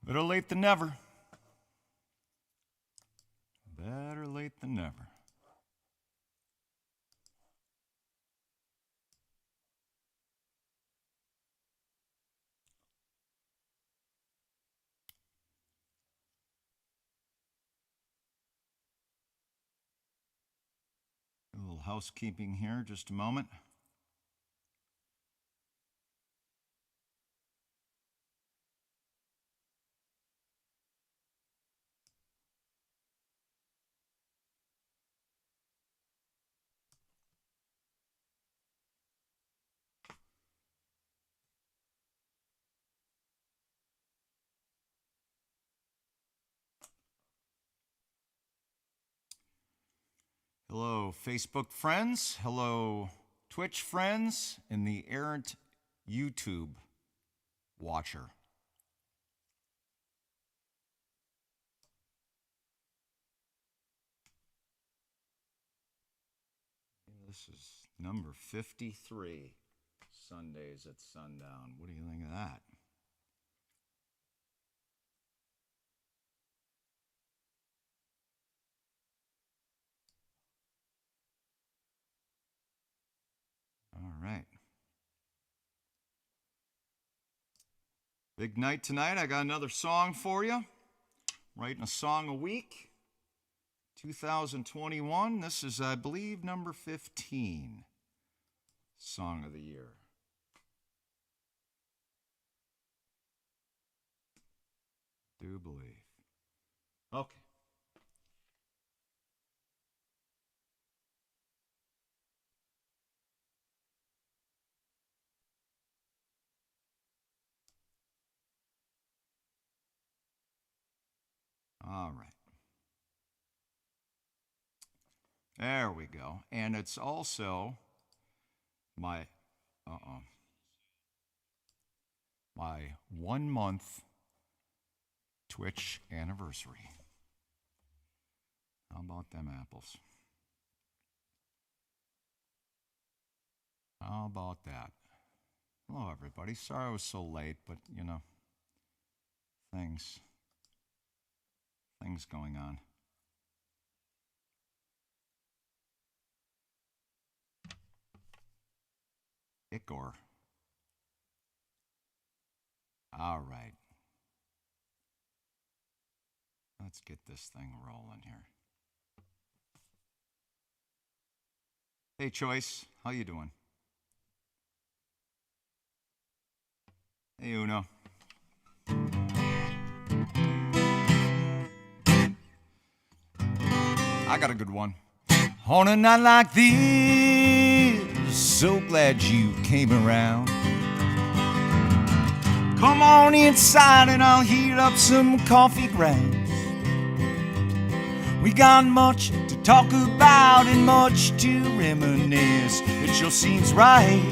Better late than never. Better late than never. A little housekeeping here, just a moment. Hello, Facebook friends. Hello, Twitch friends, and the errant YouTube watcher. This is number 53, Sundays at sundown. What do you think of that? All right. Big night tonight. I got another song for you. Writing a song a week. 2021. This is, I believe, number 15 song of the year. Do believe. Okay. All right. There we go. And it's also my 1 month Twitch anniversary. How about them apples? How about that? Hello, everybody. Sorry I was so late, but, you know, things going on. Igor. All right. Let's get this thing rolling here. Hey, Choice. How you doing? Hey, Uno. I got a good one. On a night like this, so glad you came around. Come on inside and I'll heat up some coffee grounds. We got much to talk about and much to reminisce. It sure seems right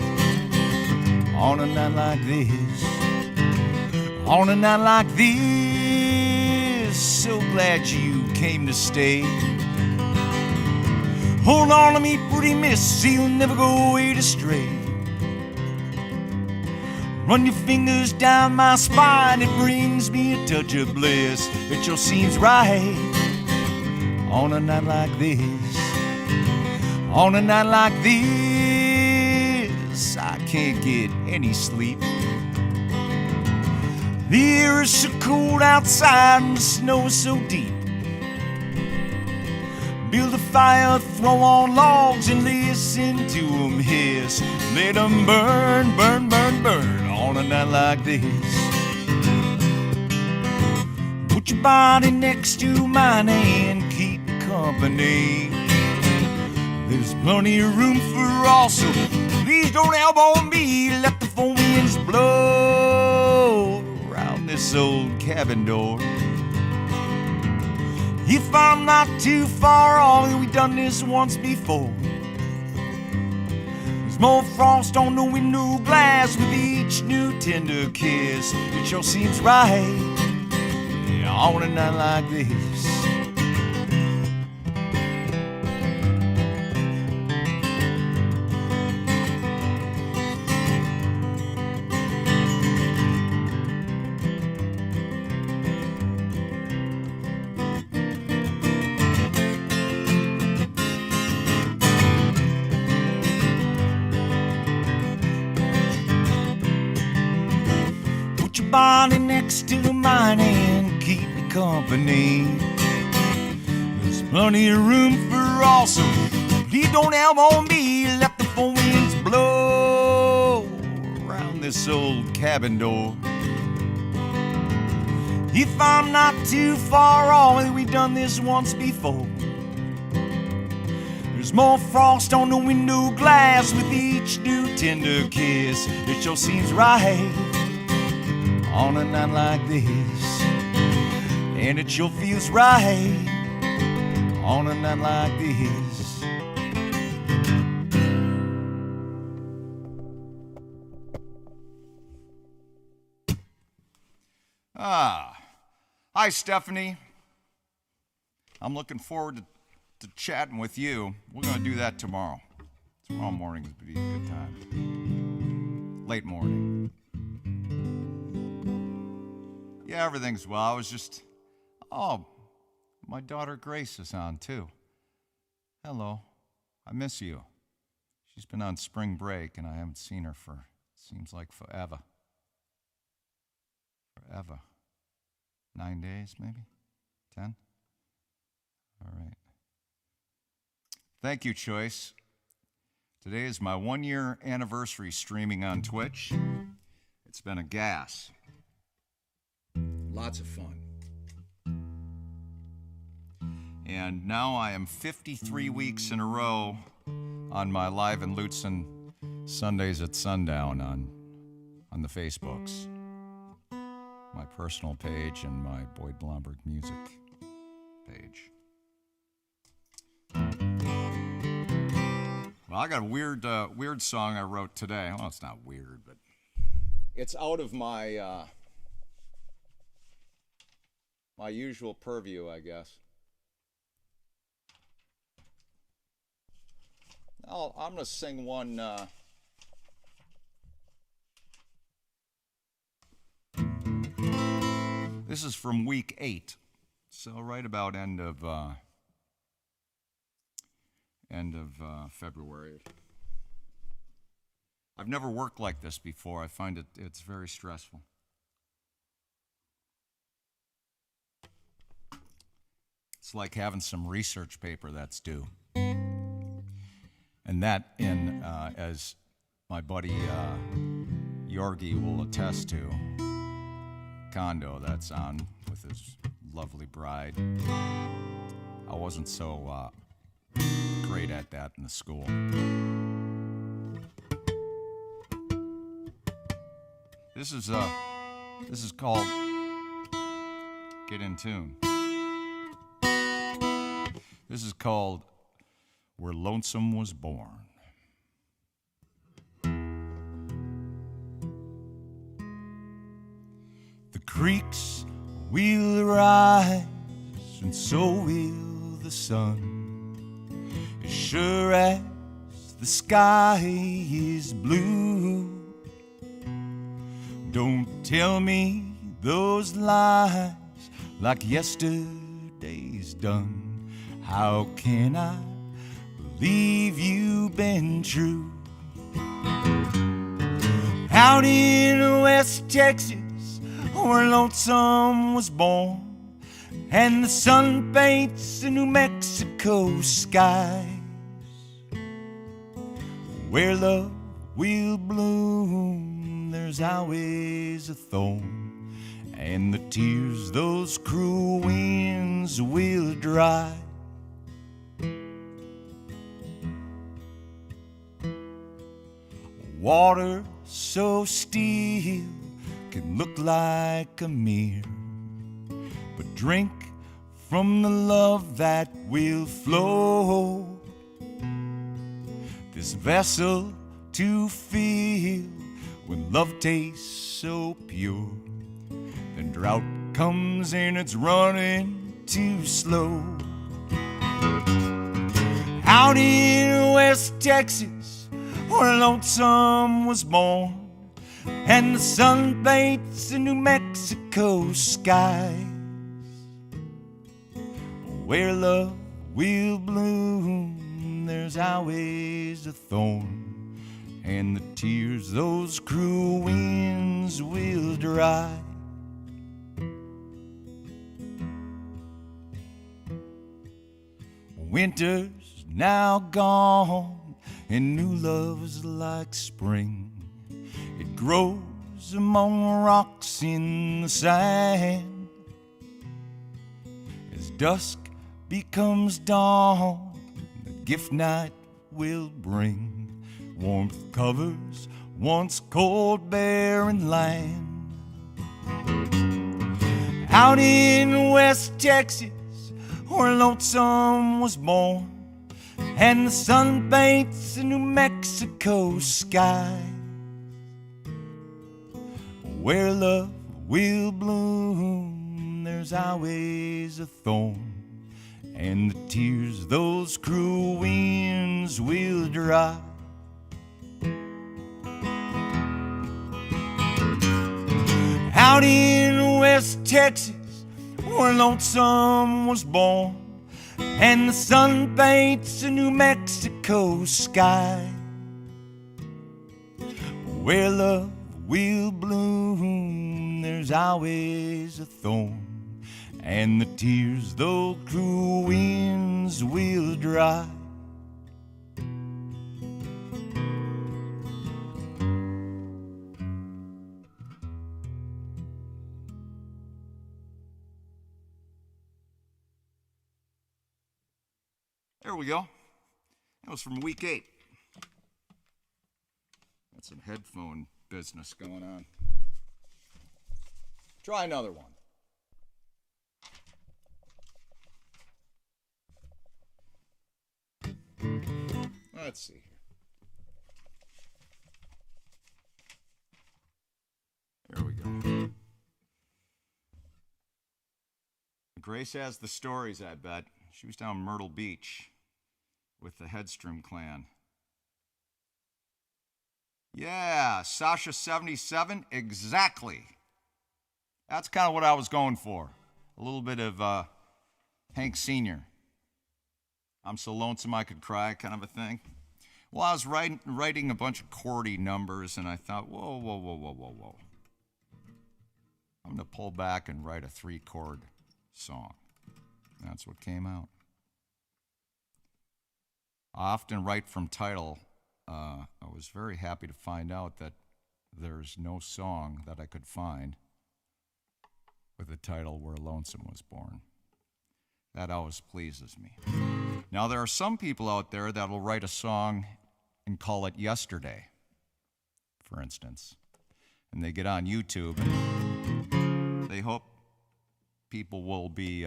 on a night like this. On a night like this, so glad you came to stay. Hold on to me, pretty miss, you'll never go away to stray. Run your fingers down my spine, it brings me a touch of bliss. It sure seems right on a night like this. On a night like this, I can't get any sleep. The air is so cold outside and the snow is so deep. Build a fire, throw on logs and listen to them hiss. Let them burn, burn, burn, burn on a night like this. Put your body next to mine and keep company. There's plenty of room for all, so please don't elbow me. Let the four winds blow around this old cabin door. If I'm not too far off, we've done this once before. There's more frost on the window glass with each new tender kiss. It sure seems right on a night like this. next to mine and keep me company. There's plenty of room for all, so please don't elbow me. Let the four winds blow around this old cabin door. If I'm not too far off, we've done this once before. There's more frost on the window glass with each new tender kiss. It sure seems right on a night like this, and it sure feels right on a night like this. Hi, Stephanie. I'm looking forward to chatting with you. We're going to do that tomorrow. Tomorrow morning would be a good time. Late morning. Yeah, everything's well. I was just... Oh, my daughter Grace is on, too. Hello. I miss you. She's been on spring break, and I haven't seen her for, seems like forever. Forever. 9 days, maybe? 10? All right. Thank you, Choice. Today is my 1-year anniversary streaming on Twitch. It's been a gas. Lots of fun. And now I am 53 weeks in a row on my Live in Lutsen Sundays at sundown on the Facebooks. My personal page and my Boyd Blomberg music page. Well, I got a weird song I wrote today. Well, it's not weird, but it's out of my my usual purview, I guess. I'm going to sing one. This is from week 8, so right about end of February. I've never worked like this before. I find it's very stressful. It's like having some research paper that's due. And that, as my buddy Yorgi will attest to, condo that's on with his lovely bride. I wasn't so great at that in the school. This is called Get in Tune. This is called Where Lonesome Was Born. The creeks will rise, and so will the sun, as sure as the sky is blue. Don't tell me those lies like yesterday's done. How can I believe you've been true? Out in West Texas, where lonesome was born, and the sun paints the New Mexico skies, where love will bloom, there's always a thorn, and the tears those cruel winds will dry. Water so still can look like a mirror, but drink from the love that will flow. This vessel to fill when love tastes so pure, then drought comes and it's running too slow. Out in West Texas, where lonesome was born, and the sun paints the New Mexico skies, where love will bloom, there's always a thorn, and the tears those cruel winds will dry. Winter's now gone, and new love's like spring. It grows among rocks in the sand. As dusk becomes dawn, the gift night will bring. Warmth covers once cold, barren land. Out in West Texas, where Lonesome was born, and the sun paints the New Mexico sky. Where love will bloom, there's always a thorn, and the tears those cruel winds will dry. Out in West Texas, where Lonesome was born, and the sun paints a New Mexico sky. Where love will bloom, there's always a thorn, and the tears those cruel winds will dry. There we go. That was from week 8. Got some headphone business going on. Try another one. Let's see here. There we go. Grace has the stories, I bet. She was down Myrtle Beach with the Headstrom clan. Yeah, Sasha 77, exactly. That's kind of what I was going for. A little bit of Hank Sr. I'm so lonesome I could cry kind of a thing. Well, I was writing a bunch of chordy numbers, and I thought, whoa. I'm going to pull back and write a 3-chord song. That's what came out. I often write from title. I was very happy to find out that there's no song that I could find with a title Where Lonesome Was Born. That always pleases me. Now, there are some people out there that will write a song and call it Yesterday, for instance. And they get on YouTube and they hope people will be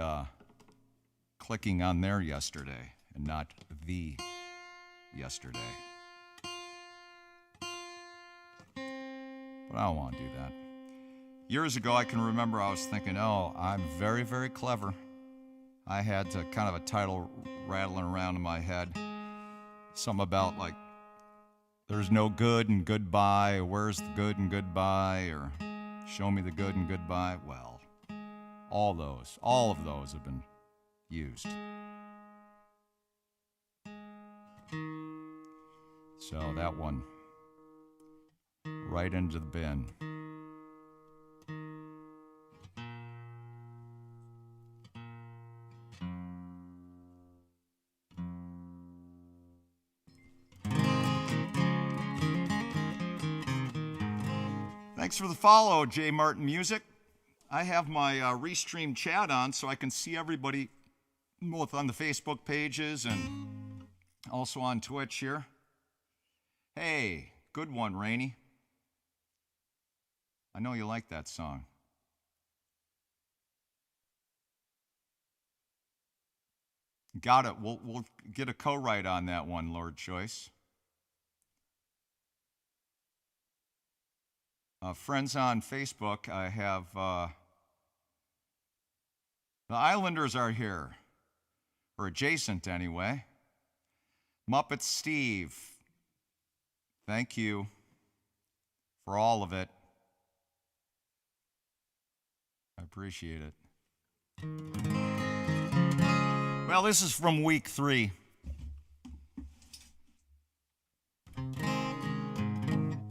clicking on their yesterday and not the yesterday. But I don't want to do that. Years ago, I can remember I was thinking, oh, I'm very, very clever. I had kind of a title rattling around in my head. Something about, like, there's no good and goodbye, or where's the good and goodbye, or show me the good and goodbye. Well, all of those have been used. So that one, right into the bin. Thanks for the follow, J. Martin Music. I have my Restream chat on so I can see everybody both on the Facebook pages and also on Twitch here. Hey, good one, Rainey. I know you like that song. Got it. We'll get a co-write on that one, Lord Choice. Friends on Facebook, I have the Islanders are here, or adjacent anyway. Muppet Steve, thank you for all of it. I appreciate it. Well, this is from week 3.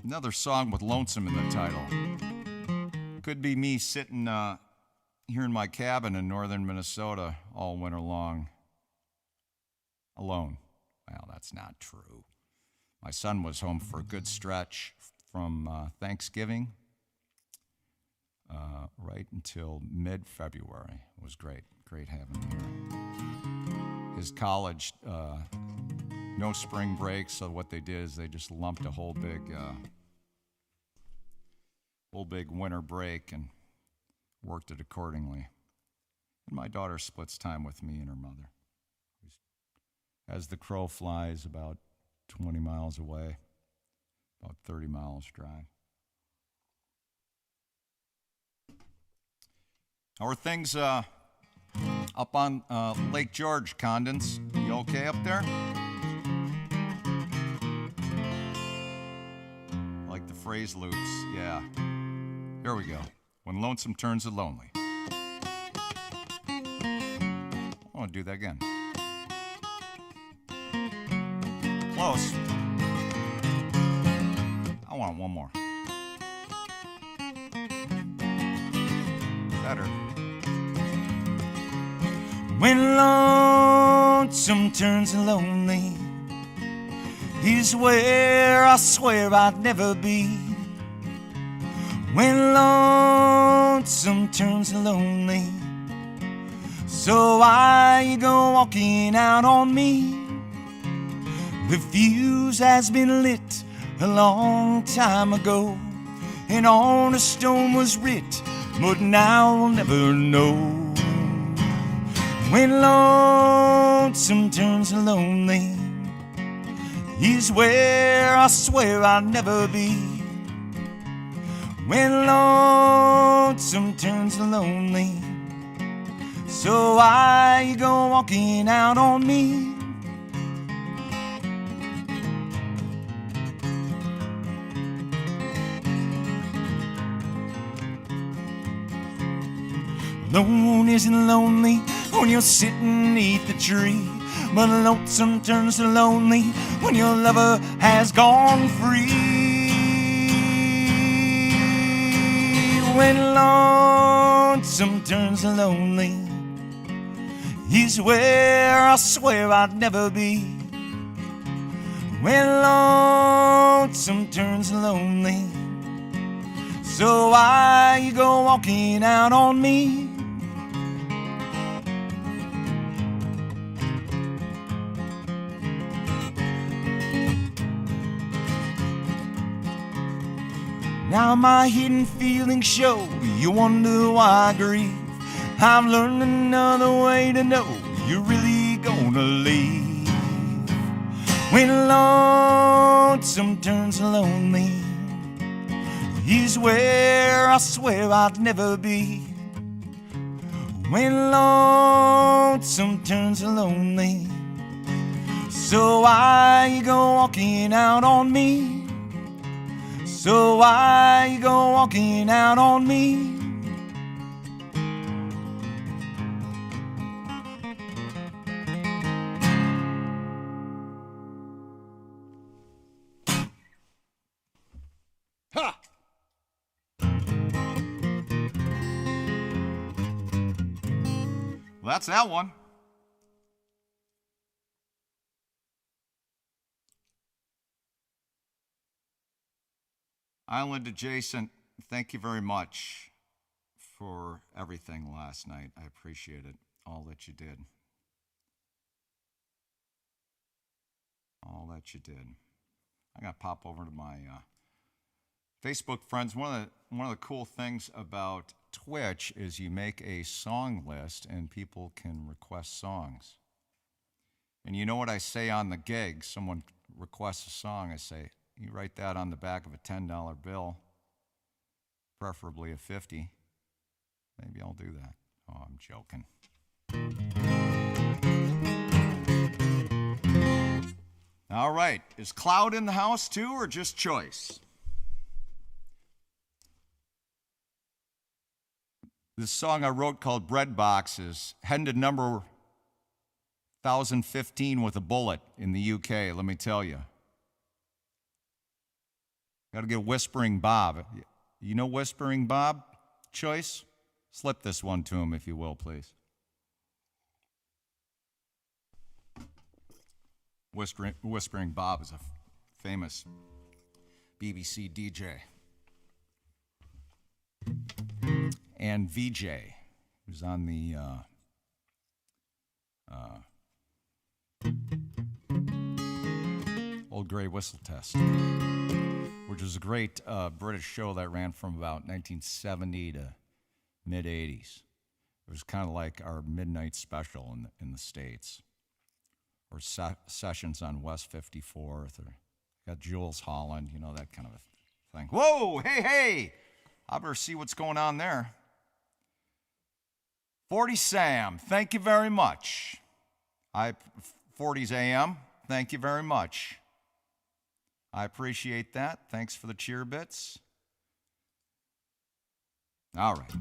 Another song with Lonesome in the title. Could be me sitting here in my cabin in northern Minnesota all winter long. alone. Well, that's not true. My son was home for a good stretch from Thanksgiving right until mid-February. It was great having him here. His college, no spring break, so what they did is they just lumped a whole big winter break and worked it accordingly. And my daughter splits time with me and her mother. As the crow flies, about 20 miles away, about 30 miles drive. How are things up on Lake George, Condons? You okay up there? Like the phrase loops, yeah. Here we go. When lonesome turns to lonely. I want to do that again. Close. I want one more. Better. When lonesome turns lonely is where I swear I'd never be. When lonesome turns lonely, so I go walking out on me. The fuse has been lit a long time ago, and on a stone was writ, but now I'll never know. When lonesome turns lonely is where I swear I'll never be. When lonesome turns lonely, so I go walking out on me. Lone isn't lonely when you're sitting neath the tree, but lonesome turns to lonely when your lover has gone free. When lonesome turns to lonely is where I swear I'd never be. When lonesome turns lonely, so I go walking out on me. Now my hidden feelings show, you wonder why I grieve. I've learned another way to know you're really gonna leave. When lonesome turns lonely is where I swear I'd never be. When lonesome turns lonely, so I go walking out on me. So I go walking out on me. Ha! Well, that's that one. Island Adjacent, thank you very much for everything last night. I appreciate it, all that you did. All that you did. I got to pop over to my Facebook friends. One of the cool things about Twitch is you make a song list and people can request songs. And you know what I say on the gig? Someone requests a song, I say, you write that on the back of a $10 bill, preferably a 50. Maybe I'll do that. Oh, I'm joking. All right. Is Cloud in the house too, or just Choice? This song I wrote called Bread Boxes, heading to number 1015 with a bullet in the UK, let me tell you. Got to get Whispering Bob. You know Whispering Bob? Choice? Slip this one to him, if you will, please. Whispering Bob is a famous BBC DJ and VJ, who's on the Old Grey Whistle Test, which was a great British show that ran from about 1970 to mid-80s. It was kind of like our midnight special in the States, or sessions on West 54th, or got Jules Holland, you know, that kind of a thing. Whoa, hey, I better see what's going on there. 40 Sam, thank you very much. 40s AM, thank you very much. I appreciate that. Thanks for the cheer bits. All right.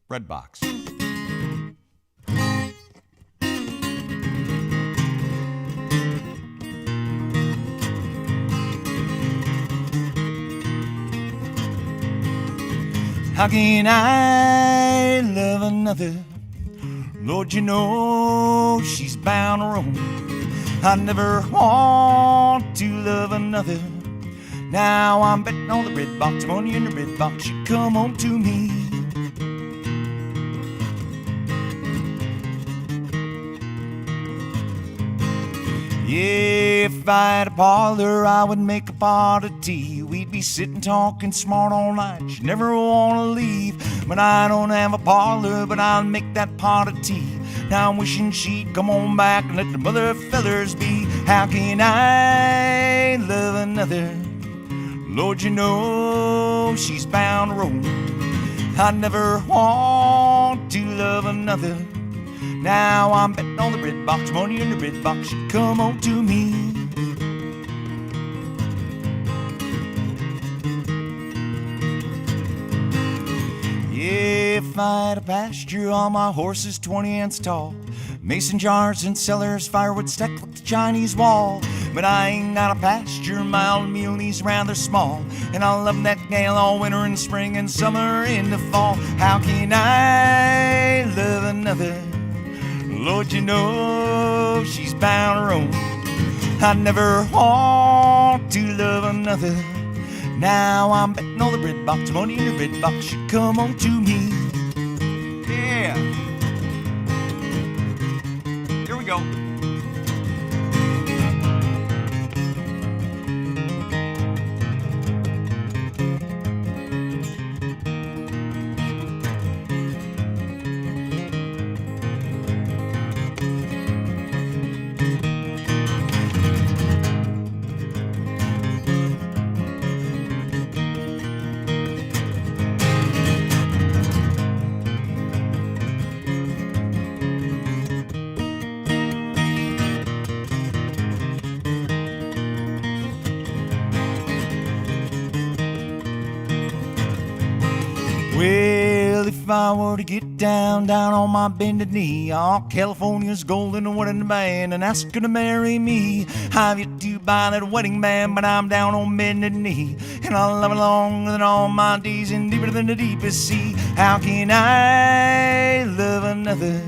Red box. How can I love another? Lord, you know she's bound to roam. I never want to love another. Now I'm betting on the red box, money in the red box. You come home to me. Yeah, if I had a parlor, I would make a pot of tea. We'd be sitting talking smart all night. She'd never want to leave. But I don't have a parlor, but I'll make that pot of tea. Now I'm wishing she'd come on back and let the mother fellers be. How can I love another? Lord, you know she's bound to roam. I never want to love another. Now I'm betting on the red box, money in the red box. You come on to me. If I had a pasture, all my horses 20 ants tall, mason jars and cellars, firewood stacked like the Chinese wall. But I ain't got a pasture, my old mule's rather small, and I love that gal all winter and spring and summer into fall. How can I love another? Lord, you know she's bound to roam. I never want to love another. Now I'm betting on the red box, money in the red box. You come on to me. Yeah. Here we go. Well, if I were to get down on my bended knee, oh, California's golden and wedding band, and ask her to marry me. I've yet to buy that wedding band, but I'm down on bended knee, and I'll love it longer than all my days and deeper than the deepest sea. How can I love another?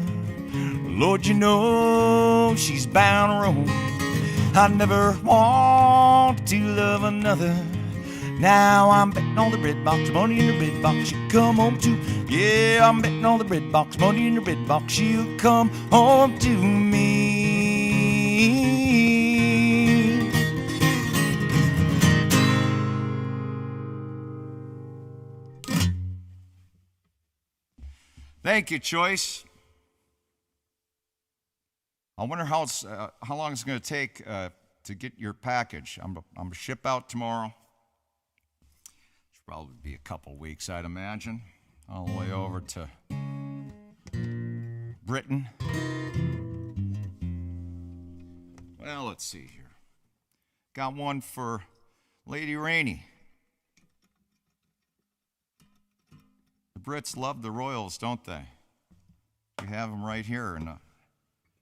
Lord, you know she's bound to roam. I never want to love another. Now I'm betting on the red box, money in the red box. You come home to, yeah, I'm betting on the red box, money in the red box. You come home to me. Thank you, Choice. I wonder how long it's going to take to get your package. I'm going to ship out tomorrow. Probably be a couple weeks, I'd imagine, all the way over to Britain. Well, let's see here. Got one for Lady Rainey. The Brits love the royals, don't they? We have them right here in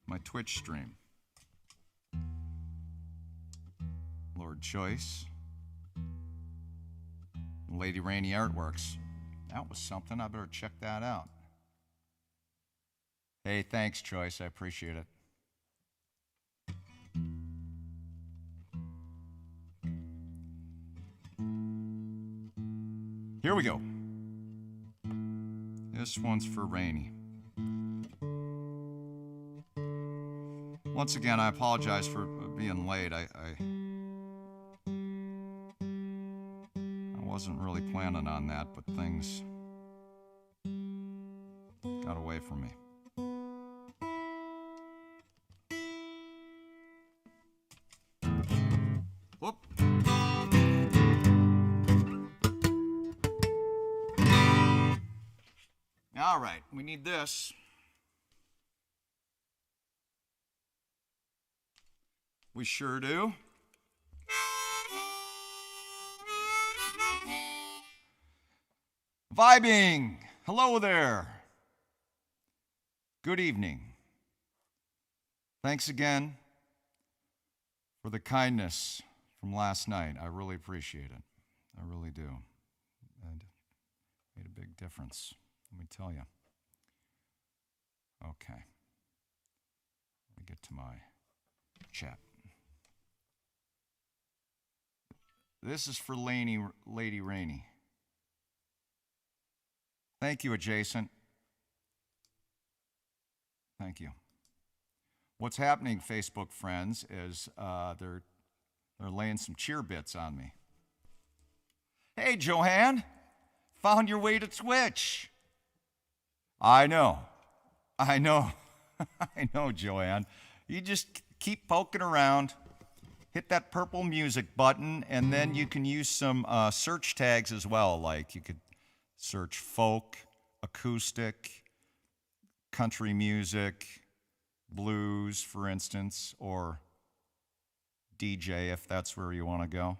my Twitch stream. Lord Choice. Lady Rainey Artworks. That was something. I better check that out. Hey, thanks, Choice. I appreciate it. Here we go. This one's for Rainy. Once again, I apologize for being late. I wasn't really planning on that, but things got away from me. Whoop. All right, we need this. We sure do. Vibing. Hello there. Good evening. Thanks again for the kindness from last night. I really appreciate it. I really do. It made a big difference, let me tell you. Okay. Let me get to my chat. This is for Lady Rainy. Thank you, Adjacent. Thank you. What's happening, Facebook friends, is they're laying some cheer bits on me. Hey, Joanne, found your way to Twitch. I know, I know, Joanne. You just keep poking around, hit that purple music button, and then you can use some search tags as well. Like you could search folk, acoustic, country music, blues, for instance, or DJ if that's where you want to go.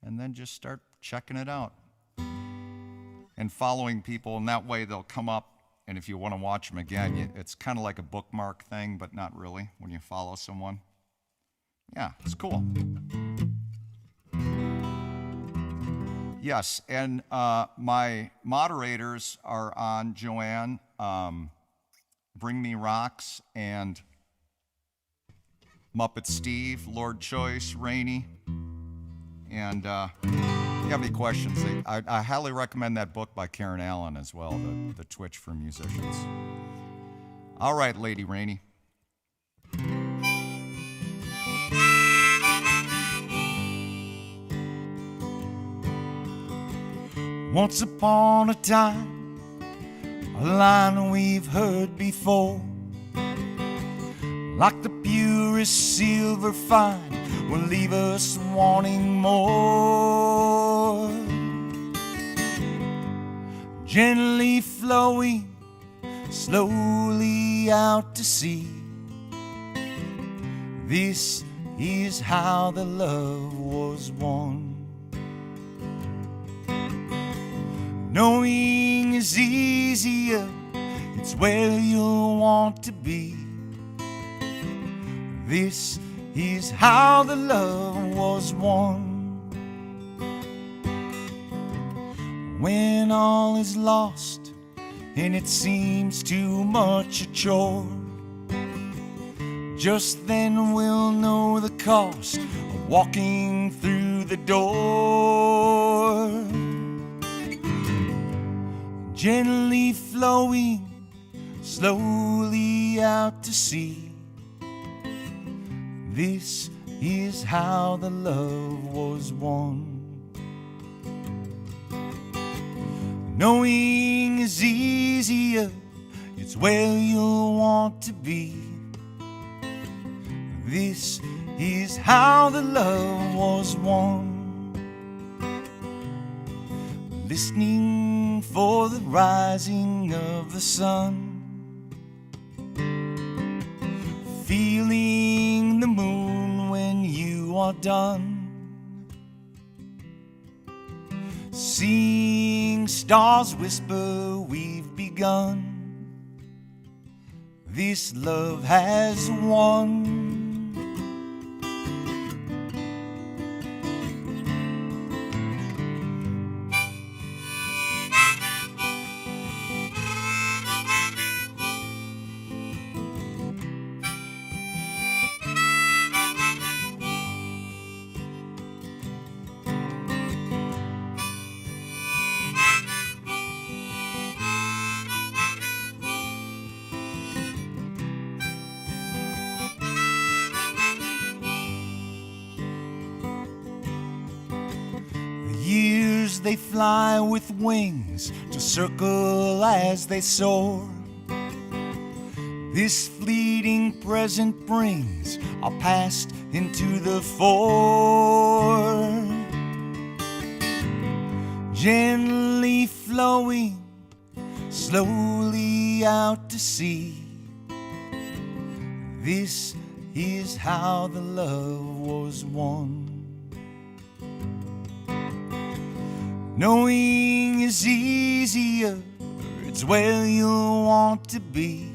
And then just start checking it out and following people, and that way they'll come up, and if you want to watch them again, it's kind of like a bookmark thing, but not really when you follow someone. Yeah, it's cool. Yes, and my moderators are on, Joanne, Bring Me Rocks, and Muppet Steve, Lord Choice, Rainy. And if you have any questions, I highly recommend that book by Karen Allen as well, the Twitch for Musicians. All right, Lady Rainy. Once upon a time, a line we've heard before, like the purest silver fine, will leave us wanting more. Gently flowing, slowly out to sea. This is how the love was won. Knowing is easier, it's where you'll want to be. This is how the love was won. When all is lost and it seems too much a chore, just then we'll know the cost of walking through the door. Gently flowing, slowly out to sea. This is how the love was won. Knowing is easier, it's where you'll want to be. This is how the love was won. Listening for the rising of the sun, feeling the moon when you are done, seeing stars whisper we've begun. This love has won. as they fly with wings to circle as they soar. This fleeting present brings our past into the fore, gently flowing slowly out to sea. This is how the love was won. Knowing is easier, it's where you want to be.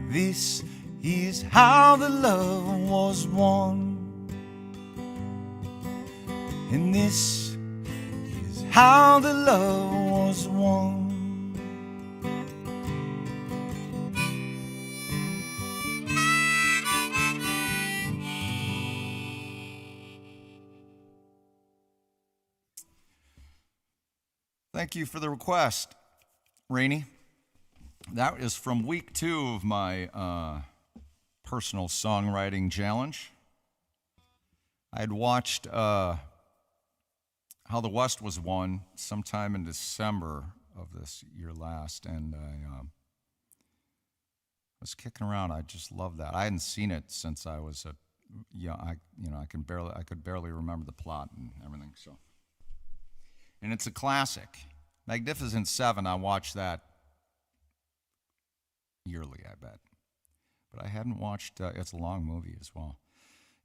This is how the love was won. And this is how the love was won. Thank you for the request, Rainey. That is from week 2 of my personal songwriting challenge. I had watched How the West Was Won sometime in December of this year last, and I was kicking around. I just loved that. I hadn't seen it since I was I could barely remember the plot and everything. So, and it's a classic. Magnificent Seven. I watched that yearly, I bet. But I hadn't watched, it's a long movie as well.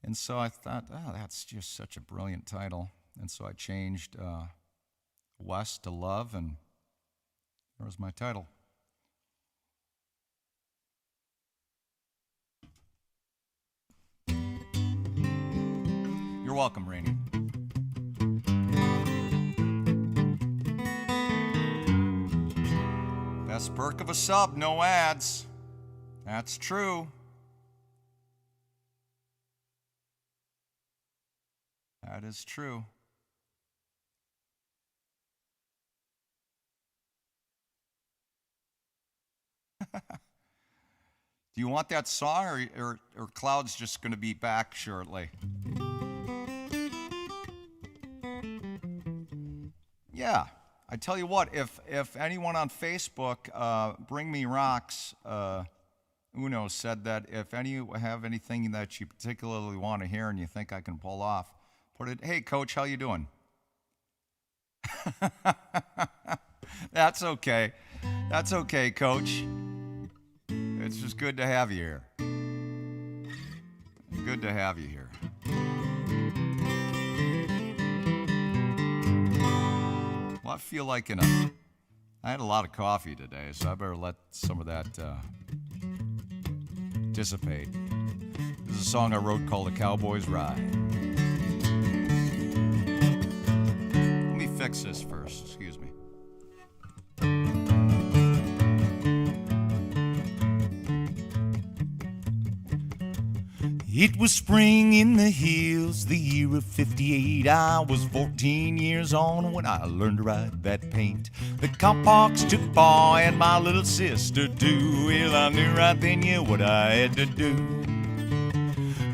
And so I thought, oh, that's just such a brilliant title. And so I changed West to Love, and there was my title. You're welcome, Rainey. Best perk of a sub, no ads. That's true. That is true. Do you want that song, or Cloud's just going to be back shortly? Yeah. I tell you what, if anyone on Facebook, Bring Me Rocks, Uno said that if you have anything that you particularly want to hear and you think I can pull off, put it, hey, Coach, how you doing? That's okay. That's okay, Coach. It's just good to have you here. Good to have you here. Well, I feel like I had a lot of coffee today, so I better let some of that dissipate. This is a song I wrote called "The Cowboy's Ride." Let me fix this first, excuse me. It was spring in the hills, the year of 58. I was 14 years on when I learned to ride that paint. The cowpox took paw and my little sister too. Well, I knew right then, yeah, what I had to do.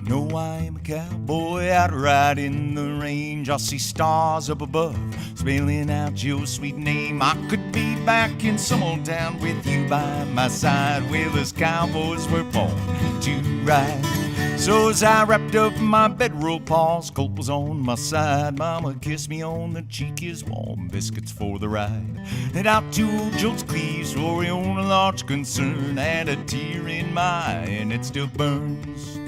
No, I am a cowboy out riding the range. I see stars up above, spelling out your sweet name. I could be back in some old town with you by my side. Well, as cowboys were born to ride. So as I wrapped up my bedroll paws, Colt was on my side. Mama kissed me on the cheek, his warm biscuits for the ride. And out to old Joe's Cleaves for your own large concern. And a tear in my eye, and it still burns.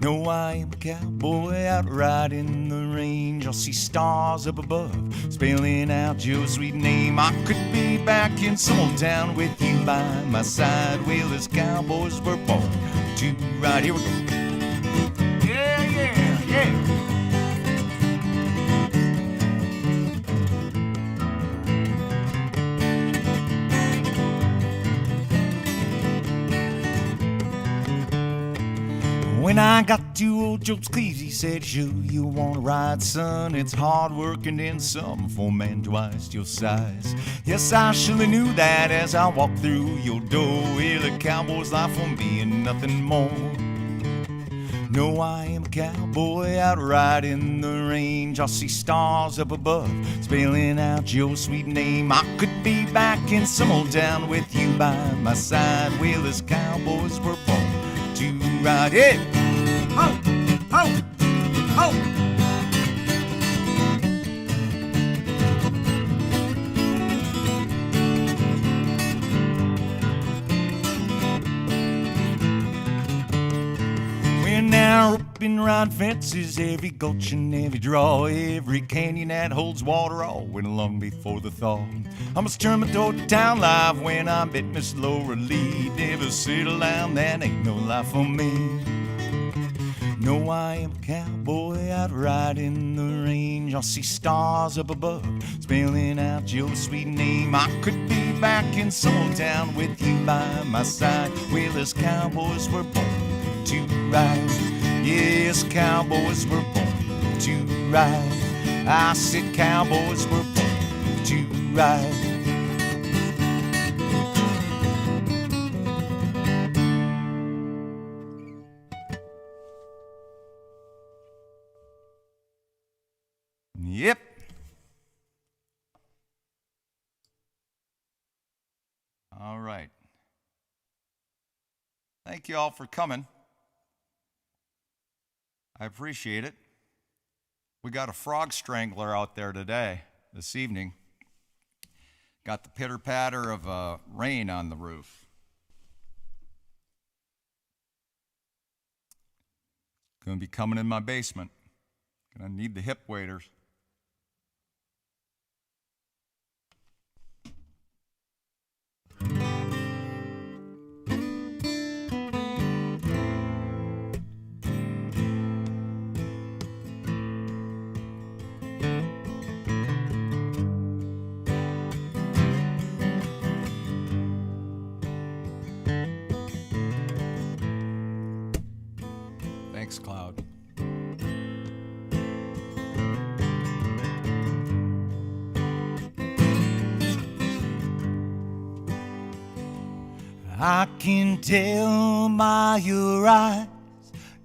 No, I am a cowboy out riding the range. I see stars up above, spelling out your sweet name. I could be back in some old town with you by my side. Well, as cowboys were born to ride. Here we go. Yeah, yeah, yeah. When I got to old Joe's Cleaves, he said, sure, you want to ride, son? It's hard work and then some for a man twice your size. Yes, I surely knew that as I walked through your door. Well, a cowboy's life won't be nothing more. No, I am a cowboy out riding the range. I'll see stars up above, spelling out your sweet name. I could be back in some old town with you by my side. Well, as cowboys were born to ride. Yeah! Ho! Ho! Ho! Now roping around fences, every gulch and every draw, every canyon that holds water, all went along before the thaw. I must turn my door to town life when I met Miss Laura Lee. Never settle down, that ain't no life for me. No, I am a cowboy out riding the range. I'll see stars up above, spelling out your sweet name. I could be back in some old town with you by my side. Well, as cowboys were born to ride. Yes, cowboys were born to ride. I said cowboys were born to ride. Yep. All right. Thank you all for coming. I appreciate it. We got a frog strangler out there today, this evening. Got the pitter-patter of rain on the roof. Gonna be coming in my basement. Gonna need the hip waders. Thanks, Cloud. I can tell by your eyes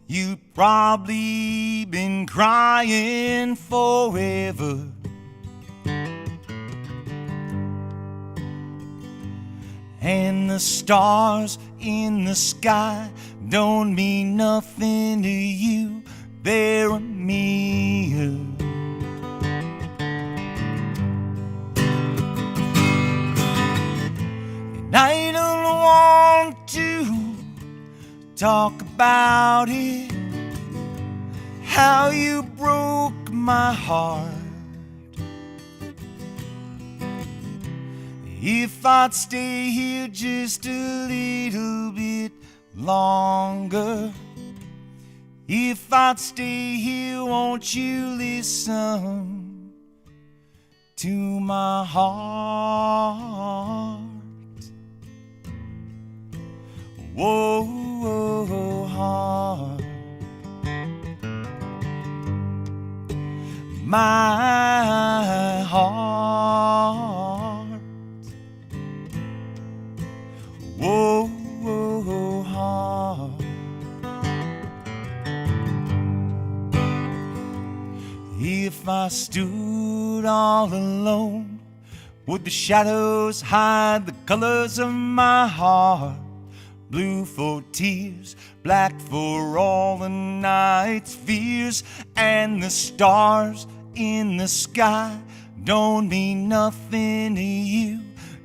you've probably been crying forever. And the stars in the sky don't mean nothing to you, they're a mirror. And I don't want to talk about it, how you broke my heart. If I'd stay here just a little bit longer, if I'd stay here, won't you listen to my heart? Whoa, whoa, heart. My heart. Whoa, whoa, heart. If I stood all alone, would the shadows hide the colors of my heart? Blue for tears, black for all the night's fears, and the stars in the sky don't mean nothing to you,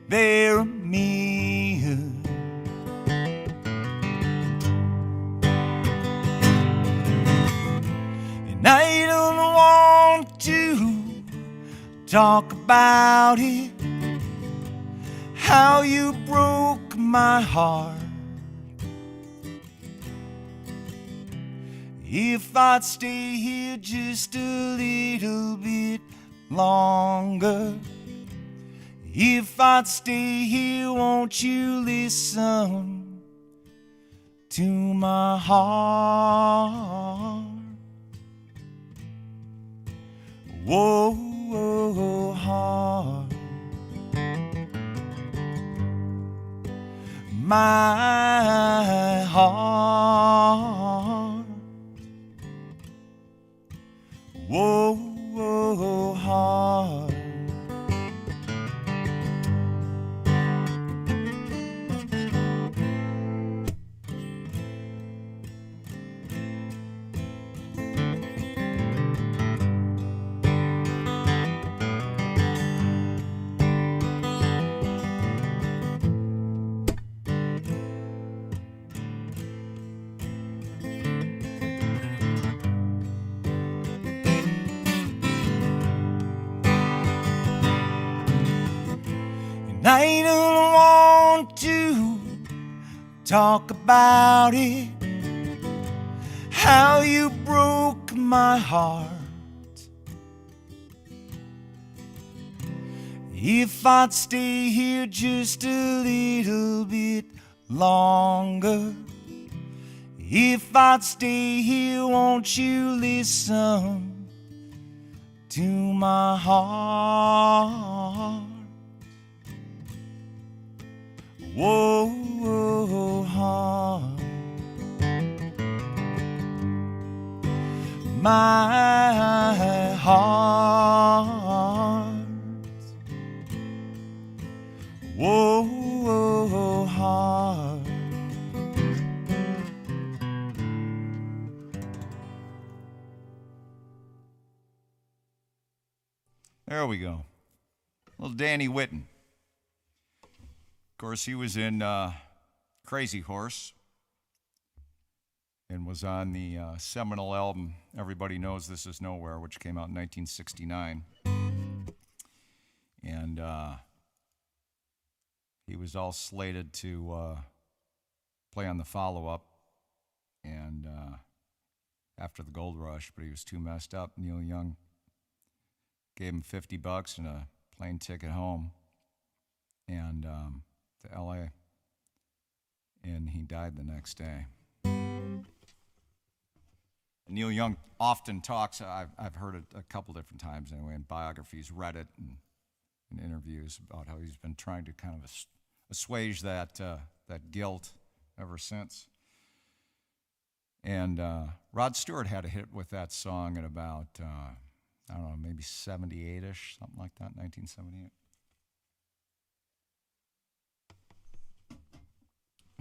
they're a mirror. And I don't want to talk about it, how you broke my heart. If I'd stay here just a little bit longer, if I'd stay here, won't you listen to my heart? Whoa, whoa, heart. My heart. I don't want to talk about it, how you broke my heart. If I'd stay here just a little bit longer, if I'd stay here, won't you listen to my heart? Whoa, whoa, heart. My heart. Whoa, whoa, heart. There we go. Little Danny Whitten. Of course, he was in Crazy Horse and was on the seminal album Everybody Knows This Is Nowhere, which came out in 1969. And he was all slated to play on the follow-up and after the gold rush, but he was too messed up. Neil Young gave him $50 and a plane ticket home and to LA, and he died the next day. Neil Young often talks, I've heard it a couple different times anyway, in biographies, read it, and in interviews about how he's been trying to kind of assuage that guilt ever since. And Rod Stewart had a hit with that song at about, I don't know, maybe 78-ish, something like that, 1978.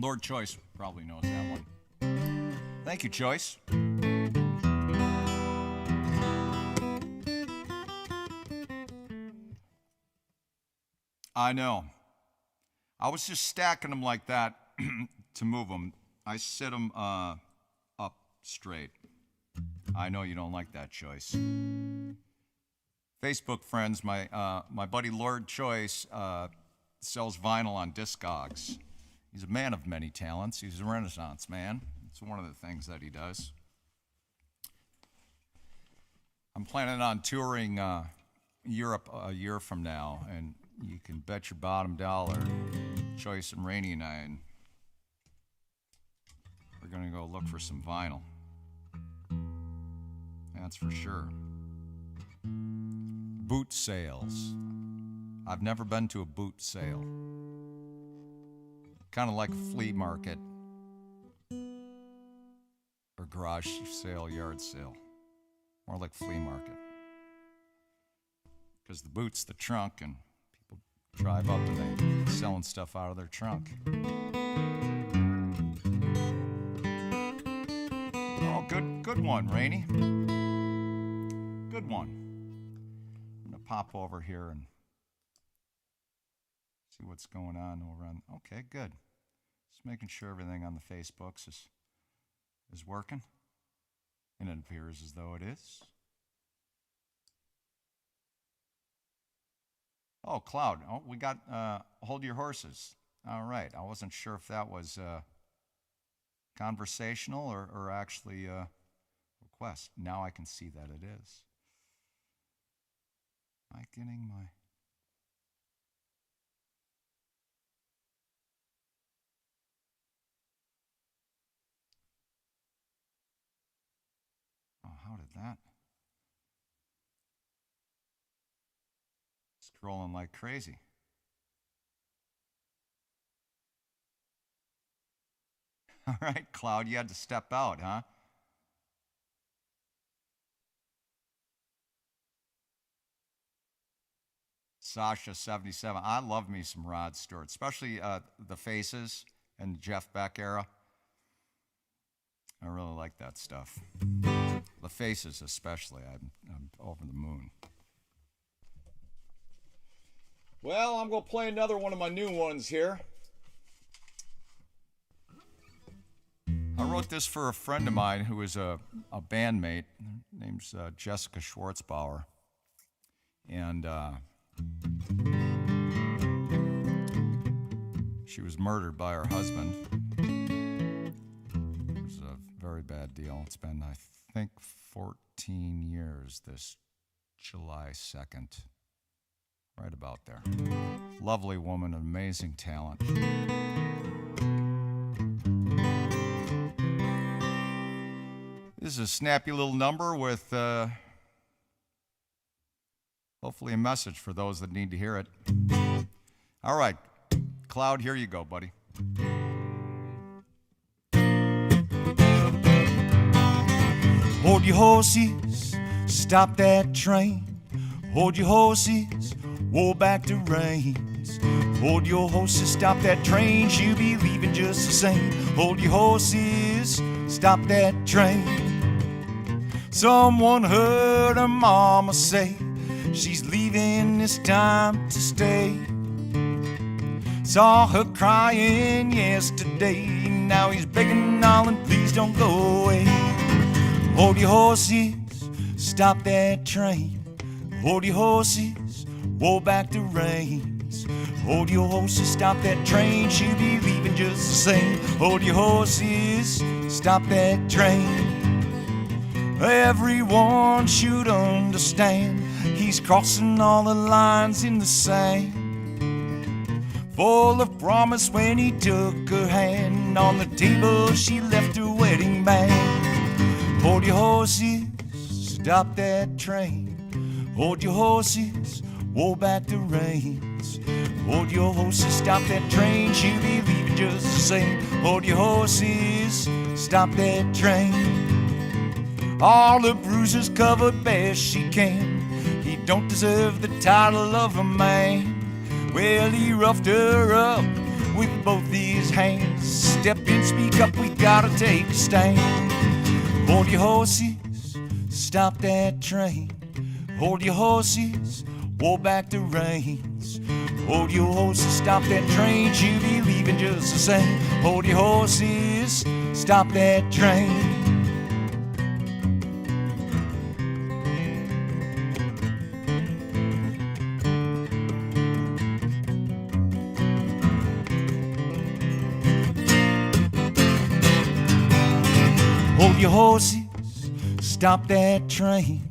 Lord Choice probably knows that one. Thank you, Choice. I know. I was just stacking them like that to move them. I sit them up straight. I know you don't like that, Choice. Facebook friends, my buddy Lord Choice sells vinyl on Discogs. He's a man of many talents. He's a Renaissance man. It's one of the things that he does. I'm planning on touring Europe a year from now, and you can bet your bottom dollar, Choice and Rainey and I, we're going to go look for some vinyl. That's for sure. Boot sales. I've never been to a boot sale. Kind of like a flea market or garage sale, yard sale. More like flea market. Because the boot's the trunk, and people drive up and they're selling stuff out of their trunk. Oh, good one, Rainey. Good one. I'm going to pop over here and see what's going on over on. Okay, good. Just making sure everything on the Facebooks is working. And it appears as though it is. Oh, Cloud. Oh, we got Hold Your Horses. All right. I wasn't sure if that was conversational or actually a request. Now I can see that it is. Am I getting my... Oh, how did that? Scrolling like crazy. All right, Cloud, you had to step out, huh? Sasha 77. I love me some Rod Stewart, especially the Faces and Jeff Beck era. I really like that stuff. The Faces especially. I'm over the moon. Well, I'm going to play another one of my new ones here. I wrote this for a friend of mine who is a bandmate. Her name's Jessica Schwartzbauer. And She was murdered by her husband. It was a very bad deal. It's been, I think, 14 years this July 2nd. Right about there. Lovely woman, amazing talent. This is a snappy little number with hopefully a message for those that need to hear it. All right, Cloud, here you go, buddy. Hold your horses, stop that train. Hold your horses, roll back the reins. Hold your horses, stop that train. She'll be leaving just the same. Hold your horses, stop that train. Someone heard her mama say she's leaving this time to stay. Saw her crying yesterday. Now he's begging, darling, please don't go away. Hold your horses, stop that train. Hold your horses, roll back the reins. Hold your horses, stop that train. She'll be leaving just the same. Hold your horses, stop that train. Everyone should understand he's crossing all the lines in the sand. Full of promise when he took her hand. On the table she left her wedding band. Hold your horses, stop that train. Hold your horses, roll back the reins. Hold your horses, stop that train. She'll be leaving just the same. Hold your horses, stop that train. All the bruises covered best she can. He don't deserve the title of a man. Well, he roughed her up with both his hands. Step in, speak up, we gotta take a stand. Hold your horses, stop that train. Hold your horses, roll back the reins. Hold your horses, stop that train. She'll be leaving just the same. Hold your horses, stop that train. Hold your horses, stop that train.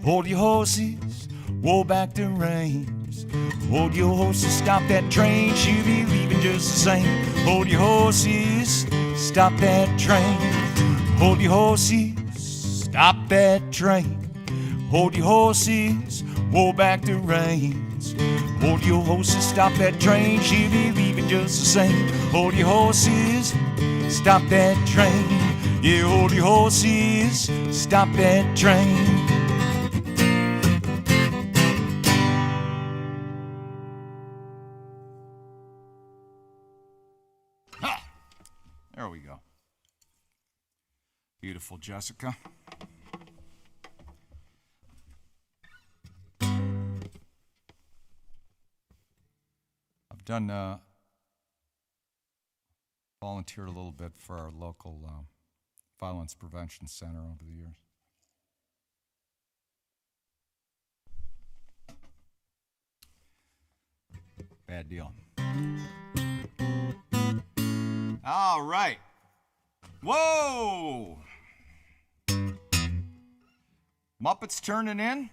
Hold your horses, roll back the reins. Hold your horses, stop that train. She'll be leaving just the same. Hold your horses, stop that train. Hold your horses, stop that train. Hold your horses, roll back the reins. Hold your horses, stop that train. She'll be leaving just the same. Hold your horses, stop that train. Yeah, hold your horses, stop that train. Ha! There we go. Beautiful, Jessica. I've done volunteered a little bit for our local Violence Prevention Center over the years. Bad deal. All right. Whoa! Muppets turning in.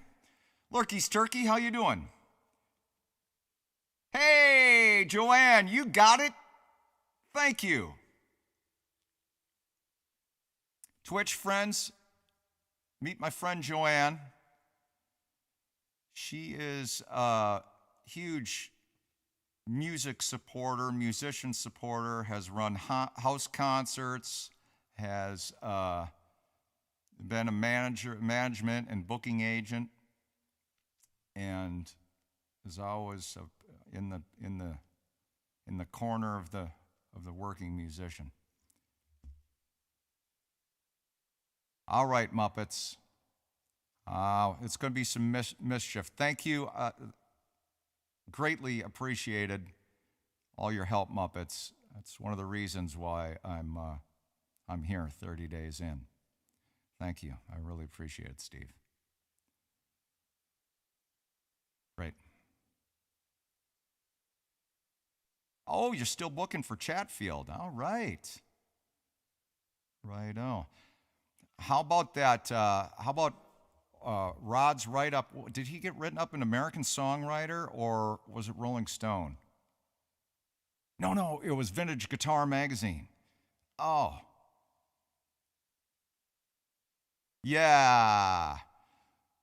Lurky's Turkey, how you doing? Hey, Joanne, you got it? Thank you. Twitch friends, meet my friend Joanne. She is a huge music supporter, musician supporter, has run house concerts, has been a management and booking agent, and is always in the corner of the working musician. All right, Muppets. It's going to be some mischief. Thank you. Greatly appreciated all your help, Muppets. That's one of the reasons why I'm here 30 days in. Thank you. I really appreciate it, Steve. Great. Oh, you're still booking for Chatfield. All right. Righto. How about that? Rod's write-up? Did he get written up in American Songwriter, or was it Rolling Stone? No, it was Vintage Guitar Magazine. Oh. Yeah.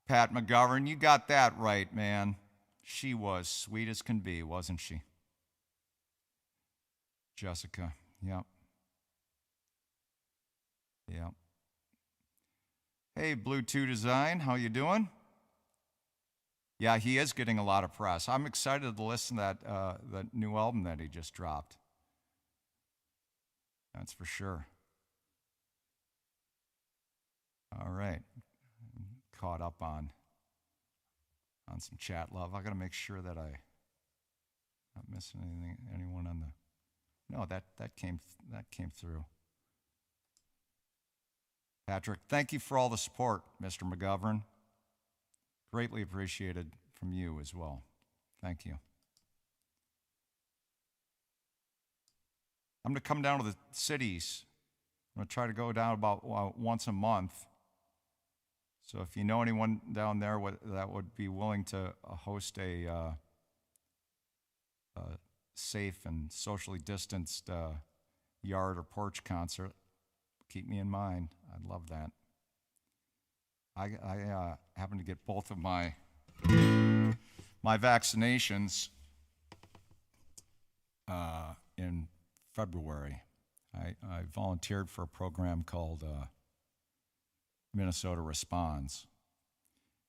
Pat McGovern, you got that right, man. She was sweet as can be, wasn't she? Jessica, yep. Yep. Hey, Blue 2 Design, how you doing? Yeah, he is getting a lot of press. I'm excited to listen to that new album that he just dropped. That's for sure. All right. Caught up on some chat love. I got to make sure that I'm not missing anyone on the. No, that came through. Patrick, thank you for all the support, Mr. McGovern. Greatly appreciated from you as well. Thank you. I'm going to come down to the cities. I'm going to try to go down about once a month. So if you know anyone down there that would be willing to host a safe and socially distanced yard or porch concert, keep me in mind. I'd love that. I happen to get both of my vaccinations in February. I volunteered for a program called Minnesota Responds,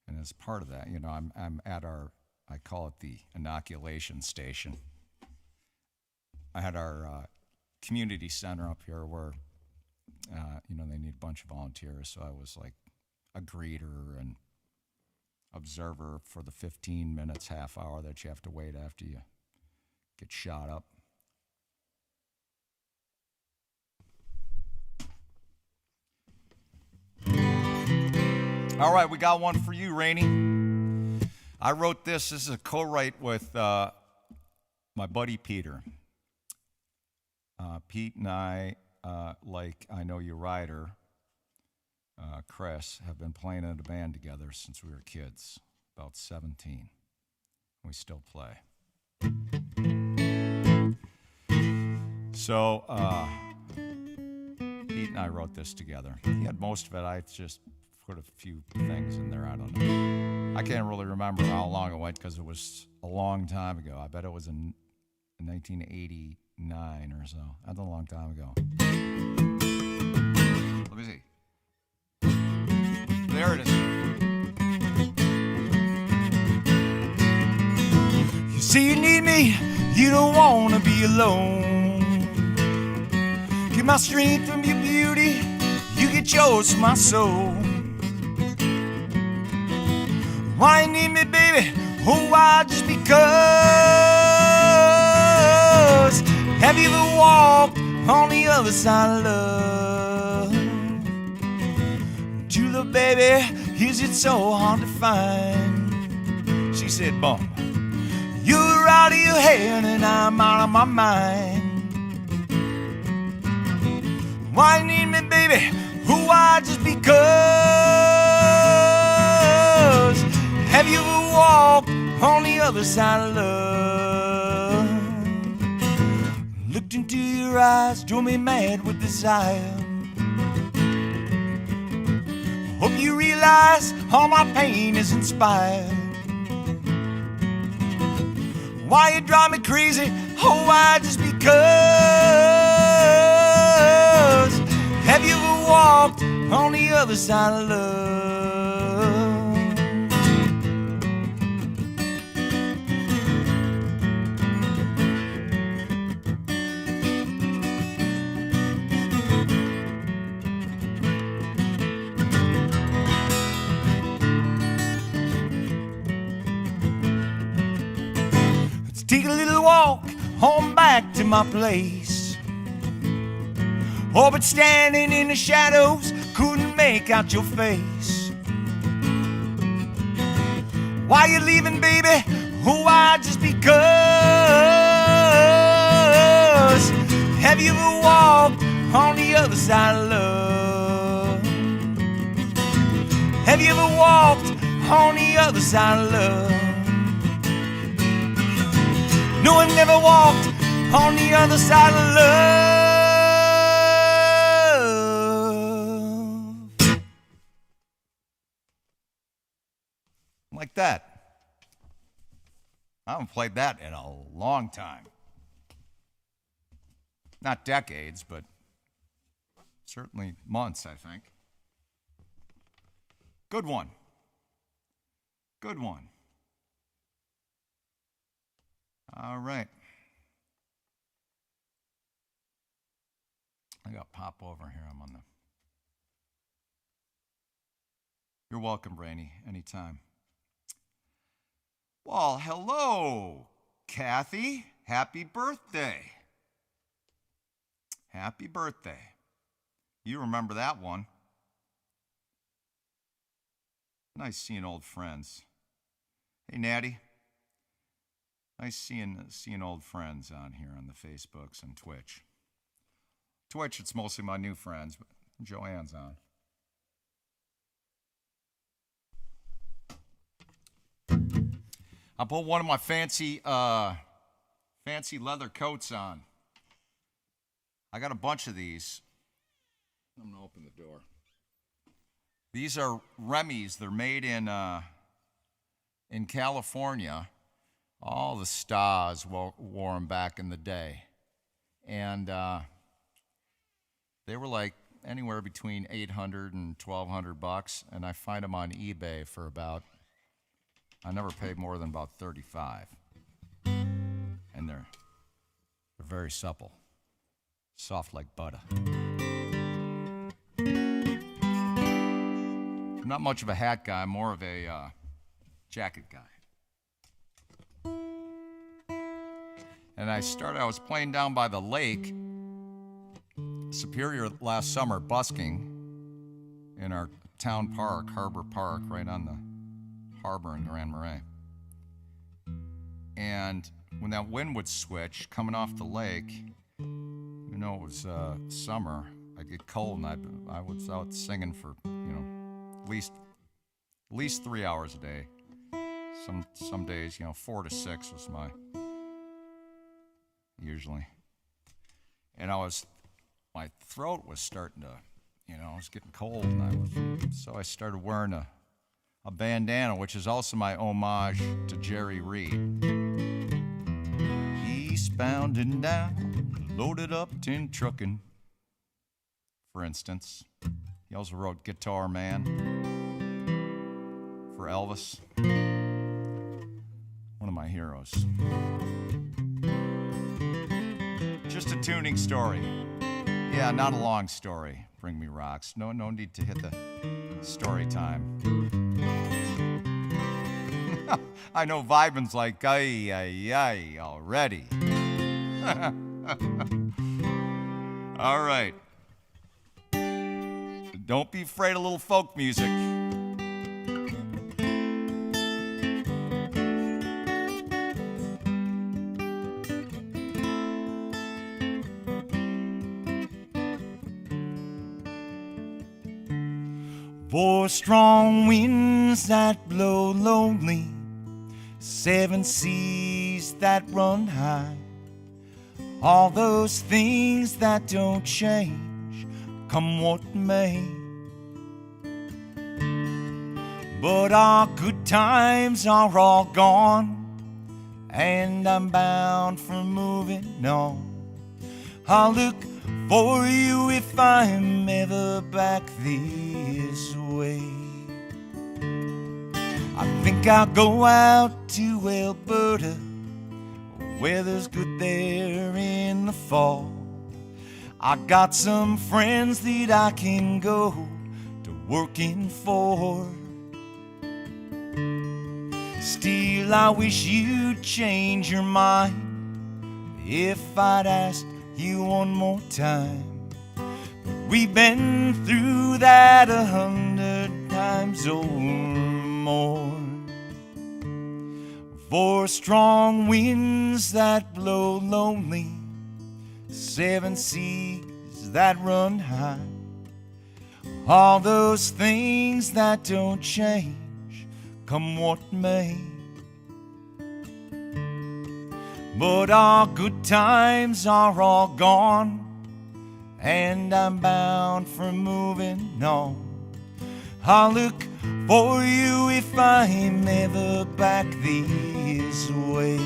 and as part of that, I'm at I call it the inoculation station. I had our community center up here where they need a bunch of volunteers, so I was like a greeter and observer for the 15 minutes, half hour that you have to wait after you get shot up. All right, we got one for you, Rainey. I wrote this. This is a co-write with my buddy Peter. Pete and I, like I Know You Rider, Chris, have been playing in a band together since we were kids, about 17. We still play. So Pete and I wrote this together. He had most of it. I just put a few things in there. I don't know. I can't really remember how long it went because it was a long time ago. I bet it was in 1989 or so. That's a long time ago. Let me see. There it is. You say you need me, you don't want to be alone. Get my strength from your beauty, you get yours from my soul. Why you need me, baby? Oh, why? Just because. Have you ever walked on the other side of love? True love, baby, is it so hard to find? She said, Bum, you're out of your head and I'm out of my mind. Why you need me, baby? Oh, why? Just because. Have you ever walked on the other side of love? Looked into your eyes, drove me mad with desire. Hope you realize all my pain is inspired. Why you drive me crazy? Oh, why? Just because. Have you ever walked on the other side of love? Take a little walk home back to my place. Oh, but standing in the shadows, couldn't make out your face. Why you leaving, baby? Oh, why? Just because. Have you ever walked on the other side of love? Have you ever walked on the other side of love? No, I've never walked on the other side of love. Like that. I haven't played that in a long time. Not decades, but certainly months, I think. Good one. Good one. All right. I got pop over here. I'm on the... You're welcome, Rainey, anytime. Well, hello, Kathy. Happy birthday. Happy birthday. You remember that one. Nice seeing old friends. Hey, Natty. Nice seeing old friends on here on the Facebooks and Twitch. Twitch, it's mostly my new friends, but Joanne's on. I put one of my fancy leather coats on. I got a bunch of these. I'm gonna open the door. These are Remy's. They're made in California. All the stars wore them back in the day, and they were like anywhere between $800 and $1,200, and I find them on eBay for about. I never paid more than about $35, and they're very supple, soft like butter. I'm not much of a hat guy, I'm more of a jacket guy. And I was playing down by the lake, Superior, last summer, busking in our town park, Harbor Park, right on the harbor in Grand Marais. And when that wind would switch coming off the lake, you know, it was summer, I'd get cold, and I was out singing for, you know, at least 3 hours a day. Some days, you know, 4 to 6 was my usually. And my throat was starting to, you know, I was getting cold, and so I started wearing a bandana, which is also my homage to Jerry Reed. Eastbound and down, loaded up tin trucking, for instance. He also wrote Guitar Man for Elvis. One of my heroes. Just a tuning story. Yeah, not a long story. Bring me rocks. No need to hit the story time. I know Vibin's like, ay, already. All right. Don't be afraid of little folk music. For strong winds that blow lonely, 7 seas that run high, all those things that don't change, come what may. But our good times are all gone, and I'm bound for moving on. I'll look for you if I'm ever back this way. I think I'll go out to Alberta. Weather's good there in the fall. I got some friends that I can go to working for. Still, I wish you'd change your mind if I'd asked you one more time. But we've been through that 100 times or more. For strong winds that blow lonely, 7 seas that run high, all those things that don't change, come what may. But our good times are all gone, and I'm bound for moving on. I'll look for you if I'm ever back this way.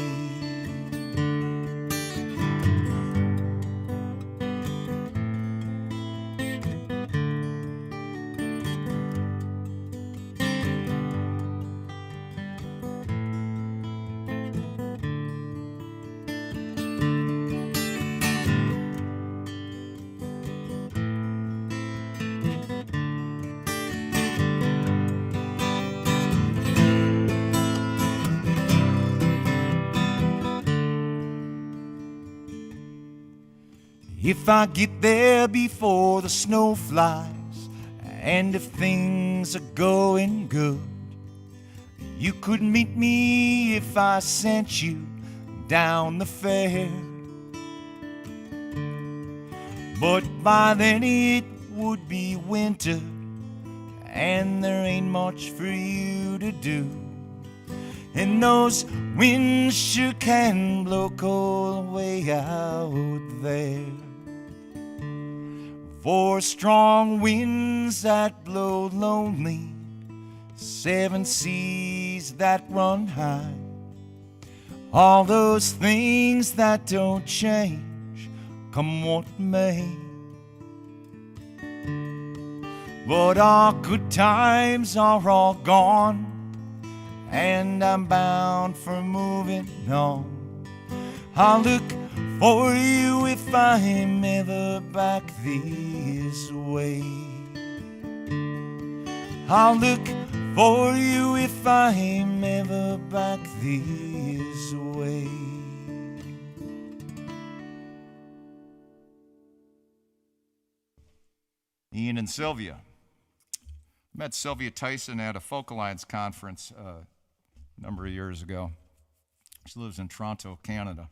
If I get there before the snow flies, and if things are going good, you could meet me if I sent you down the fair. But by then it would be winter, and there ain't much for you to do. And those winds sure can blow cold away out there. For strong winds that blow lonely, 7 seas that run high, all those things that don't change, come what may. But our good times are all gone, and I'm bound for moving on. I'll look for you if I'm ever back this way. I'll look for you if I'm ever back this way. Ian and Sylvia. Met Sylvia Tyson at a Folk Alliance conference a number of years ago. She lives in Toronto, Canada.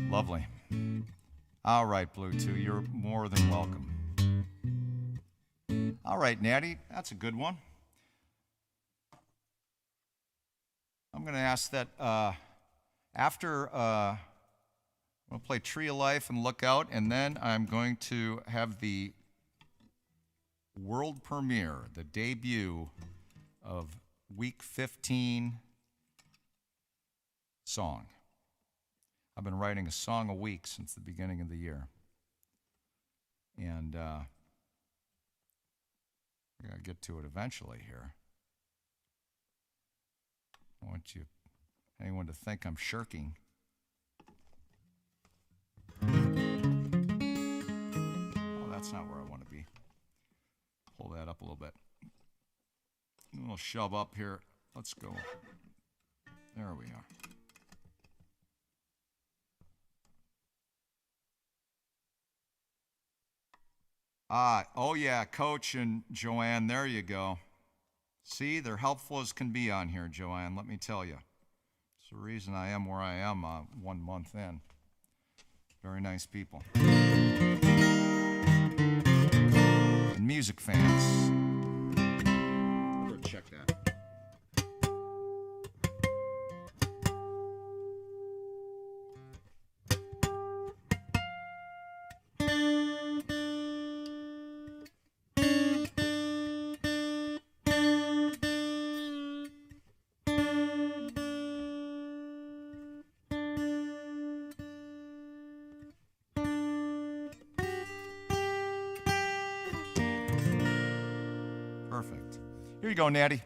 Lovely. All right, Blue 2, you're more than welcome. All right, Natty, that's a good one. I'm going to ask that after I'm going to play Tree of Life and Look Out, and then I'm going to have the world premiere, the debut of Week 15 song. I've been writing a song a week since the beginning of the year. And we're going to get to it eventually here. I don't want anyone to think I'm shirking. Oh, that's not where I want to be. Pull that up a little bit. A little shove up here. Let's go. There we are. Oh yeah, Coach and Joanne, there you go. See, they're helpful as can be on here, Joanne, let me tell you. It's the reason I am where I am 1 month in. Very nice people. And music fans. I'll go check that. Perfect. Here you go, Natty.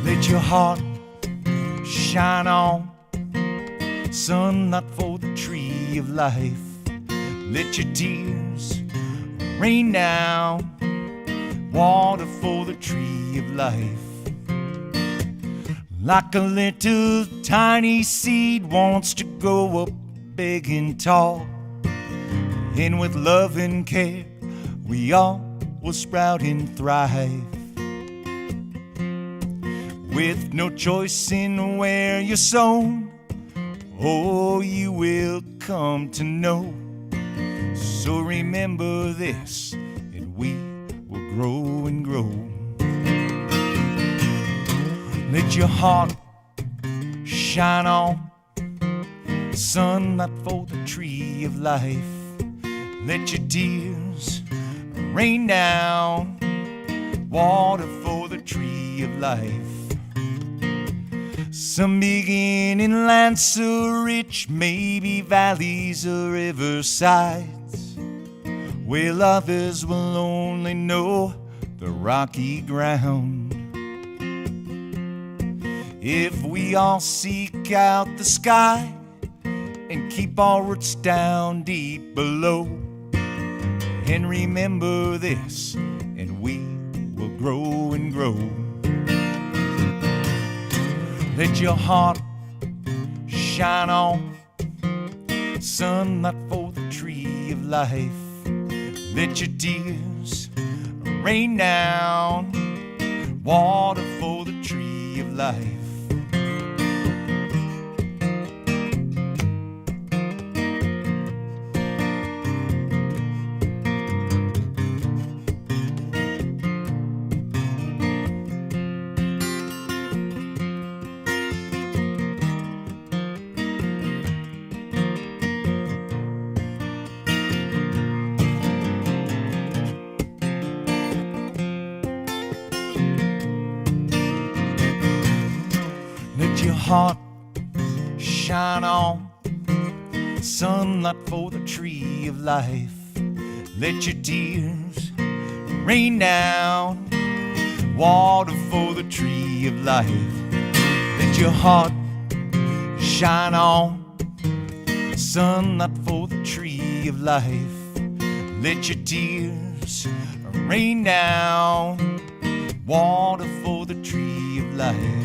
Let your heart shine on, sunlight for the tree of life. Let your tears rain down, water for the tree of life. Like a little tiny seed wants to grow up big and tall. And with love and care, we all will sprout and thrive. With no choice in where you're sown, oh, you will come to know. So remember this, and we will grow and grow. Let your heart shine on, sunlight for the tree of life. Let your tears rain down, water for the tree of life. Some begin in lands so rich, maybe valleys or riversides, while others will only know the rocky ground. If we all seek out the sky and keep our roots down deep below, and remember this, and we will grow and grow. Let your heart shine on, sunlight for the tree of life. Let your tears rain down, water for the tree of life. Let your heart shine on, sunlight for the tree of life. Let your tears rain down, water for the tree of life. Let your heart shine on, sunlight for the tree of life. Let your tears rain down, water for the tree of life.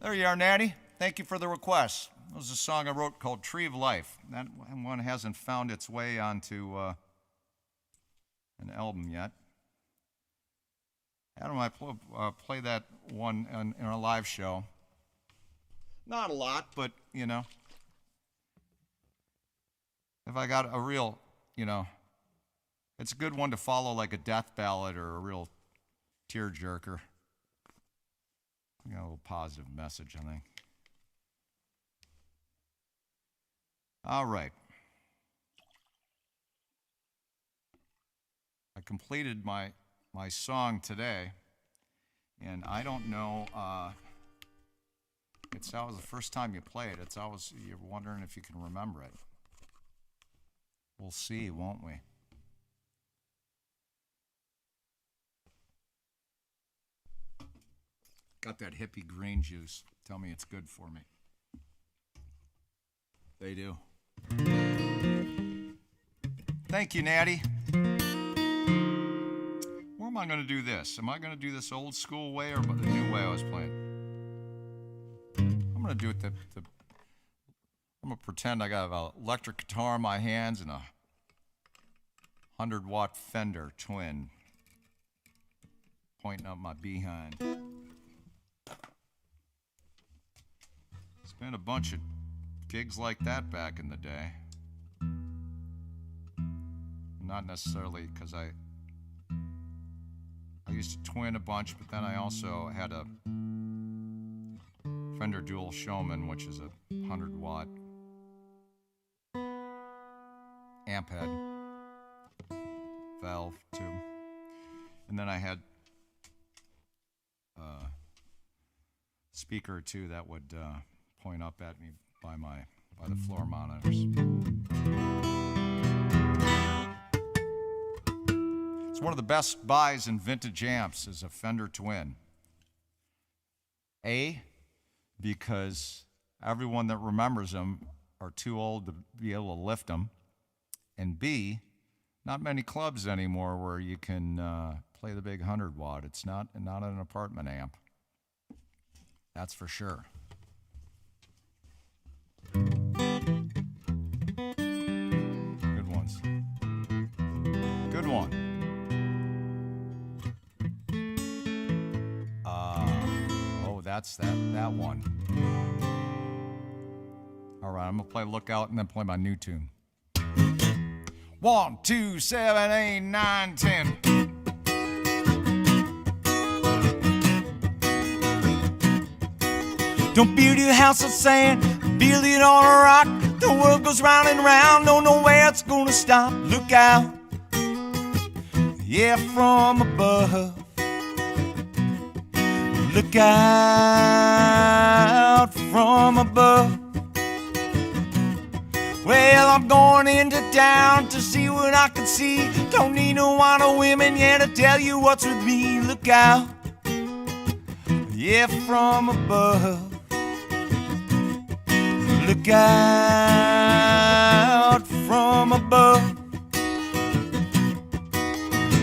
There you are, Natty. Thank you for the request. That was a song I wrote called Tree of Life. That one hasn't found its way onto an album yet. Adam and I play that one in our live show. Not a lot, but, you know. If I got a real, you know, it's a good one to follow like a death ballad or a real tearjerker. You got a little positive message, I think. All right. I completed my song today, and I don't know. It's always the first time you play it. It's always you're wondering if you can remember it. We'll see, won't we? Got that hippie green juice. Tell me it's good for me. They do. Thank you, Natty. Where am I going to do this? Am I going to do this old school way or the new way I was playing? I'm going to do it I'm going to pretend I got an electric guitar in my hands and a 100-watt Fender Twin pointing up my behind. Spent a bunch of gigs like that back in the day. Not necessarily because I used to twin a bunch, but then I also had a Fender Dual Showman, which is a 100-watt amp head valve tube. And then I had a speaker or two that would point up at me by the floor monitors. It's one of the best buys in vintage amps is a Fender Twin. A, because everyone that remembers them are too old to be able to lift them. And B, not many clubs anymore where you can play the big 100 watt. It's not an apartment amp. That's for sure. Good ones. Good one. That's that one. All right, I'm gonna play Lookout and then play my new tune. 1, 2, 7, 8, 9, 10. Don't build your house on sand, build it on a rock. The world goes round and round, don't know where it's gonna stop. Look out, yeah, from above. Look out from above. Well, I'm going into town to see what I can see. Don't need no wine or women, yeah, to tell you what's with me. Look out, yeah, from above. Look out from above.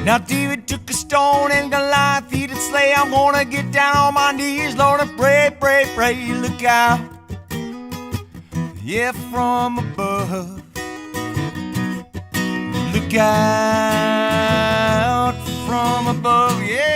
Now David took a stone and Goliath he did slay. I'm gonna get down on my knees, Lord, and pray, pray, pray. Look out, yeah, from above. Look out from above, yeah.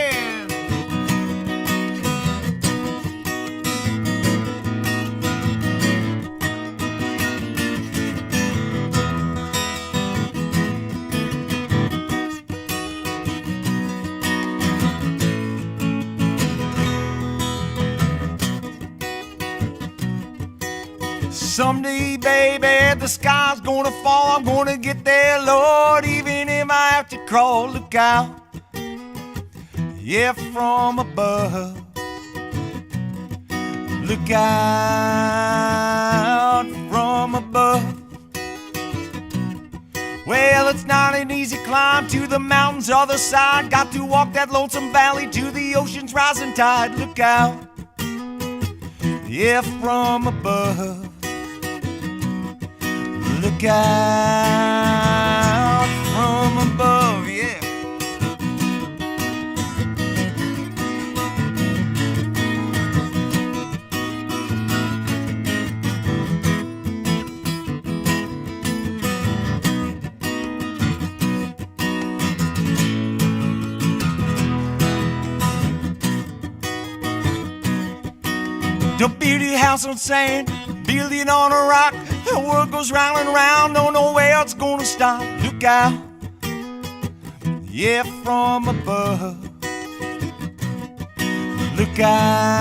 Someday, baby, the sky's gonna fall. I'm gonna get there, Lord, even if I have to crawl. Look out, yeah, from above. Look out from above. Well, it's not an easy climb to the mountain's other side. Got to walk that lonesome valley to the ocean's rising tide. Look out, yeah, from above. Look out from above, yeah. Don't build your house on sand, build it on a rock. The world goes round and round, don't know where it's gonna stop. Look out, yeah, from above. Look out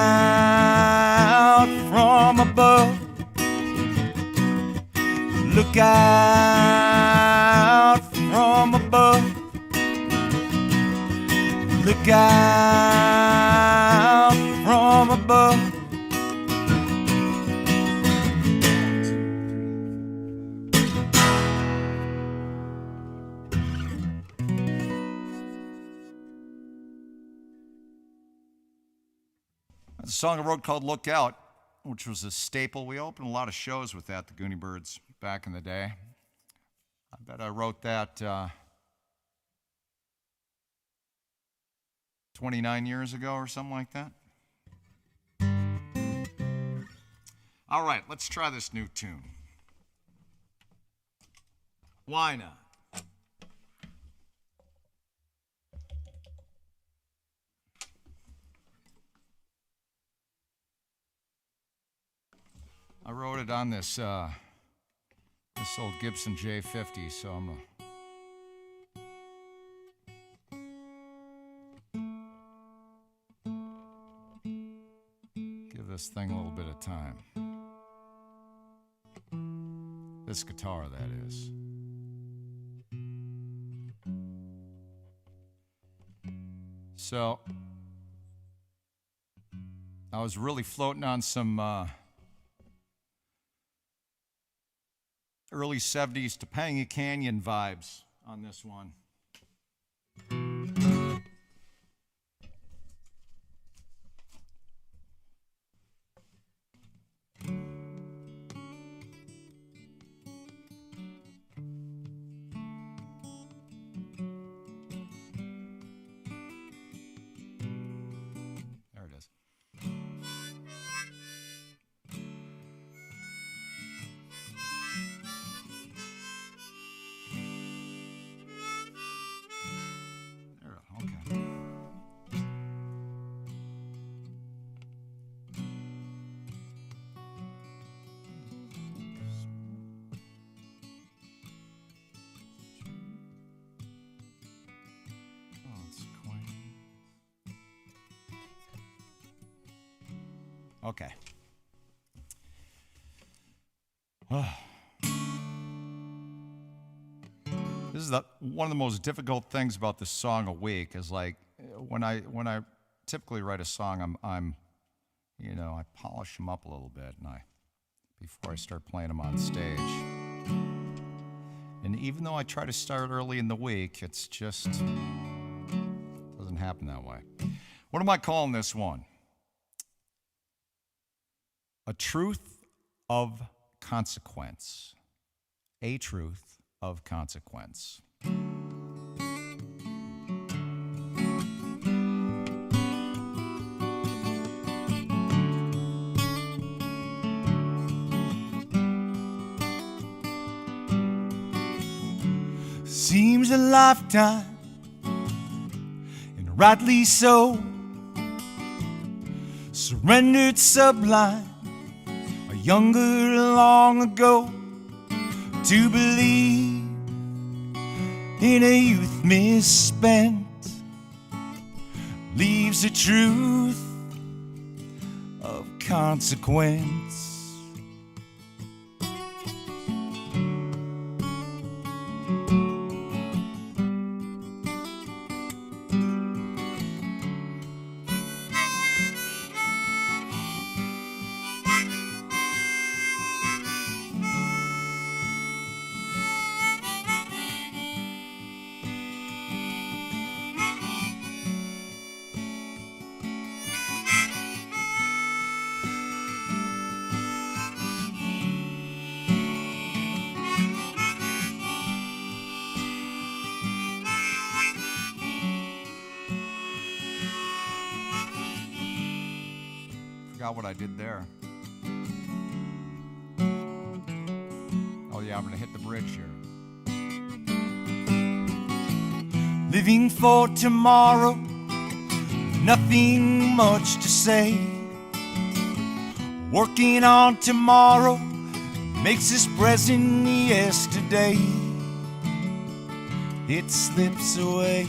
from above. Look out from above. Look out from above. That's a song I wrote called Look Out, which was a staple. We opened a lot of shows with that, the Goonie Birds, back in the day. I bet I wrote that 29 years ago or something like that. All right, let's try this new tune. Why not? I wrote it on this old Gibson J50, so I'm gonna give this thing a little bit of time. This guitar, that is. So I was really floating on some early 70s Topanga Canyon vibes on this one. Okay. This is one of the most difficult things about this song a week is like when I typically write a song, I'm I polish them up a little bit before I start playing them on stage. And even though I try to start early in the week, it's just doesn't happen that way. What am I calling this one? A truth of consequence. A truth of consequence. Seems a lifetime, and rightly so. Surrendered sublime, a younger long ago, to believe in a youth misspent leaves a truth of consequence. Forgot what I did there. Oh yeah, I'm gonna hit the bridge here. Living for tomorrow, nothing much to say. Working on tomorrow makes this present yesterday. It slips away.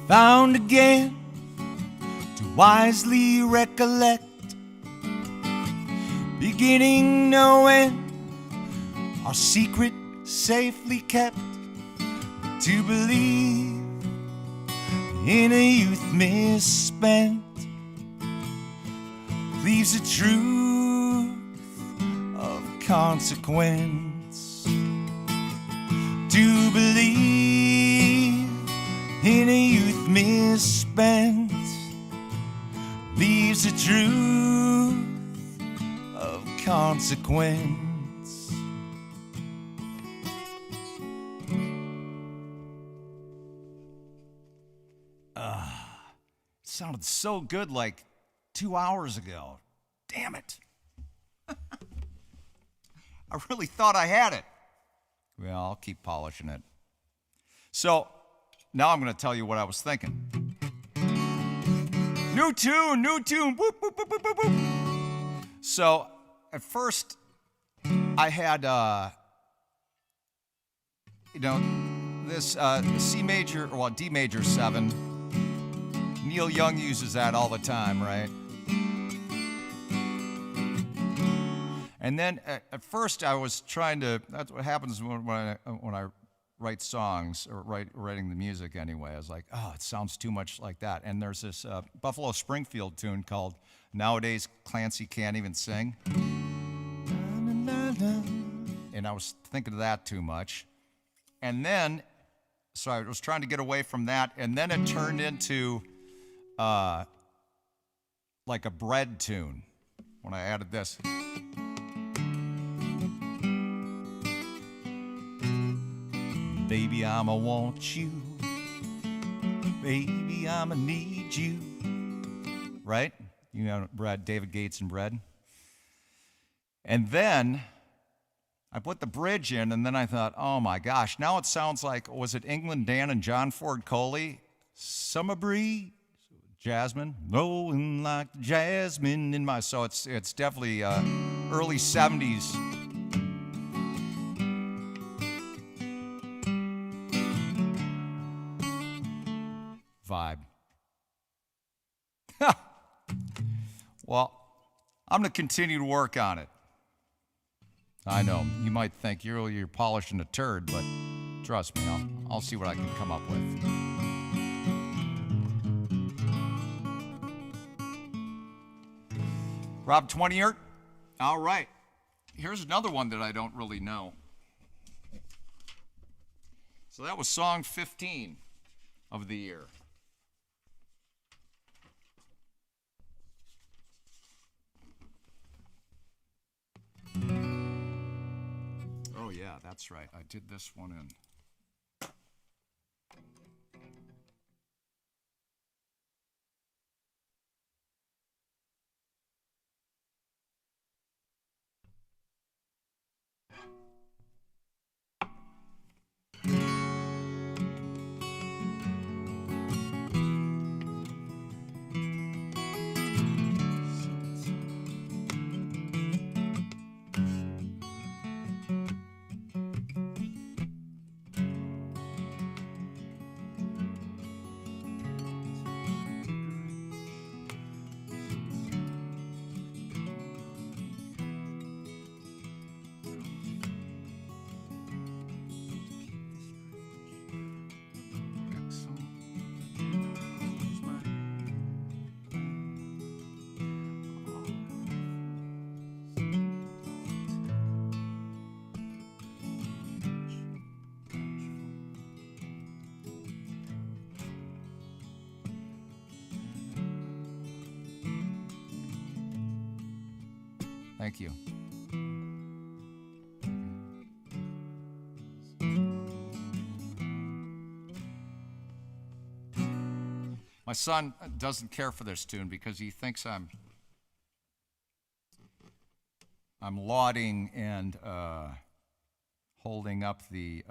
Found again to wisely recollect, beginning knowing our secret safely kept, to believe in a youth misspent leaves a truth of consequence. To believe in a youth misspent leaves a truth of consequence. It sounded so good like 2 hours ago. Damn it. I really thought I had it. Well, I'll keep polishing it. So, now I'm going to tell you what I was thinking. New tune, whoop, whoop, whoop, whoop, whoop, whoop. So, at first, I had, this C major, well, D major 7. Neil Young uses that all the time, right? And then, at first, I was trying to, that's what happens when I write songs, or writing the music anyway. I was like, oh, it sounds too much like that. And there's this Buffalo Springfield tune called Nowadays Clancy Can't Even Sing. And I was thinking of that too much. And then, so I was trying to get away from that, and then it turned into like a bread tune when I added this. Baby, I'ma want you. Baby, I'ma need you. Right? You know, bread, David Gates and bread. And then I put the bridge in, and then I thought, oh my gosh, now it sounds like, was it England Dan and John Ford Coley? Summer breeze, Jasmine, blowing like jasmine in my. So it's definitely early 70s. Vibe. Well, I'm going to continue to work on it. I know you might think you're polishing a turd, but trust me, I'll see what I can come up with. Rob 20th. All right. Here's another one that I don't really know. So that was song 15 of the year. Oh, yeah, that's right. I did this one in. Thank you. My son doesn't care for this tune because he thinks I'm lauding and holding up the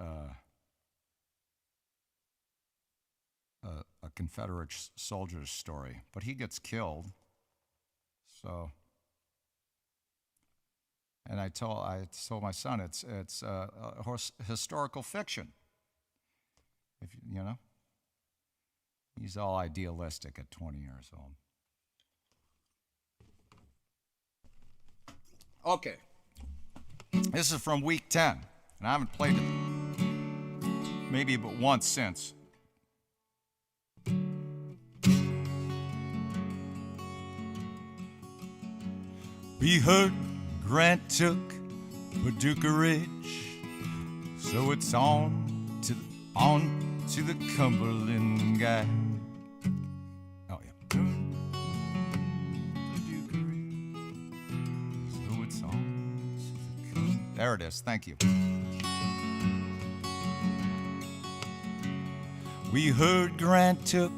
a Confederate soldier's story, but he gets killed. So. And I told my son it's historical fiction. If you know, he's all idealistic at 20 years old. Okay, this is from week 10, and I haven't played it maybe but once since. We heard Grant took Paducah Ridge, so it's on to the Cumberland Gap. Oh yeah. Paducah Ridge, so it's on to the Cumberland. There it is. Thank you. We heard Grant took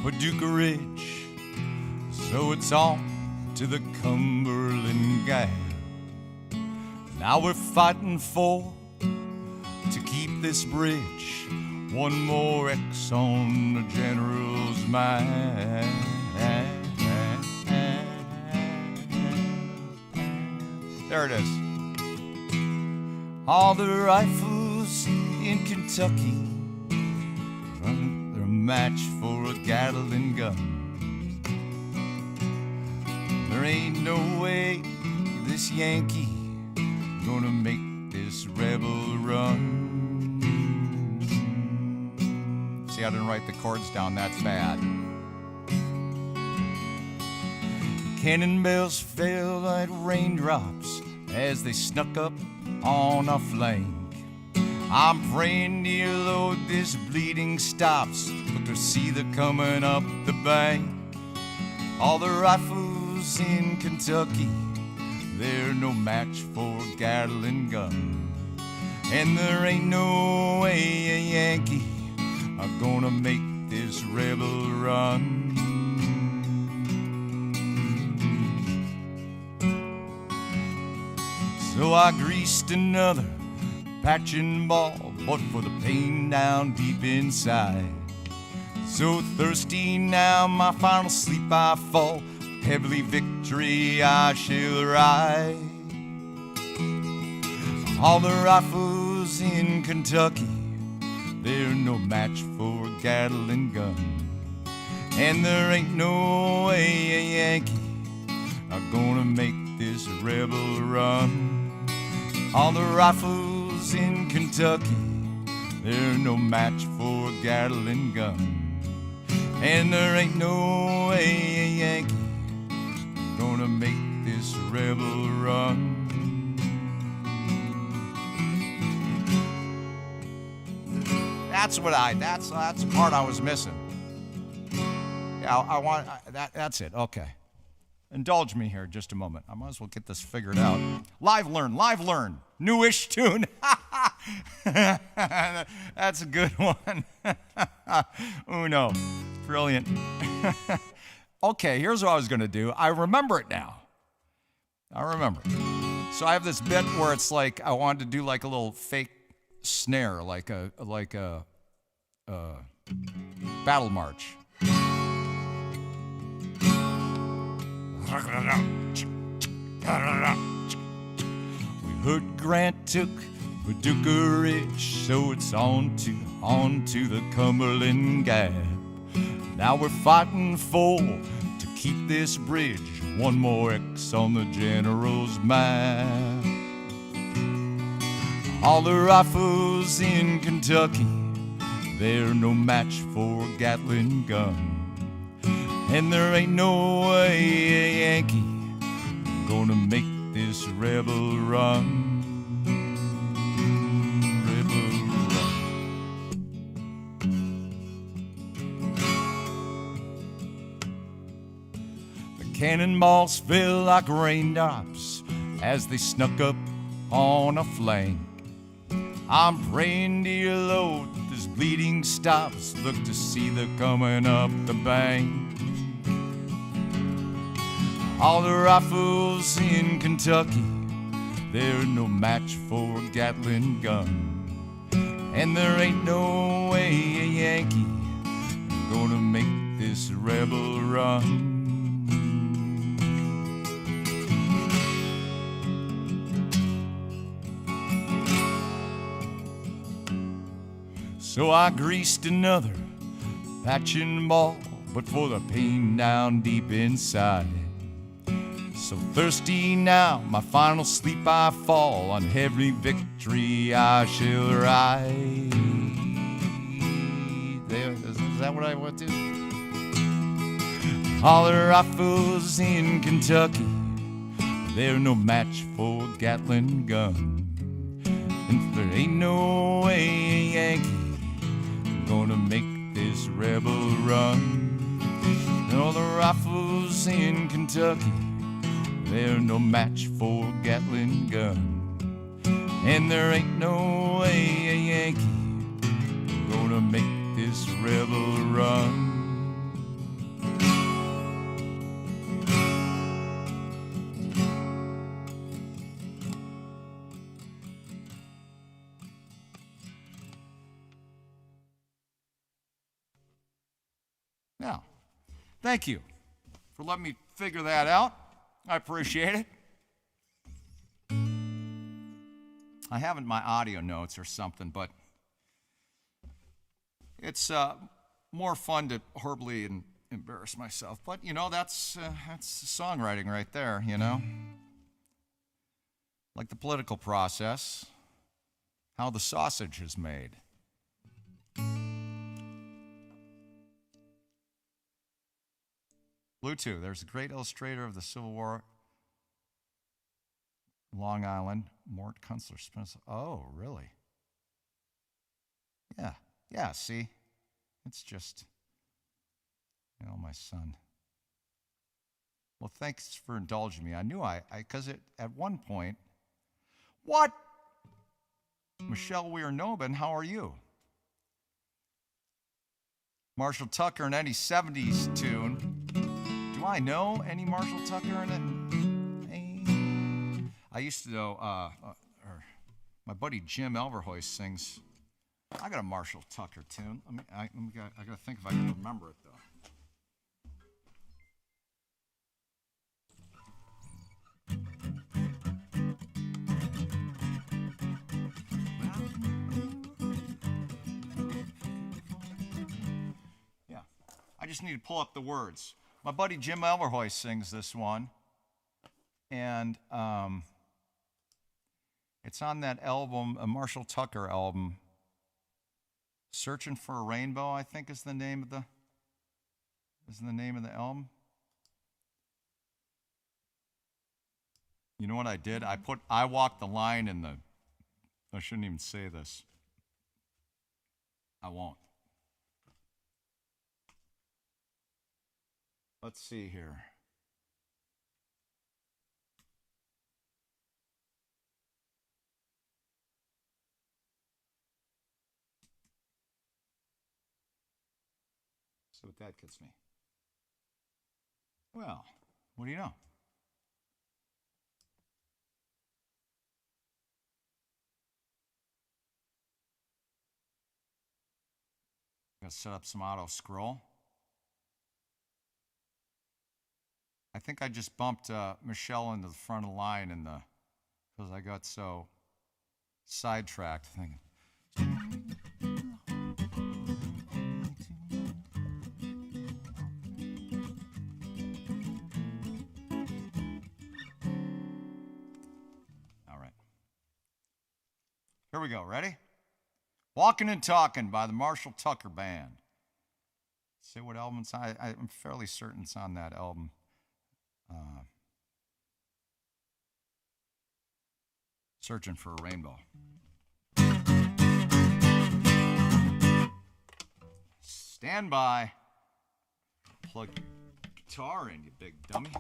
Paducah Ridge, so it's on to the Cumberland Gap. Now we're fighting to keep this bridge one more X on the general's mind. There it is. All the rifles in Kentucky run their match for a Gatling gun. There ain't no way this Yankee gonna make this rebel run. See, I didn't write the chords down, that's bad. Cannonballs fell like raindrops as they snuck up on a flank. I'm praying, dear Lord, this bleeding stops. Look to see they're coming up the bank. All the rifles in Kentucky, they're no match for a Gatling gun. And there ain't no way a Yankee are gonna make this rebel run. So I greased another patching ball, but for the pain down deep inside. So thirsty now, my final sleep I fall. Heavily victory I shall ride. All the rifles in Kentucky, they're no match for a Gatling gun. And there ain't no way a Yankee are gonna make this rebel run. All the rifles in Kentucky, they're no match for a Gatling gun. And there ain't no way a Yankee gonna make this rebel run. That's the part I was missing. Yeah, that's it. Okay. Indulge me here just a moment. I might as well get this figured out. Live learn. Newish tune. That's a good one. Uno. Brilliant. Okay, here's what I was going to do. I remember it now. I remember it. So I have this bit where it's like I wanted to do like a little fake snare, like a battle march. We heard Grant took Paducah Ridge, so it's on to the Cumberland Gap. Now we're fighting to keep this bridge, one more X on the general's map. All the rifles in Kentucky, they're no match for a Gatling gun. And there ain't no way a Yankee gonna make this rebel run. Rebel run. The cannonballs fell like raindrops as they snuck up on a flank. I'm praying, dear Lord, this bleeding stops. Look to see they're coming up the bank. All the rifles in Kentucky, they're no match for a Gatling gun. And there ain't no way a Yankee gonna make this rebel run. So I greased another patching ball, but for the pain down deep inside. So thirsty now, my final sleep I fall. On heavy victory I shall ride. There, is that what I want to? All the rifles in Kentucky, they're no match for a Gatling gun. And there ain't no way a Yankee gonna make this rebel run. And all the rifles in Kentucky, they're no match for a Gatling gun. And there ain't no way a Yankee gonna make this rebel run. Now, thank you for letting me figure that out. I appreciate it. I haven't my audio notes or something, but it's more fun to horribly embarrass myself. But, you know, that's songwriting right there, you know? Like the political process, how the sausage is made. Bluetooth, there's a great illustrator of the Civil War, Long Island, Mort Kunstler Spencer. Oh, really? Yeah, see? It's just, you know, my son. Well, thanks for indulging me. I knew because at one point, what? Michelle Weir-Nobin, how are you? Marshall Tucker in any 70s tune. Do I know any Marshall Tucker in it? I used to know, my buddy Jim Elverhoist sings I got a Marshall Tucker tune. I gotta think if I can remember it though. Yeah, I just need to pull up the words. My buddy Jim Elverhoy sings this one, and it's on that album, a Marshall Tucker album. "Searching for a Rainbow," I think is the name of the album. You know what I did? I walked the line in the. I shouldn't even say this. I won't. Let's see here. See what that gets me. Well, what do you know? Gotta set up some auto scroll. I think I just bumped Michelle into the front of the line because I got so sidetracked thinking. All right. Here we go. Ready? "Walking and Talking" by the Marshall Tucker Band. See what album it's on? I'm fairly certain it's on that album. "Searching for a Rainbow." Stand by. Plug your guitar in, you big dummy.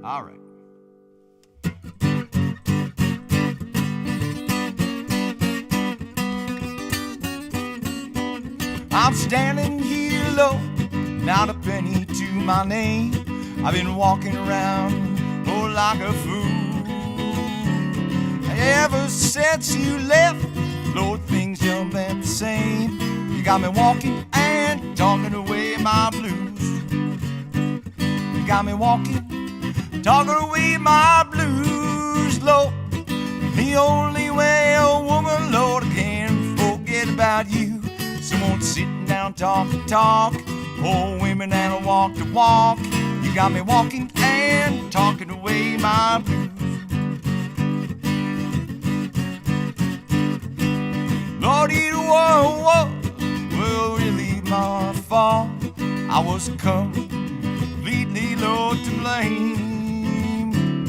All right. I'm standing here low, not a penny to my name. I've been walking around, oh, like a fool. Ever since you left, Lord, things don't been the same. You got me walking and talking away my blues. You got me walking, talking away my blues, Lord. The only way a woman, Lord, can forget about you. Someone sitting down, talk, oh, women that'll walk the walk. You got me walking and talking away my blues. Lord, it was well, really my fault. I was completely, Lord, to blame.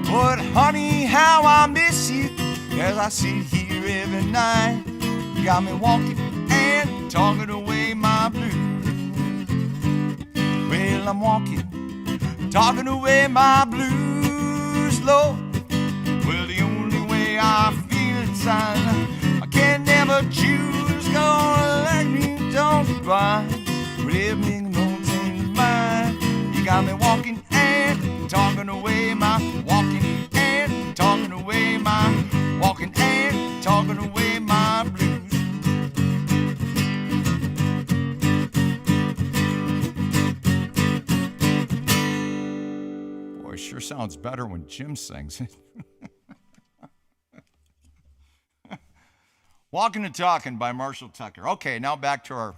But honey, how I miss you as I sit here every night. You got me walking and talking away my blues. Well, I'm walking, talking away my blues, Lord. Well, the only way I feel inside, I can never choose. Gonna let me talk goodbye. Whatever me don't change mine. You got me walking and talking away my, walking and talking away my, walking and talking away my blues. Boy, sure sounds better when Jim sings it. "Walking and Talking" by Marshall Tucker. Okay, now back to our.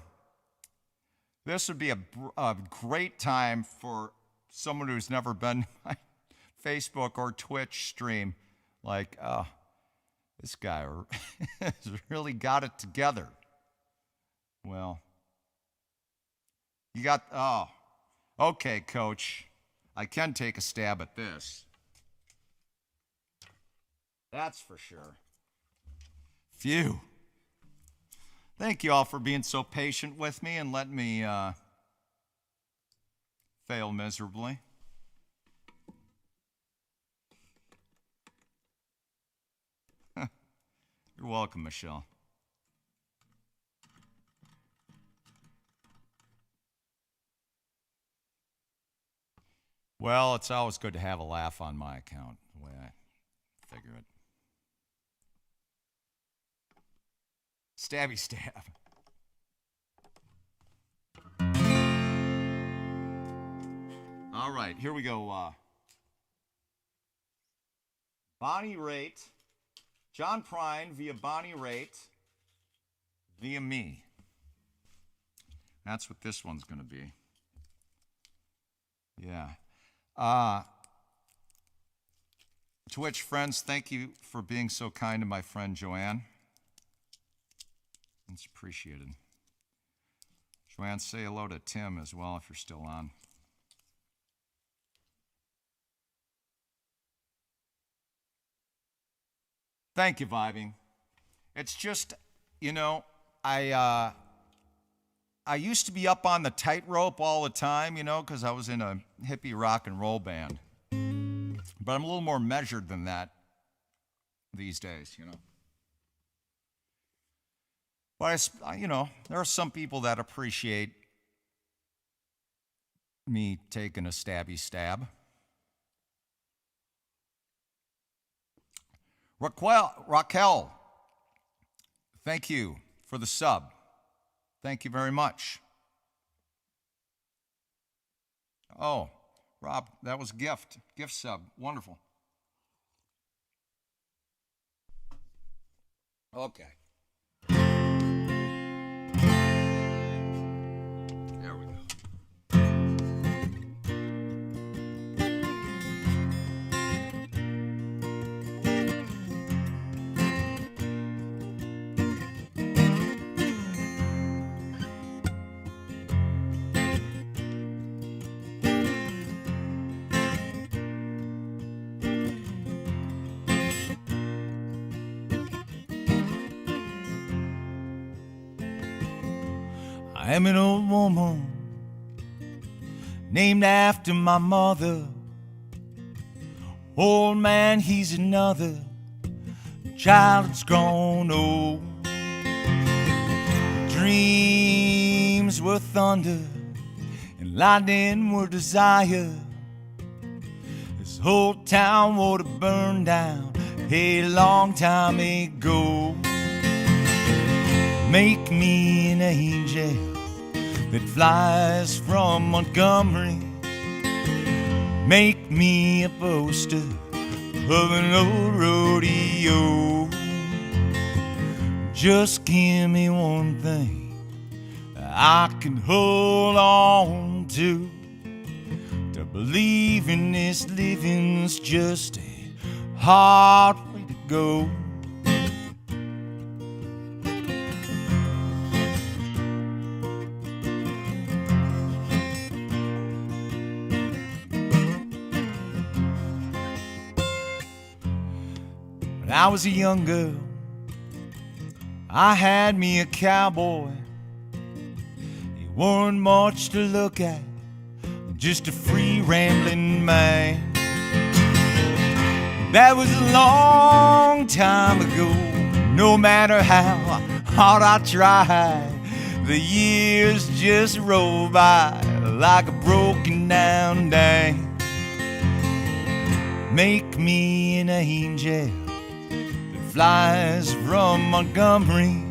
This would be a great time for someone who's never been to my Facebook or Twitch stream. Like, this guy has really got it together. Well, you got, okay, coach. I can take a stab at this. That's for sure. Phew. Thank you all for being so patient with me and letting me fail miserably. You're welcome, Michelle. Well, it's always good to have a laugh on my account, the way I figure it. Stabby stab. All right, here we go. Bonnie Raitt, John Prine via Bonnie Raitt via me. That's what this one's going to be. Yeah. Twitch friends, thank you for being so kind to my friend Joanne. It's appreciated. Joanne, say hello to Tim as well if you're still on. Thank you, Vibing. It's just, you know, I used to be up on the tightrope all the time, you know, because I was in a hippie rock and roll band. But I'm a little more measured than that these days, you know. But, you know, there are some people that appreciate me taking a stabby stab. Raquel, thank you for the sub. Thank you very much. Oh, Rob, that was gift sub. Wonderful. Okay. There we go. I am an old woman named after my mother. Old man, he's another child that's grown old. Dreams were thunder and lightning were desire. This whole town would have burned down a long time ago. Make me an angel that flies from Montgomery. Make me a poster of an old rodeo. Just give me one thing that I can hold on to. To believe in this living's just a hard way to go. When I was a young girl, I had me a cowboy. He wasn't much to look at, just a free rambling man. That was a long time ago. No matter how hard I tried, the years just roll by like a broken down dam. Make me an angel that flies from Montgomery.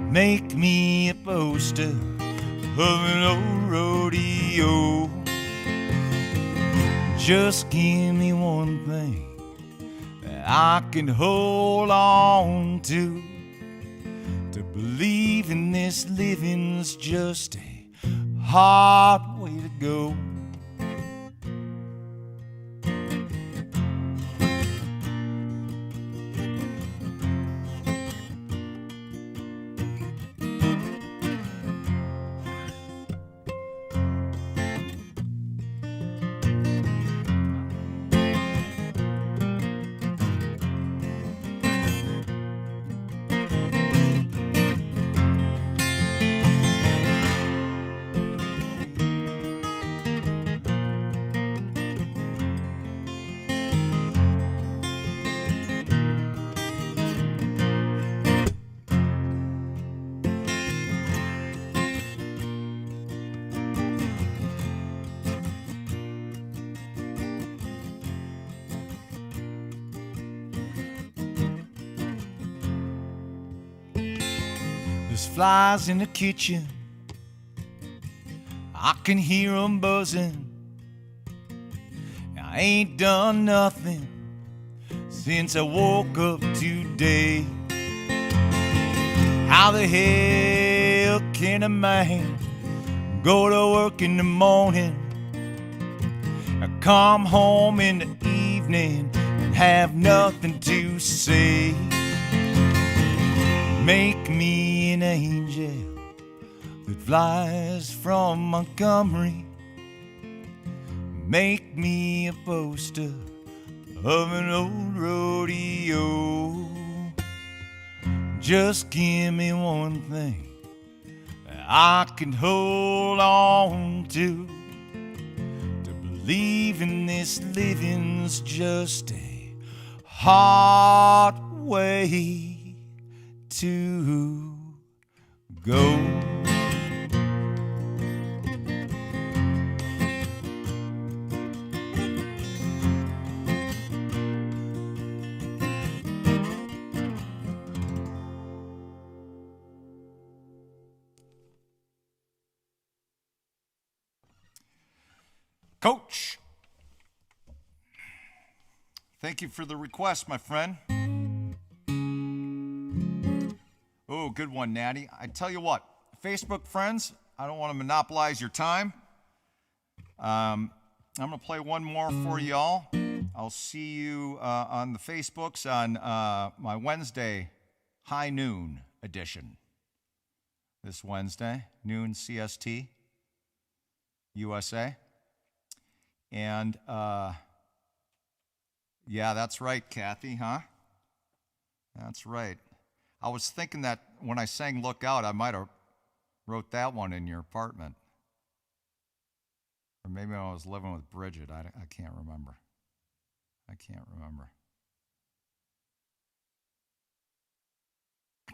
Make me a poster of an old rodeo. Just give me one thing that I can hold on to. To believe in this living's just a hard way to go. There's flies in the kitchen, I can hear 'em buzzing. I ain't done nothing since I woke up today. How the hell can a man go to work in the morning, come home in the evening and have nothing to say? Make me an angel that flies from Montgomery. Make me a poster of an old rodeo. Just give me one thing that I can hold on to believe in this living's just a hard way to go. Coach, thank you for the request, my friend. Oh, good one, Natty. I tell you what, Facebook friends, I don't want to monopolize your time. I'm going to play one more for y'all. I'll see you on the Facebooks on my Wednesday high noon edition. This Wednesday, noon CST, USA. And, yeah, that's right, Kathy, huh? That's right. I was thinking that when I sang Look Out, I might have wrote that one in your apartment. Or maybe I was living with Bridget. I can't remember. I can't remember.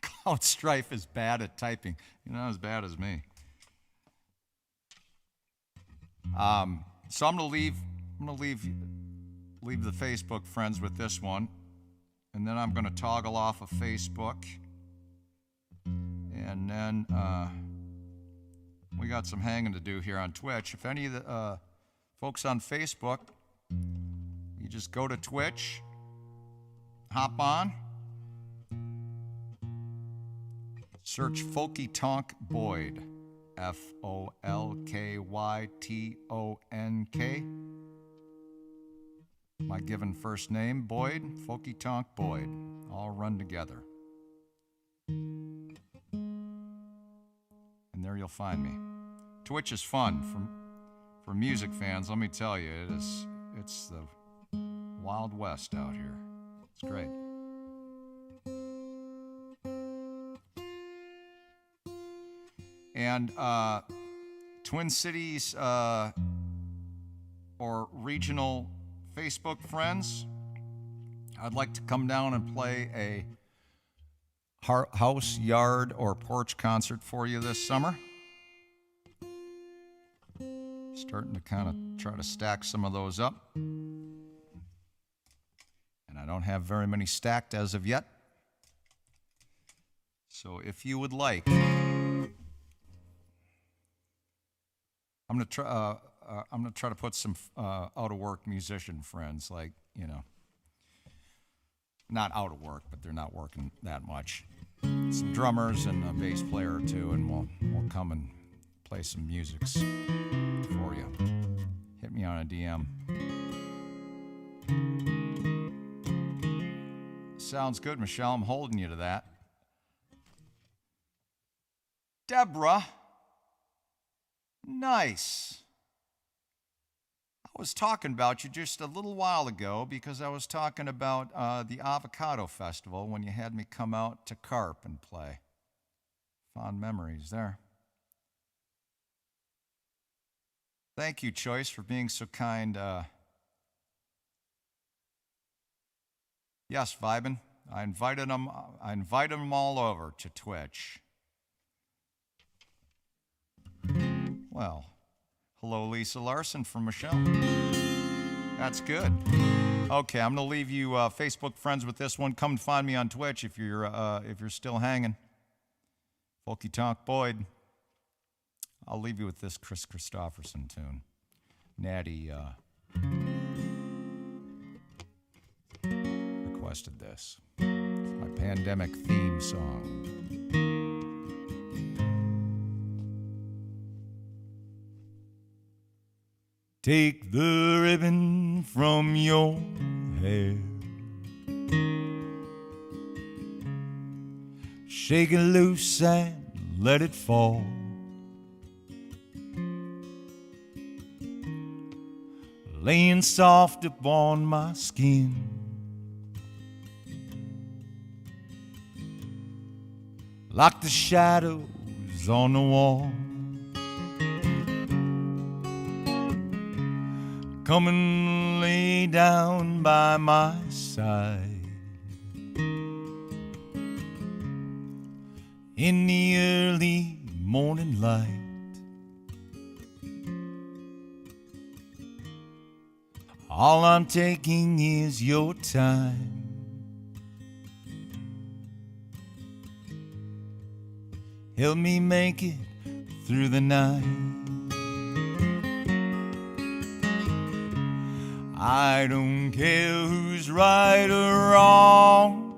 Cloud Strife is bad at typing. You're not as bad as me. So I'm gonna leave the Facebook friends with this one, and then I'm gonna toggle off of Facebook, and then we got some hanging to do here on Twitch. If any of the folks on Facebook, you just go to Twitch, hop on, search Folky Tonk Boyd. Folkytonk. My given first name, Boyd, Folky Tonk Boyd, all run together. And there you'll find me. Twitch is fun for music fans. Let me tell you, it's the Wild West out here. It's great. And Twin Cities or regional Facebook friends, I'd like to come down and play a house, yard, or porch concert for you this summer. Starting to kind of try to stack some of those up. And I don't have very many stacked as of yet. So if you would like, I'm gonna try to put some out of work musician friends, like, you know, not out of work, but they're not working that much. Some drummers and a bass player or two, and we'll come and play some musics for you. Hit me on a DM. Sounds good, Michelle. I'm holding you to that. Deborah. Nice. I was talking about you just a little while ago because I was talking about the Avocado Festival when you had me come out to Carp and play. Fond memories there. Thank you, Choice, for being so kind. Yes, Vibin. I invited them all over to Twitch. Well, hello, Lisa Larson from Michelle. That's good. Okay, I'm gonna leave you Facebook friends with this one. Come find me on Twitch if you're still hanging. Folky Tonk Boyd. I'll leave you with this Chris Christopherson tune. Natty requested this. It's my pandemic theme song. Take the ribbon from your hair, shake it loose and let it fall. Laying soft upon my skin, like the shadows on the wall. Come and lay down by my side in the early morning light. All I'm taking is your time. Help me make it through the night. I don't care who's right or wrong.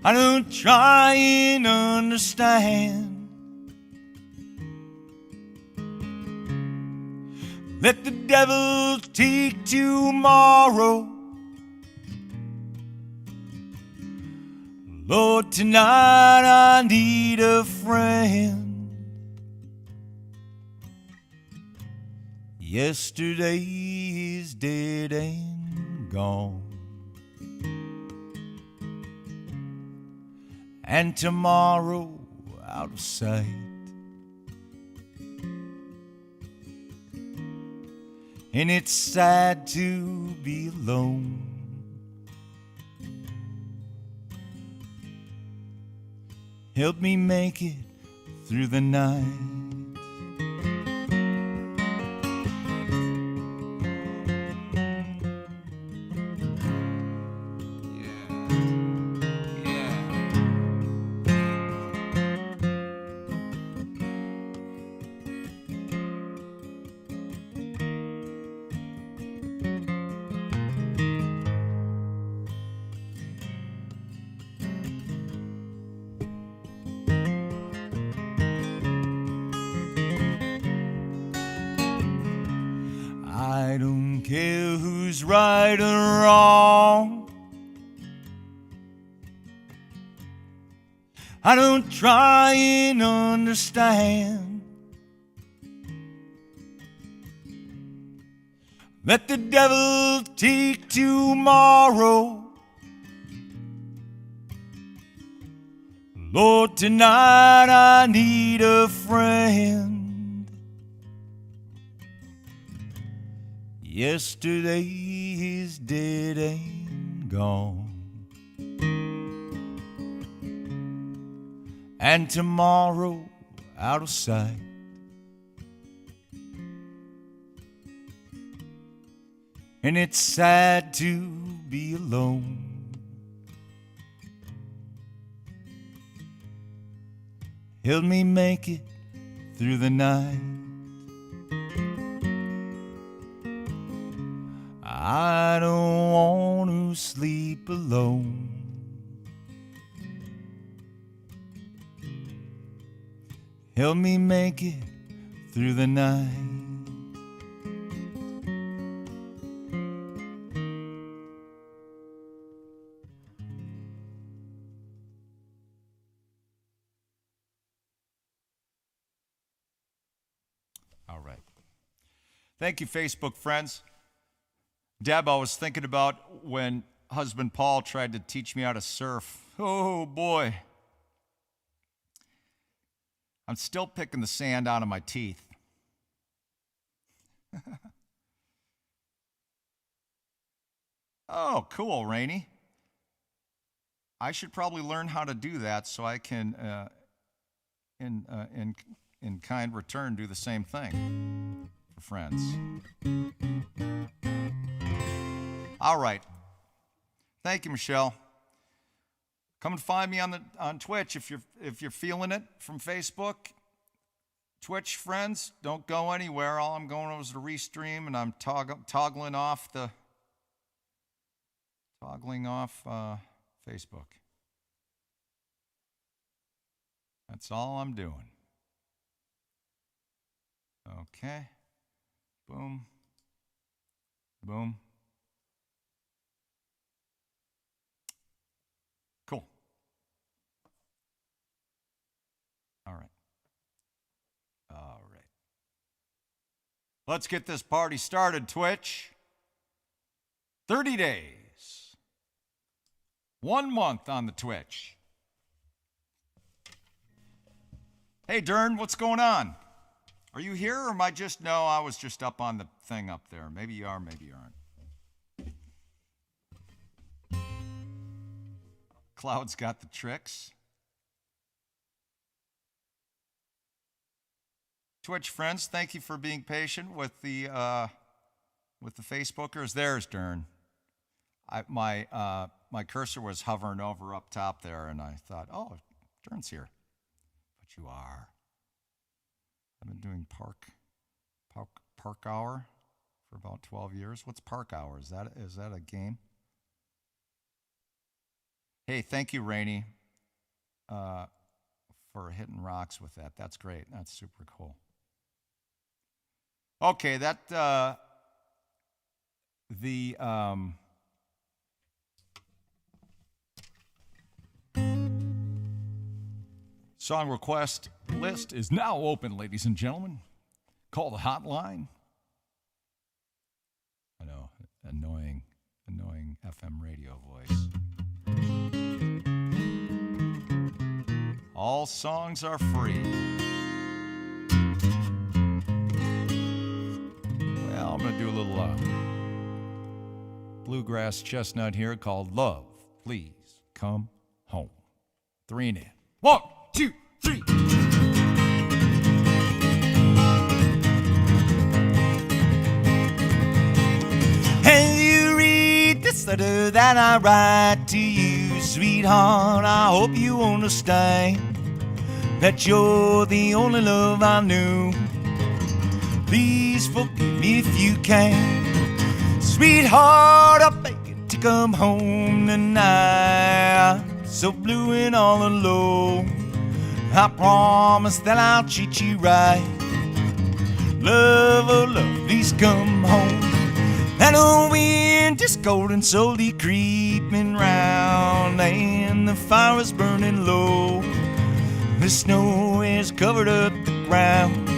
I don't try and understand. Let the devil take tomorrow. Lord, tonight I need a friend. Yesterday is dead and gone, and tomorrow out of sight. And it's sad to be alone. Help me make it through the night. I don't care who's right or wrong. I don't try and understand. Let the devil take tomorrow. Lord, tonight I need a friend. Yesterday is dead and gone, and tomorrow out of sight. And it's sad to be alone. Help me make it through the night. I don't want to sleep alone. Help me make it through the night. All right. Thank you, Facebook friends. Deb, I was thinking about when husband Paul tried to teach me how to surf. Oh, boy. I'm still picking the sand out of my teeth. Oh, cool, Rainey. I should probably learn how to do that so I can, in kind return, do the same thing for friends. All right. Thank you, Michelle. Come and find me on Twitch if you're feeling it from Facebook. Twitch friends, don't go anywhere. All I'm going is to restream, and I'm toggling off Facebook. That's all I'm doing. Okay. Boom. Boom. Cool. All right. All right. Let's get this party started, Twitch. 30 days. 1 month on the Twitch. Hey, Dern, what's going on? Are you here, or am I just... No, I was just up on the thing up there. Maybe you are, maybe you aren't. Cloud's got the tricks. Twitch friends, thank you for being patient with the Facebookers. There's Dern. My cursor was hovering over up top there, and I thought, oh, Dern's here. But you are. I've been doing park hour for about 12 years. What's park hour? Is that a game? Hey, thank you, Rainey, for hitting rocks with that. That's great. That's super cool. Okay, the song request list is now open, ladies and gentlemen. Call the hotline. I know, annoying FM radio voice. All songs are free. Well, I'm going to do a little bluegrass chestnut here called Love, Please Come Home. 3 and in. 1, 2, 3. And you read this letter that I write to you, sweetheart, I hope you understand that you're the only love I knew. Please forgive me if you can. Sweetheart, I beg you to come home tonight. I'm so blue and all alone. I promise that I'll treat you right. Love, oh love, please come home. And the wind is cold and slowly creeping round, and the fire is burning low. The snow is covered up the ground.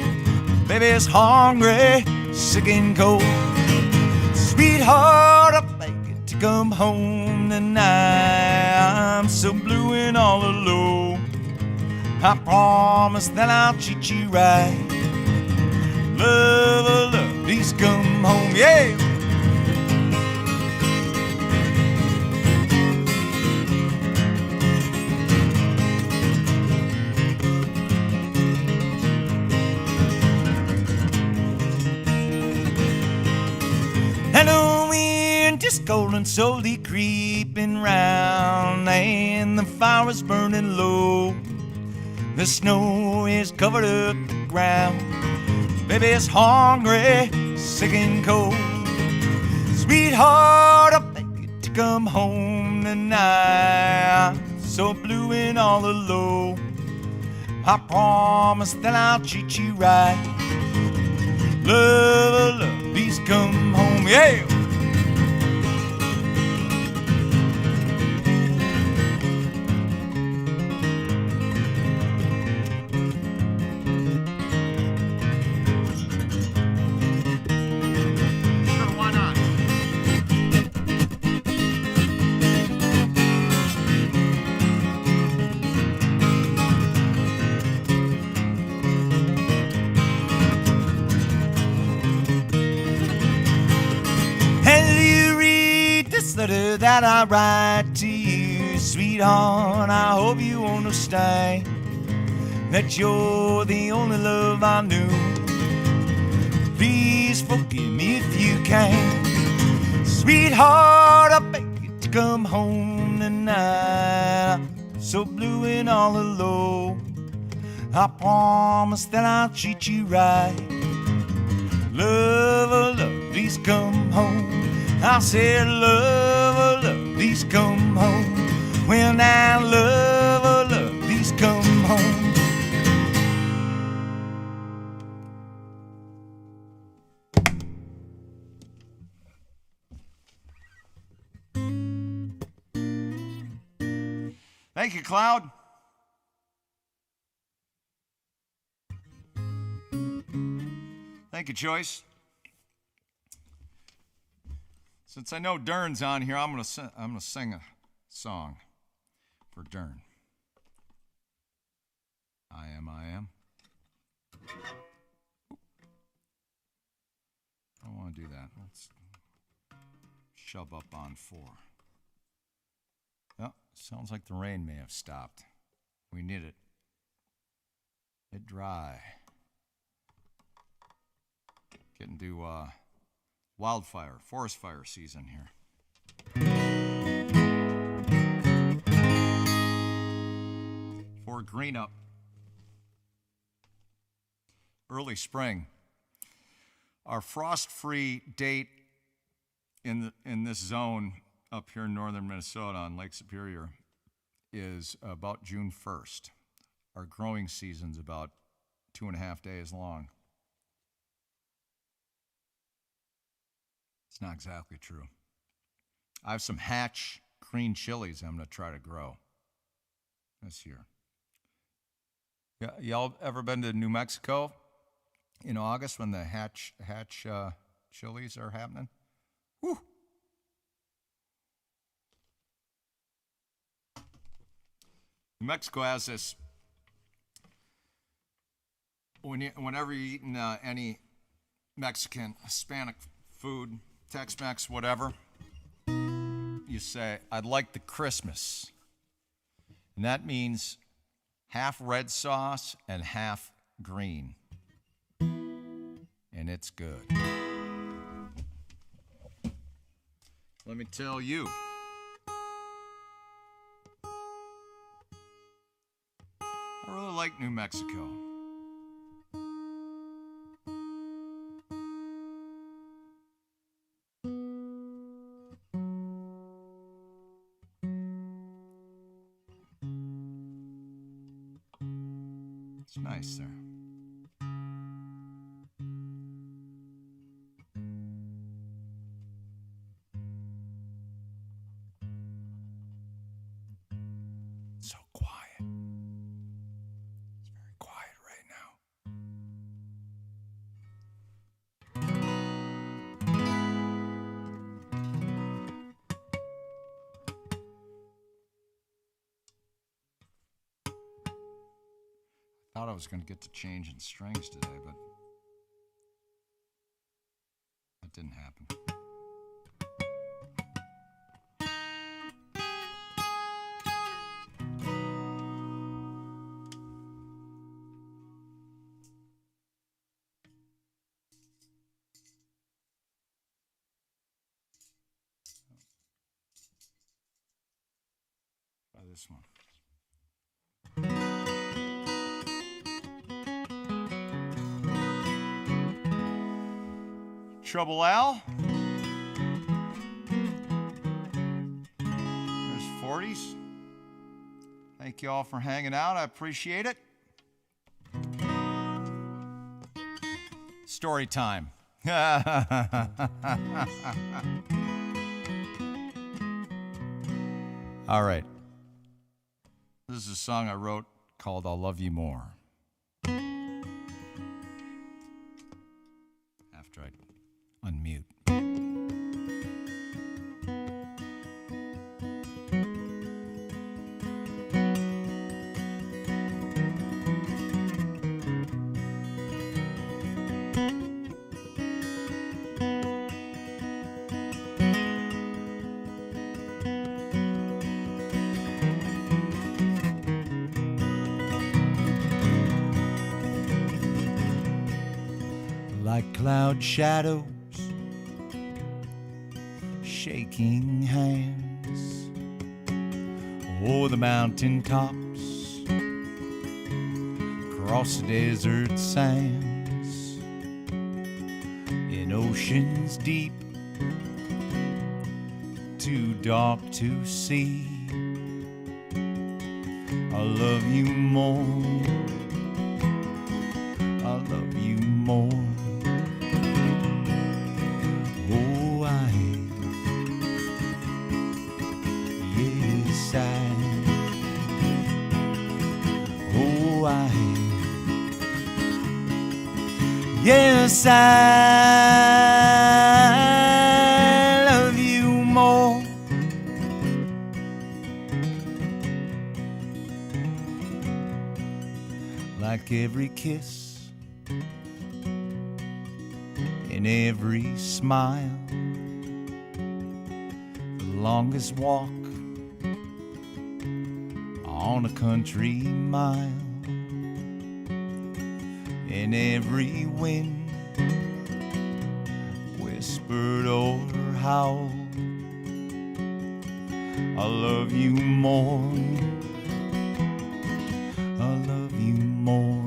Baby's hungry, sick and cold. Sweetheart, I beg you to come home tonight. I'm so blue and all alone. I promise that I'll treat you right. Love, oh love, please come home, yeah. And the wind is cold and slowly creeping round, and the fire is burning low. The snow is covered up the ground. Baby's hungry, sick and cold. Sweetheart, I beg you to come home tonight. So blue and all alone. I promise that I'll treat you right. Love, love, please come home, yeah. Letter that I write to you, sweetheart, I hope you understand that you're the only love I knew. Please forgive me if you can. Sweetheart, I beg you to come home tonight. so blue and all alone. I promise that I'll treat you right. Love, oh love, please come home. I said, love, oh love, please come home. When I love, oh love, please come home. Thank you, Cloud. Thank you, Joyce. Since I know Dern's on here, I'm gonna sing a song for Dern. I am. I don't want to do that. Let's shove up on 4. Oh, sounds like the rain may have stopped. We need it. Get dry. Getting to wildfire, forest fire season here. For green up. Early spring. Our frost-free date in this zone up here in northern Minnesota on Lake Superior is about June 1st. Our growing season's about 2.5 days long. It's not exactly true. I have some Hatch green chilies I'm going to try to grow this year. Yeah, y'all ever been to New Mexico in August when the Hatch chilies are happening? Whew. New Mexico has this, whenever you're eating any Mexican, Hispanic food, Tex-Mex, whatever, you say, I'd like the Christmas. And that means half red sauce and half green. And it's good. Let me tell you. I really like New Mexico. It's nice there. So quiet. It's very quiet right now. I thought I was going to get to changing strings today, but that didn't happen. Try this one. Trouble Al. There's 40s. Thank you all for hanging out. I appreciate it. Story time. All right. This is a song I wrote called I'll Love You More. After I unmute. Like cloud shadows, shaking hands, o'er the mountain tops, across the desert sands, in oceans deep, too dark to see. I love you more, I love you more. Oh, yes, oh, yes, I love you more. Like every kiss and every smile, the longest walk on a country mile, and every wind whispered or howled, I love you more, I love you more.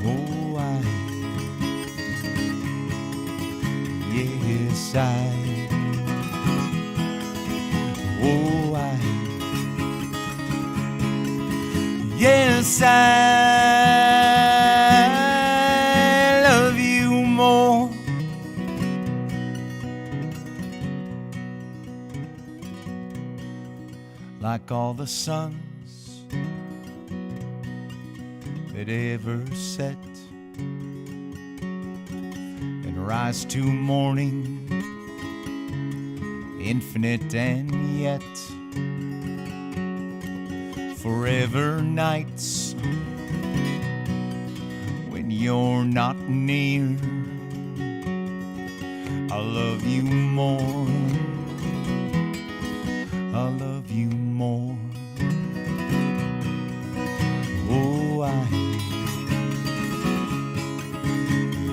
Oh, yes, oh, yes, I love you more. Like all the suns that ever set and rise to morning, infinite and yet forever nights when you're not near. I love you more, I love you more. Oh,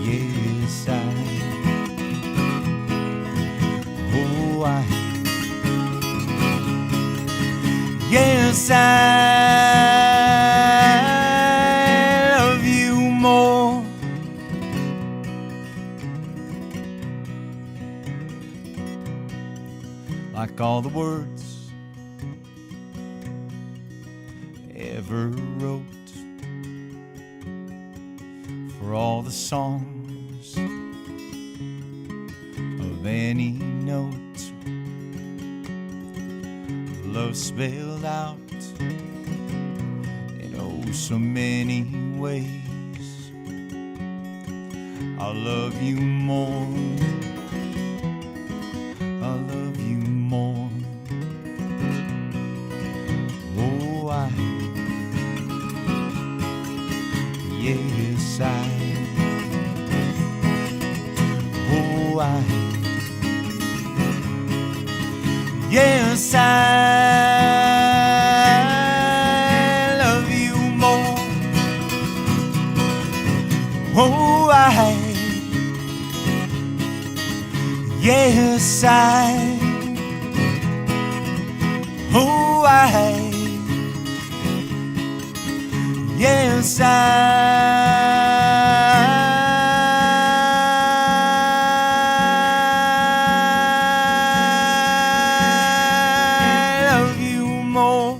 yes, oh, yes, I love you more. Like all the words ever wrote, for all the songs of any note, love spelled out in oh so many ways. I love you more, I love you more. Oh, yes, oh, yes, I love you more. Oh, yes, oh, yes, I love you more.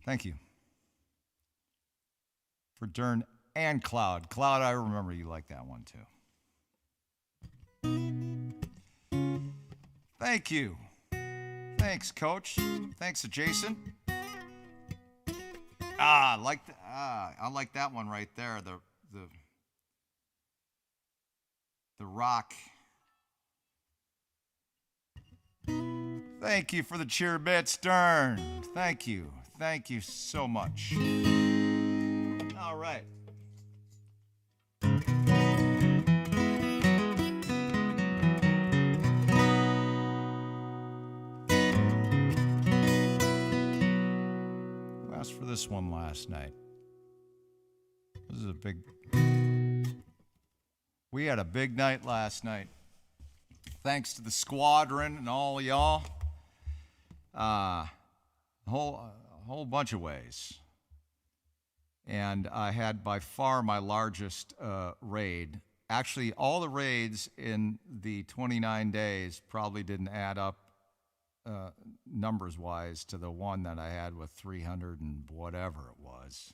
Thank you. For Dern and Cloud. Cloud, I remember you like that one too. Thank you. Thanks, Coach. Thanks to Jason. I like that one right there. The The Rock. Thank you for the cheer bit, Stern. Thank you. Thank you so much. All right. Who asked for this one last night? This is a big... We had a big night last night. Thanks to the squadron and all of y'all. A whole bunch of ways. And I had by far my largest raid. Actually, all the raids in the 29 days probably didn't add up numbers-wise to the one that I had with 300 and whatever it was.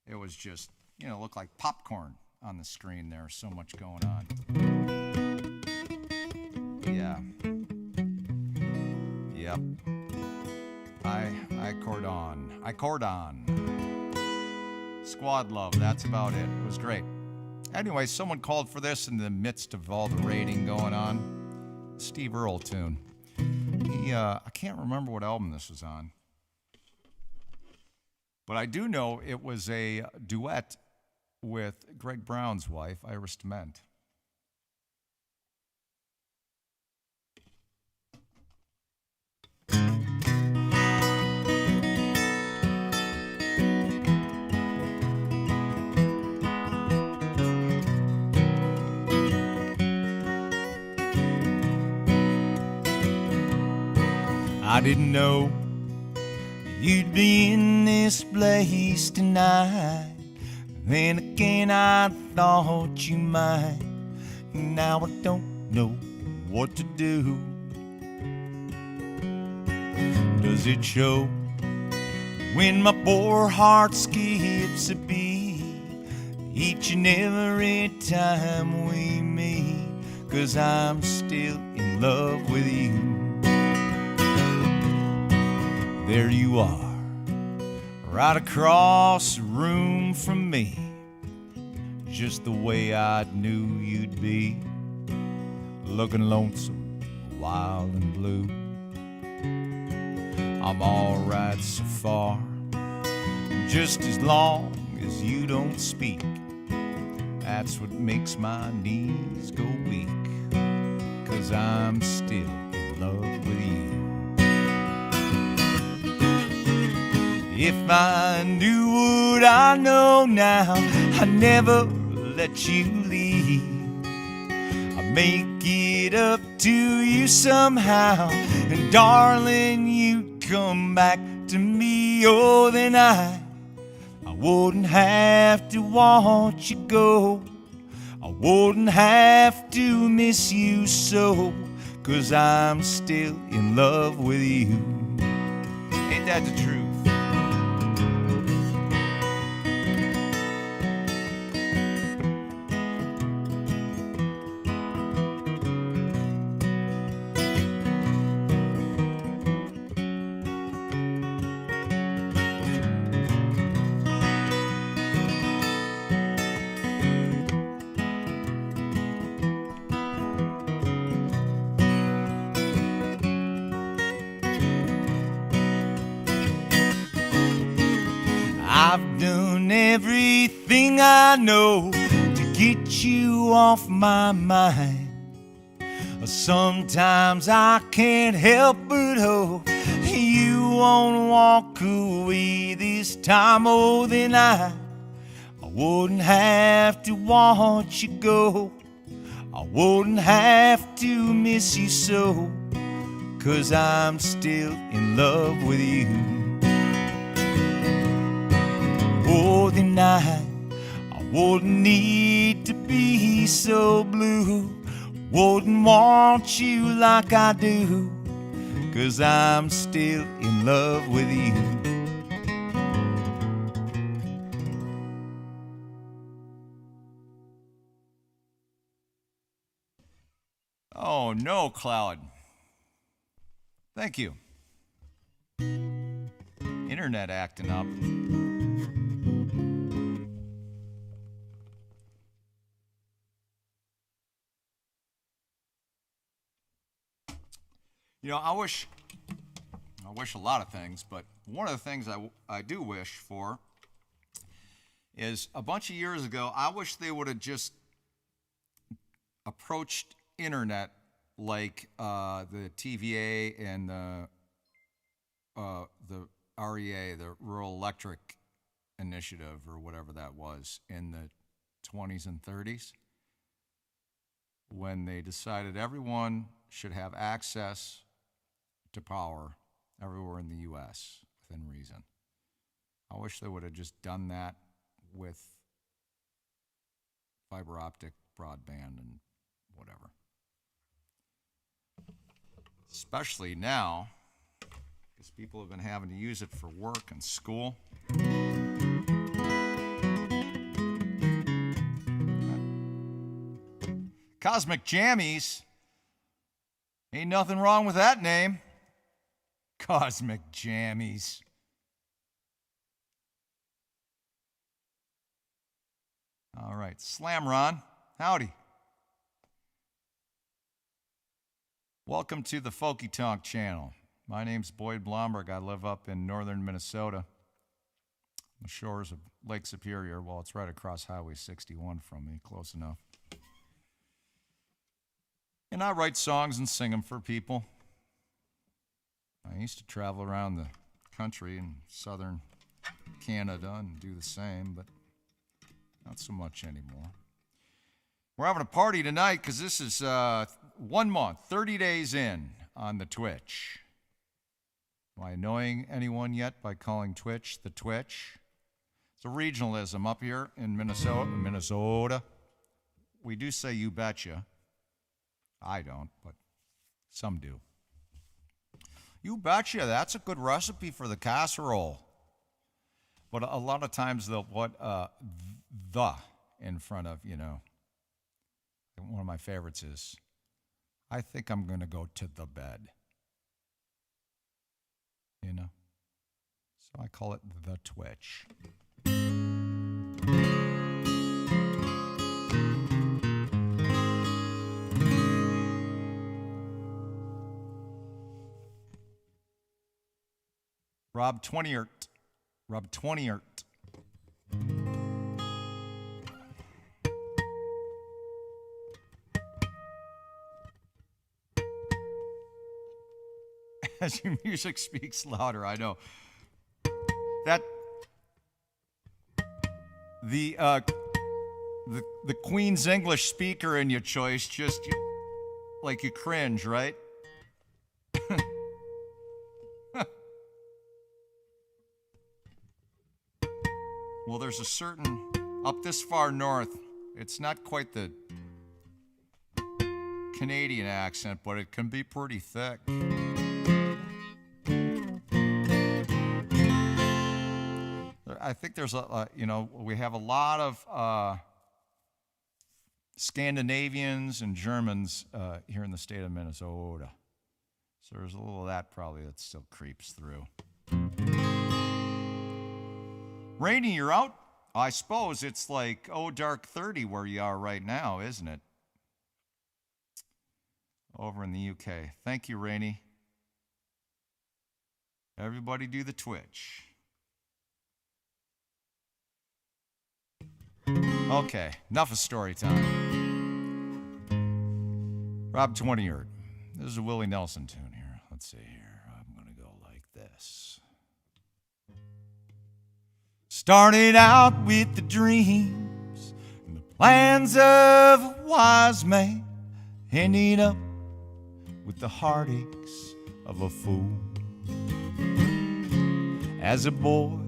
It was just, looked like popcorn on the screen there. So much going on. Yeah. Yep. I cordon. Squad love, that's about it. It was great. Anyway, someone called for this in the midst of all the raiding going on. Steve Earle tune. I can't remember what album this was on. But I do know it was a duet with Greg Brown's wife, Iris Dement. I didn't know you'd be in this place tonight. Then again, I thought you might. Now I don't know what to do. Does it show when my poor heart skips a beat each and every time we meet? 'Cause I'm still in love with you. There you are, right across the room from me, just the way I knew you'd be, looking lonesome, wild and blue. I'm alright so far, just as long as you don't speak. That's what makes my knees go weak, 'cause I'm still in love with you. If I knew what I know now, I'd never let you leave. I'd make it up to you somehow, and darling, you'd come back to me. Oh, then I wouldn't have to watch you go. I wouldn't have to miss you so, 'cause I'm still in love with you. Ain't that the truth? I've done everything I know to get you off my mind. Sometimes I can't help but hope you won't walk away this time. Oh, then I wouldn't have to watch you go. I wouldn't have to miss you so, 'cause I'm still in love with you. Oh, then I wouldn't need to be so blue. Wouldn't want you like I do, 'cause I'm still in love with you. Oh no, Cloud. Thank you. Internet acting up. You know, I wish a lot of things, but one of the things I do wish for is a bunch of years ago, I wish they would have just approached internet like the TVA and the REA, the Rural Electric Initiative, or whatever that was, in the 20s and 30s, when they decided everyone should have access to power everywhere in the U.S. within reason. I wish they would have just done that with fiber optic broadband and whatever. Especially now, because people have been having to use it for work and school. Cosmic Jammies. Ain't nothing wrong with that name. Cosmic Jammies. All right, Slamron, howdy. Welcome to the Folky Tonk channel. My name's Boyd Blomberg. I live up in northern Minnesota, on the shores of Lake Superior. Well, it's right across Highway 61 from me, close enough. And I write songs and sing them for people. I used to travel around the country in southern Canada and do the same, but not so much anymore. We're having a party tonight because this is 1 month, 30 days in on the Twitch. Am I annoying anyone yet by calling Twitch the Twitch? It's a regionalism up here in Minnesota. We do say you betcha. I don't, but some do. You betcha, that's a good recipe for the casserole. But a lot of times they'll put the in front of, you know. One of my favorites is, I think I'm going to go to the bed. You know? So I call it the Twitch. Rob 20ert. Rob 20ert. As your music speaks louder, I know. That the Queen's English speaker in your choice just like you cringe, right? Well, there's a certain, up this far north, it's not quite the Canadian accent, but it can be pretty thick. I think there's we have a lot of Scandinavians and Germans here in the state of Minnesota. So there's a little of that probably that still creeps through. Rainy, you're out? I suppose it's like, dark 30 where you are right now, isn't it? Over in the UK. Thank you, Rainy. Everybody do the Twitch. Okay, enough of story time. Rob 20ert. This is a Willie Nelson tune here. Let's see here. I'm going to go like this. Started out with the dreams and the plans of a wise man, ending up with the heartaches of a fool. As a boy,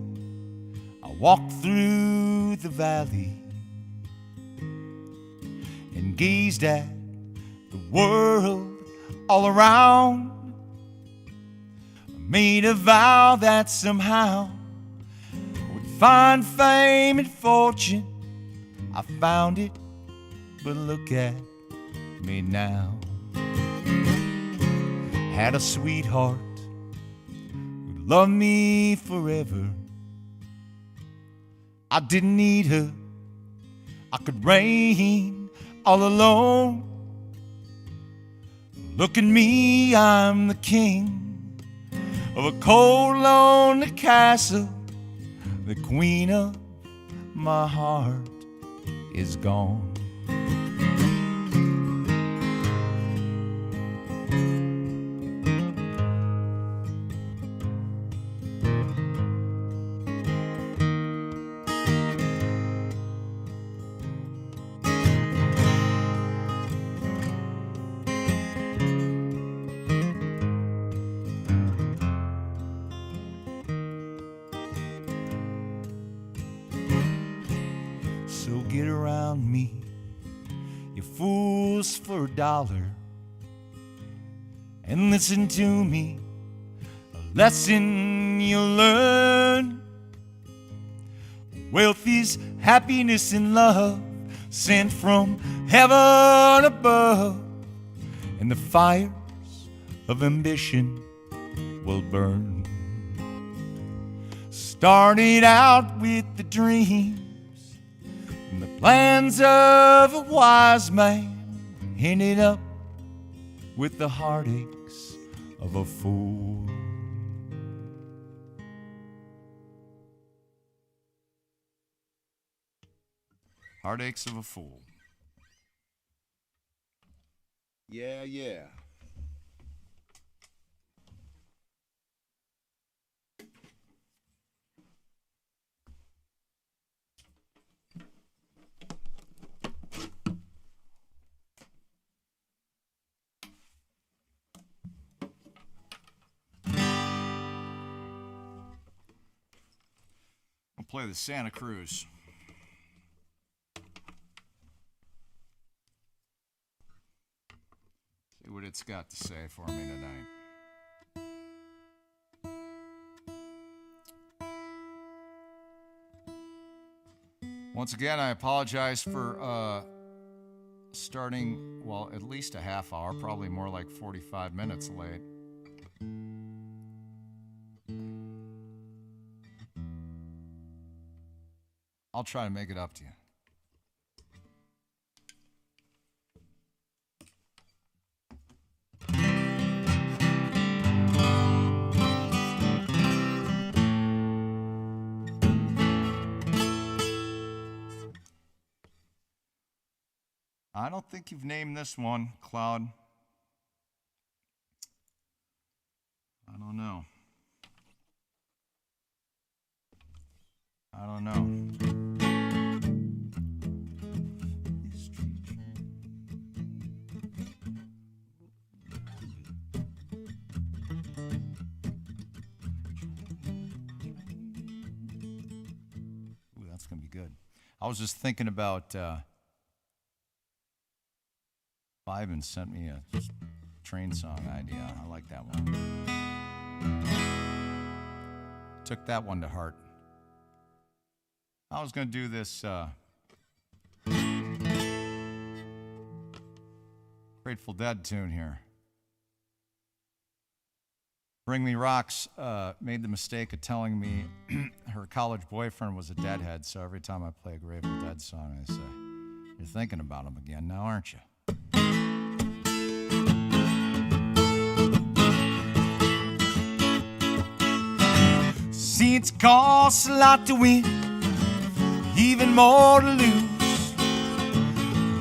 I walked through the valley and gazed at the world all around. I made a vow that somehow find fame and fortune. I found it, but look at me now. Had a sweetheart who loved me forever. I didn't need her. I could reign all alone. Look at me, I'm the king of a cold, lonely castle. The queen of my heart is gone. So get around me, you fools, for $1, and listen to me, a lesson you'll learn. Wealth is happiness and love sent from heaven above, and the fires of ambition will burn. Started out with the dreams and the plans of a wise man, ended up with the heartaches of a fool. Heartaches of a fool. Yeah, yeah. I'll play the Santa Cruz. See what it's got to say for me tonight. Once again, I apologize for starting, well, at least a half hour, probably more like 45 minutes late. I'll try to make it up to you. I don't think you've named this one, Cloud. I don't know. I don't know. Ooh, that's going to be good. I was just thinking about... Ivan sent me a train song idea. I like that one. Took that one to heart. I was going to do this Grateful Dead tune here. Bring Me Rocks made the mistake of telling me her college boyfriend was a Deadhead, so every time I play a Grateful Dead song, I say, "You're thinking about him again now, aren't you?" See, it costs a lot to win, even more to lose.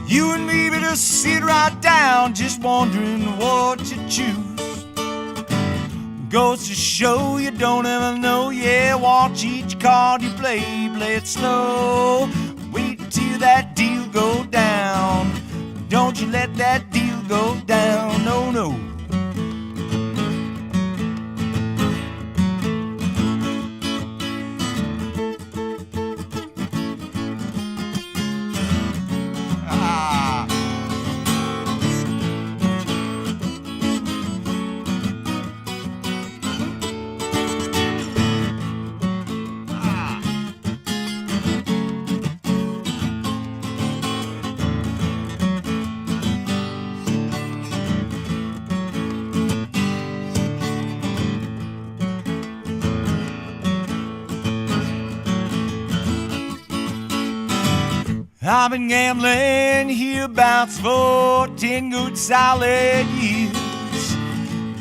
You and me better sit right down, just wondering what you choose. Goes to show you don't ever know, yeah, watch each card you play it slow. Wait till that deal go down, don't you let that deal go down, no, no. I've been gambling hereabouts for 10 good solid years.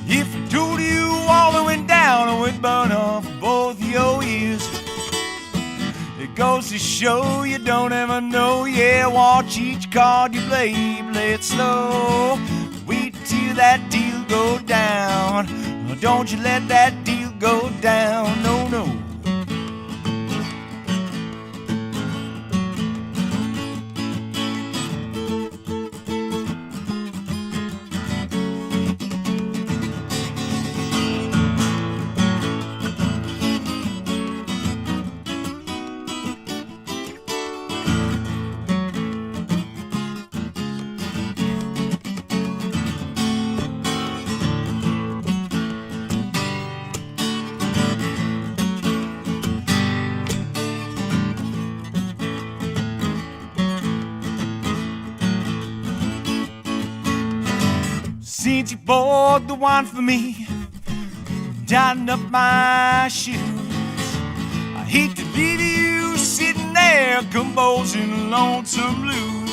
If I told you all that went down, I would burn off both your ears. It goes to show you don't ever know. Yeah, watch each card you play it slow. Wait till that deal go down. Don't you let that deal go down, no, no. Since you poured the wine for me, tighten up my shoes, I hate to leave you sitting there composing lonesome blues.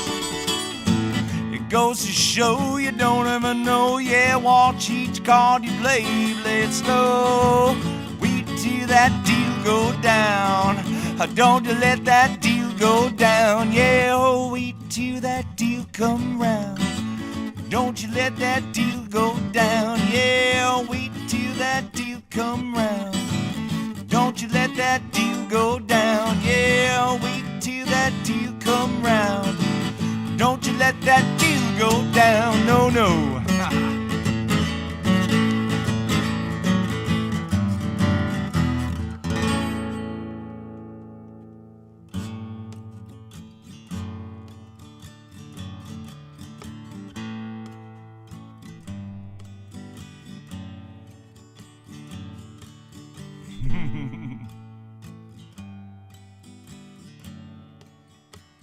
It goes to show you don't ever know. Yeah, watch each card you play it slow. Wait till that deal go down. Don't you let that deal go down. Yeah, oh, wait till that deal come round. Don't you let that deal go down. Yeah, wait till that deal come round. Don't you let that deal go down. Yeah, wait till that deal come round. Don't you let that deal go down. No, no.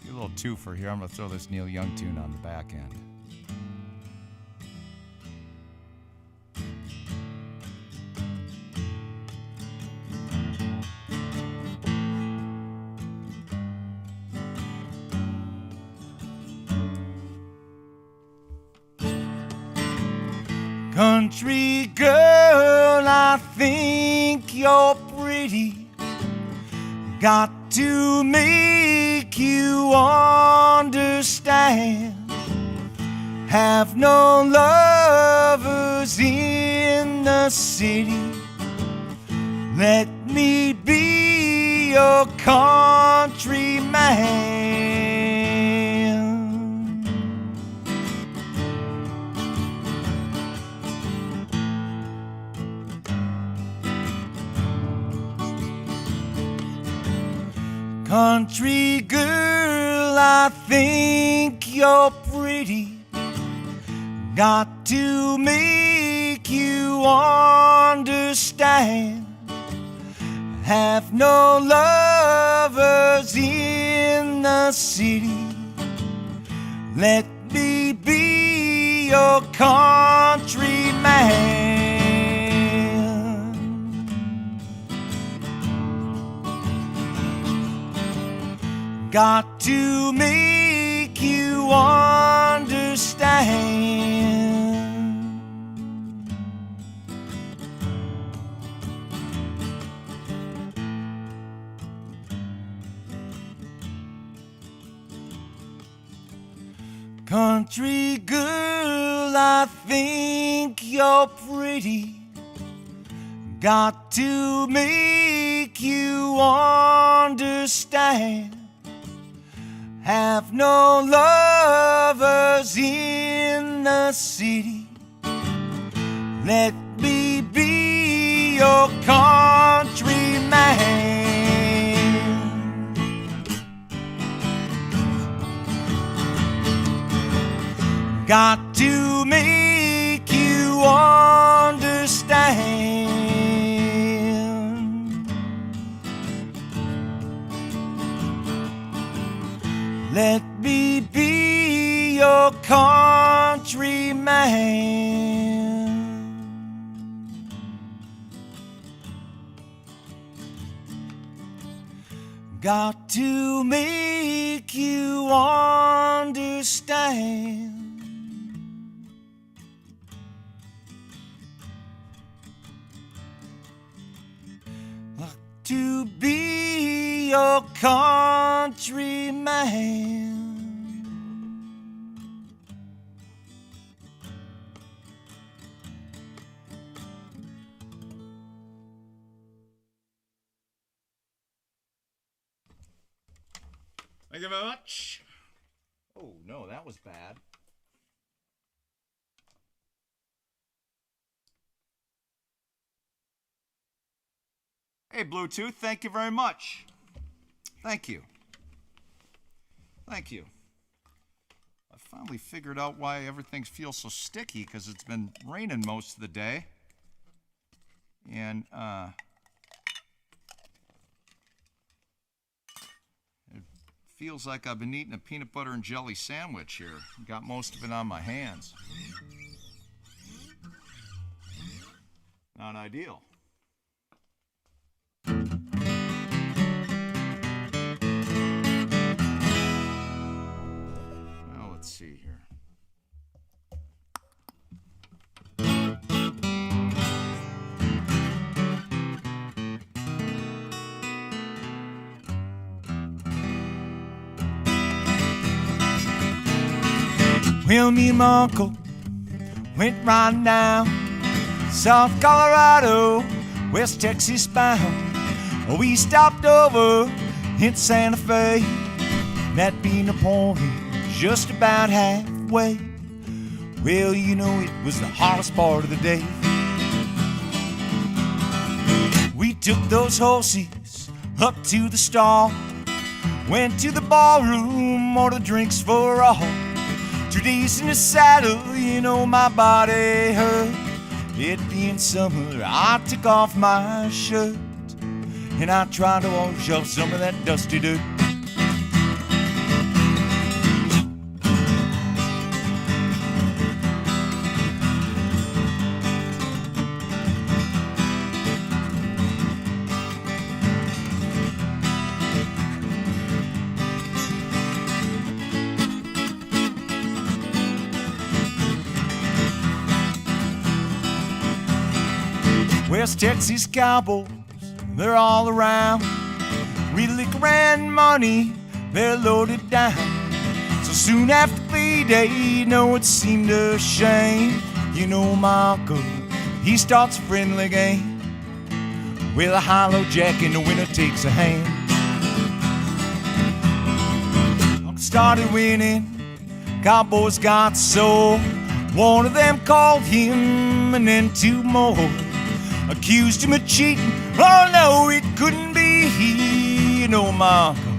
A little twofer here. I'm going to throw this Neil Young tune on the back end. Country girl, I think you're pretty. Got to make you understand. Have no lovers in the city. Let me be your countryman. Country girl, I think you're pretty. Got to make you understand. Have no lovers in the city. Let me be your countryman. Got to make you understand. Country girl, I think you're pretty. Got to make you understand. Have no lovers in the city. Let me be your countryman. Got to make you understand. Let me be your countryman. got to make you understand. To be your countryman. Thank you very much. Oh, no, that was bad. Hey, Bluetooth, thank you very much. Thank you. Thank you. I finally figured out why everything feels so sticky, because it's been raining most of the day. And it feels like I've been eating a peanut butter and jelly sandwich here. Got most of it on my hands. Not ideal. Well, let's see here. Well, me and my uncle went riding down South Colorado, West Texas bound. We stopped over in Santa Fe, that being a point just about halfway. Well, you know, it was the hottest part of the day. We took those horses up to the stall, went to the ballroom, ordered drinks for all. 2 days in the saddle, you know my body hurt. It being summer, I took off my shirt and I tried to wash off some of that dusty dirt. West Texas cowboys, they're all around. We liquor and money, they're loaded down. So soon after payday, you know it seemed a shame. You know my uncle, he starts a friendly game with a hollow jack and the winner takes a hand. Uncle started winning, cowboys got sore. One of them called him and then two more accused him of cheating. Oh no, it couldn't be. You know my uncle,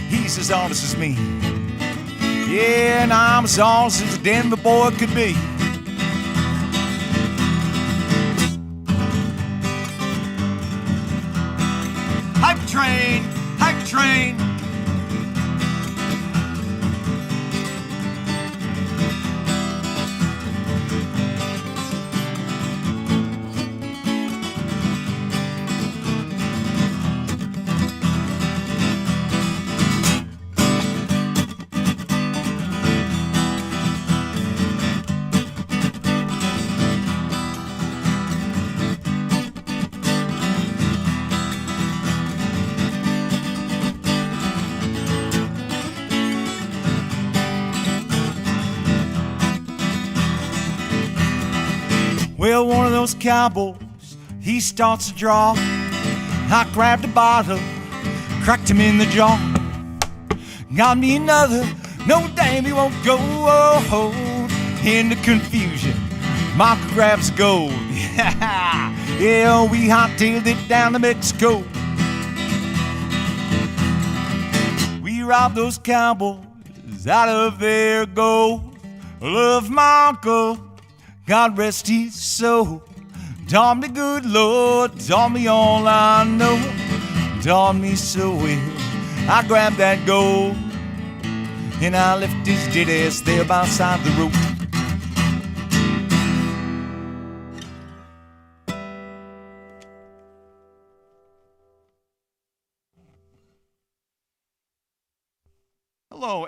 he's as honest as me. Yeah, and I'm as honest as a Denver boy could be. Hype train, hype train. Well, one of those cowboys, he starts to draw. I grabbed a bottle, cracked him in the jaw. Got me another, no damn he won't go. In the confusion, Michael grabs gold. Yeah, we hot-tailed it down to Mexico. We robbed those cowboys out of their gold. Love my uncle, God rest his soul. Taught me, good Lord, taught me all I know. Taught me so well. I grabbed that gold and I left his dead ass there by the side of the road.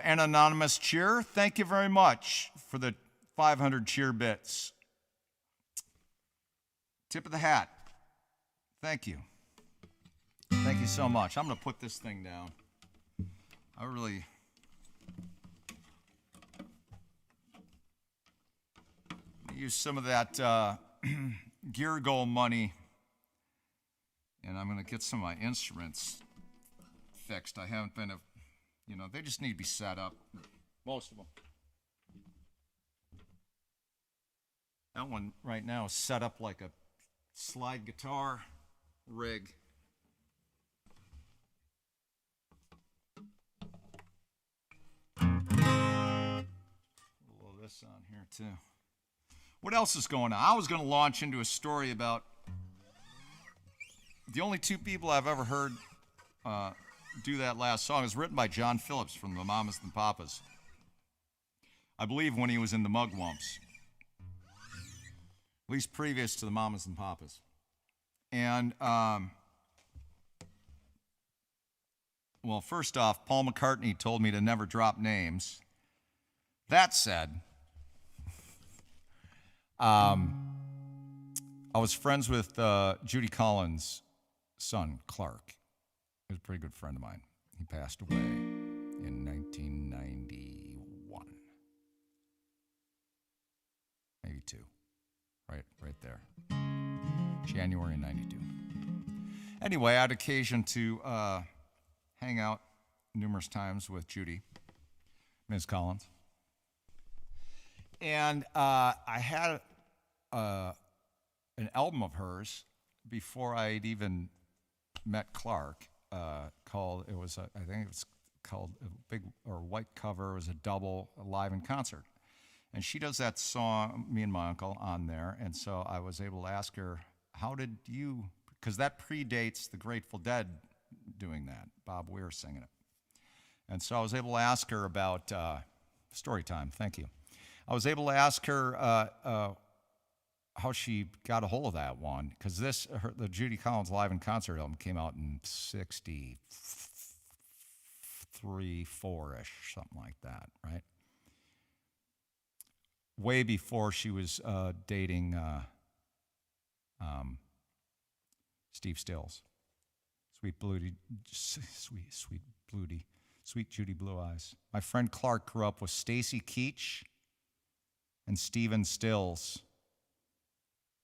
an anonymous cheer. Thank you very much for the 500 cheer bits. Tip of the hat. Thank you. Thank you so much. I'm going to put this thing down. I really... use some of that gear goal money, and I'm going to get some of my instruments fixed. I haven't been, they just need to be set up. Most of them. That one right now is set up like a slide guitar rig. A little of this on here too. What else is going on? I was going to launch into a story about the only two people I've ever heard do that last song. It was written by John Phillips from the Mamas and Papas. I believe when he was in the Mugwumps. At least previous to the Mamas and Papas. And, well, first off, Paul McCartney told me to never drop names. That said... I was friends with Judy Collins' son, Clark. He was a pretty good friend of mine. He passed away in 1991. Maybe two. Right there. January 92. Anyway, I had occasion to hang out numerous times with Judy, Ms. Collins. And I had an album of hers before I'd even met Clark. Called I think it was called a big or white cover. It was a double live in concert, and she does that song, me and my uncle, on there. And so I was able to ask her, "How did you?" Because that predates the Grateful Dead doing that. Bob Weir singing it, and so I was able to ask her about story time. Thank you. I was able to ask her how she got a hold of that one, because the Judy Collins Live in Concert album came out in 63, 4-ish, something like that, right? Way before she was dating Steve Stills. Sweet Judy Blue Eyes. My friend Clark grew up with Stacy Keach and Stephen Stills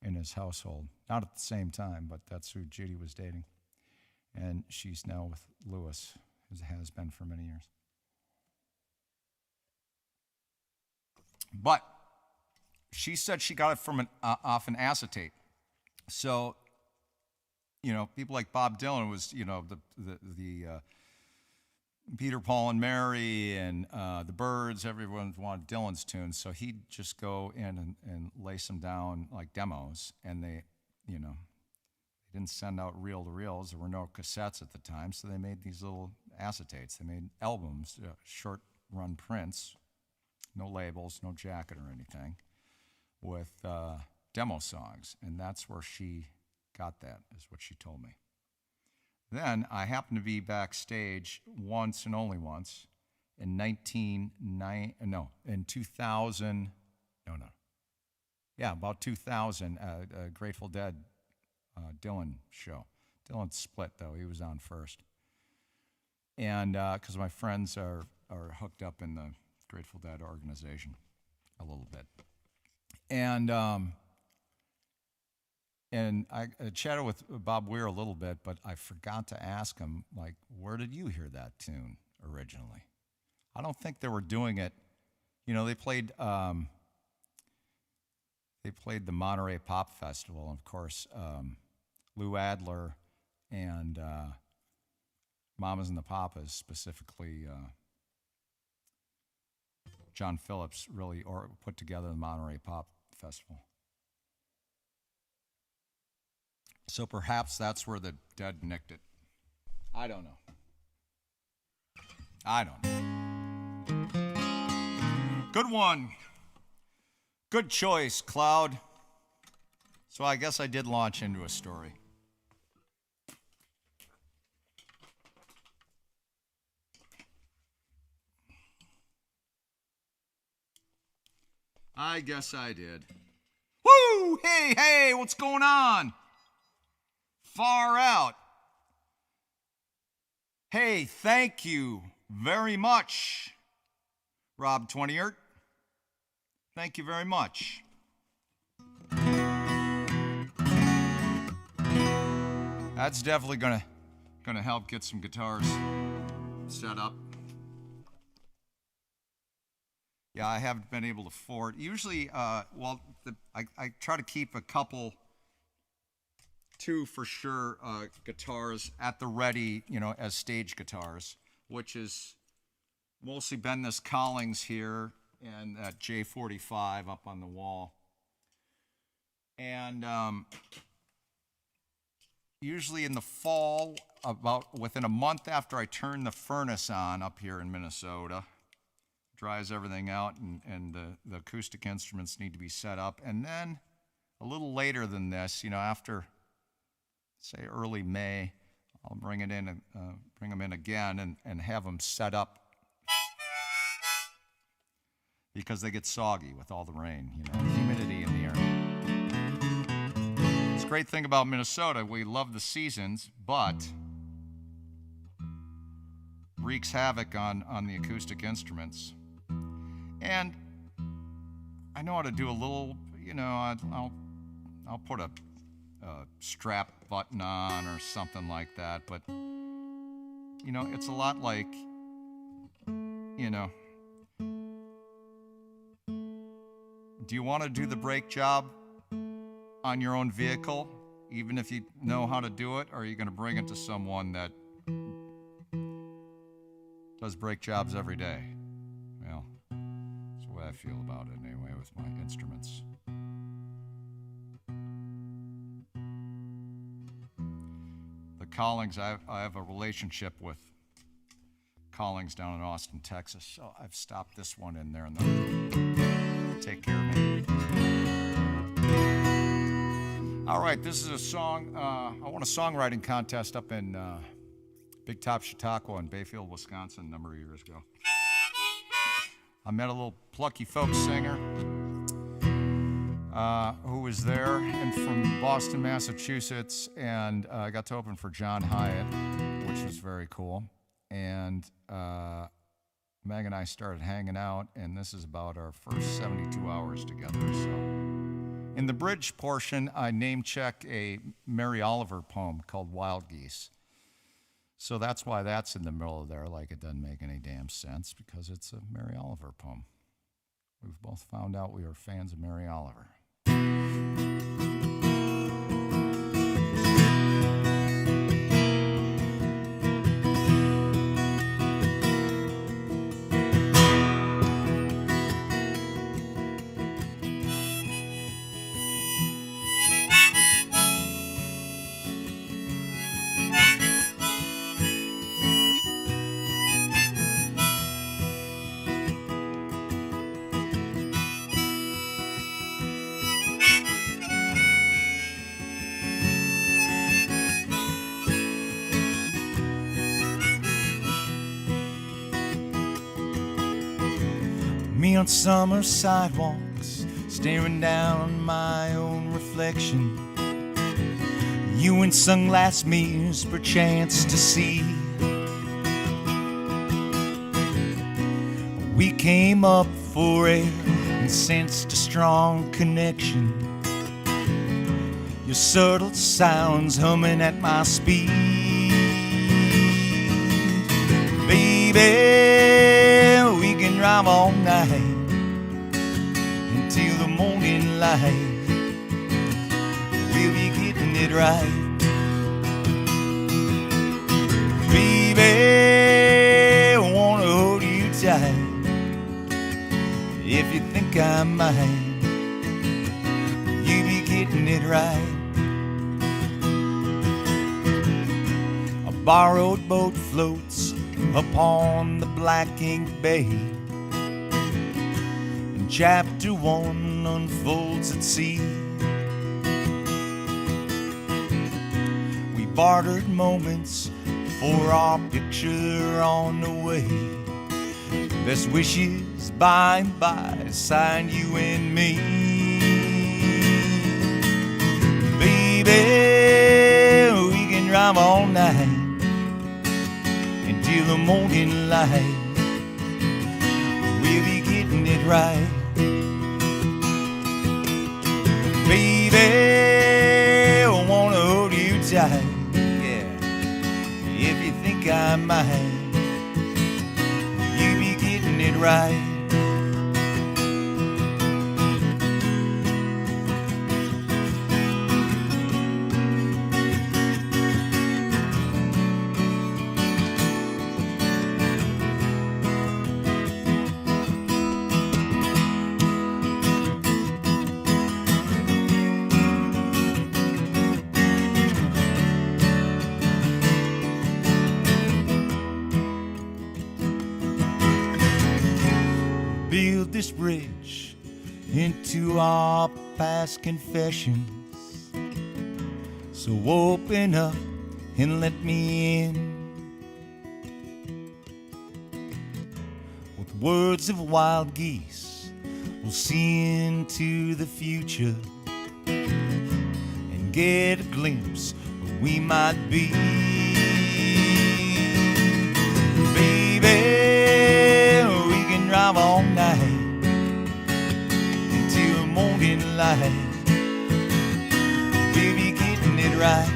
in his household. Not at the same time, but that's who Judy was dating. And she's now with Lewis, as has been for many years. But she said she got it from off an acetate. So, people like Bob Dylan was, the Peter, Paul, and Mary, and the Byrds, everyone wanted Dylan's tunes, so he'd just go in and lace them down like demos, and they didn't send out reel-to-reels. There were no cassettes at the time, so they made these little acetates. They made albums, short-run prints, no labels, no jacket or anything, with demo songs, and that's where she got that, is what she told me. Then I happened to be backstage once and only once in 2000. About 2000, a Grateful Dead Dylan show. Dylan split, though. He was on first. And because my friends are hooked up in the Grateful Dead organization a little bit. And I chatted with Bob Weir a little bit, but I forgot to ask him, where did you hear that tune originally? I don't think they were doing it. They played the Monterey Pop Festival, and of course, Lou Adler and Mamas and the Papas, specifically John Phillips, really put together the Monterey Pop Festival. So perhaps that's where the Dead nicked it. I don't know. Good one. Good choice, Cloud. So I guess I did launch into a story. I guess I did. Woo! Hey, what's going on? Far out. Hey, thank you very much, Rob 20ert. Thank you very much. That's definitely gonna help get some guitars set up. Yeah, I haven't been able to afford. Usually, I try to keep a couple, two for sure, guitars at the ready, as stage guitars, which is mostly been this Collings here and that J45 up on the wall. And usually in the fall, about within a month after I turn the furnace on up here in Minnesota, dries everything out, and the acoustic instruments need to be set up. And then a little later than this, after, say, early May, I'll bring them in again and have them set up because they get soggy with all the rain, humidity in the air. It's a great thing about Minnesota. We love the seasons, but wreaks havoc on the acoustic instruments. And I know how to do a little, I'll put a strap button on or something like that, but it's a lot like, do you want to do the brake job on your own vehicle, even if you know how to do it, or are you going to bring it to someone that does brake jobs every day? Well, that's the way I feel about it anyway with my instruments. The Collings, I have a relationship with Collings down in Austin, Texas, so I've stopped this one in there and they'll take care of me. All right, this is a song, I won a songwriting contest up in Big Top Chautauqua in Bayfield, Wisconsin a number of years ago. I met a little plucky folk singer who was there and from Boston, Massachusetts, and I got to open for John Hyatt, which was very cool. And Meg and I started hanging out, and this is about our first 72 hours together. So, in the bridge portion, I name-check a Mary Oliver poem called Wild Geese. So that's why that's in the middle of there, like it doesn't make any damn sense, because it's a Mary Oliver poem. We've both found out we are fans of Mary Oliver. Me on summer sidewalks, staring down my own reflection. You in sunglass mirrors, perchance to see. We came up for air and sensed a strong connection. Your subtle sounds humming at my speed. Baby, we can drive all night until the morning light. We'll be getting it right. Baby, I wanna hold you tight. If you think I might, you be getting it right. A borrowed boat floats upon the black ink bay, and chapter 1 unfolds at sea. We bartered moments for our picture on the way. Best wishes by and by, sign you and me. Baby, we can drive all night until the morning light. We'll be getting it right. Baby, I wanna hold you tight. Yeah, if you think I might, you be getting it right. Build this bridge into our past confessions. So open up and let me in with words of wild geese. We'll see into the future and get a glimpse of what we might be. Baby, we can drive all night until the morning light. We'll be getting it right.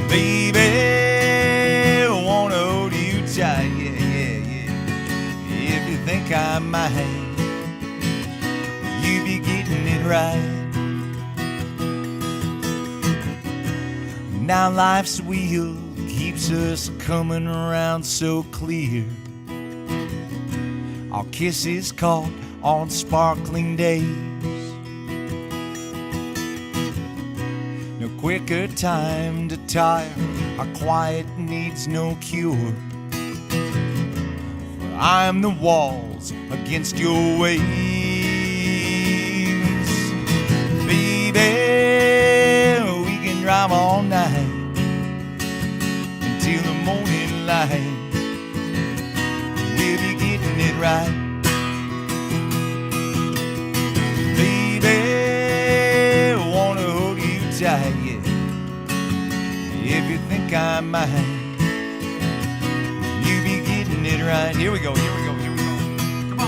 Baby, I wanna hold you tight. Yeah, yeah, yeah. If you think I might, you be getting it right. Now life's wheel keeps us coming around so clear. Our kisses caught on sparkling days. No quicker time to tire. Our quiet needs no cure. For I'm the walls against your waves. Baby, we can drive all night until the morning light. We'll be getting it right. Baby, I wanna hold you tight, yeah. If you think I might, you be getting it right. Here we go, here we go, here we go. Come on.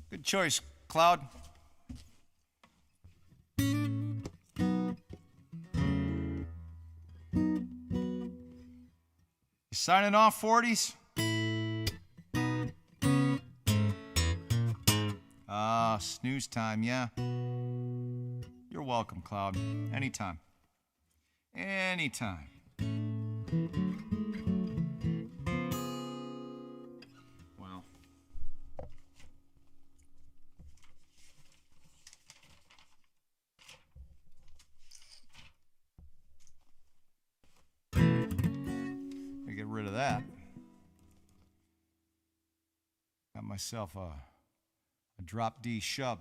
Good choice, Cloud. You signing off, 40s? Snooze time, yeah. You're welcome, Cloud. Anytime. Anytime. Wow. Get rid of that. Got myself a drop D shub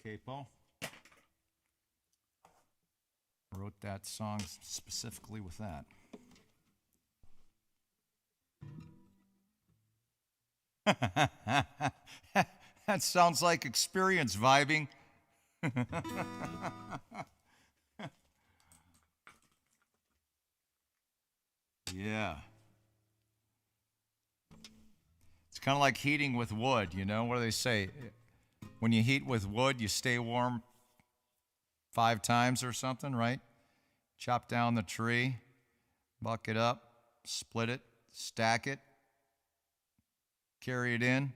capo. Wrote that song specifically with that. That sounds like experience vibing. Yeah. It's kind of like heating with wood, you know? What do they say? When you heat with wood, you stay warm 5 times or something, right? Chop down the tree, buck it up, split it, stack it, carry it in.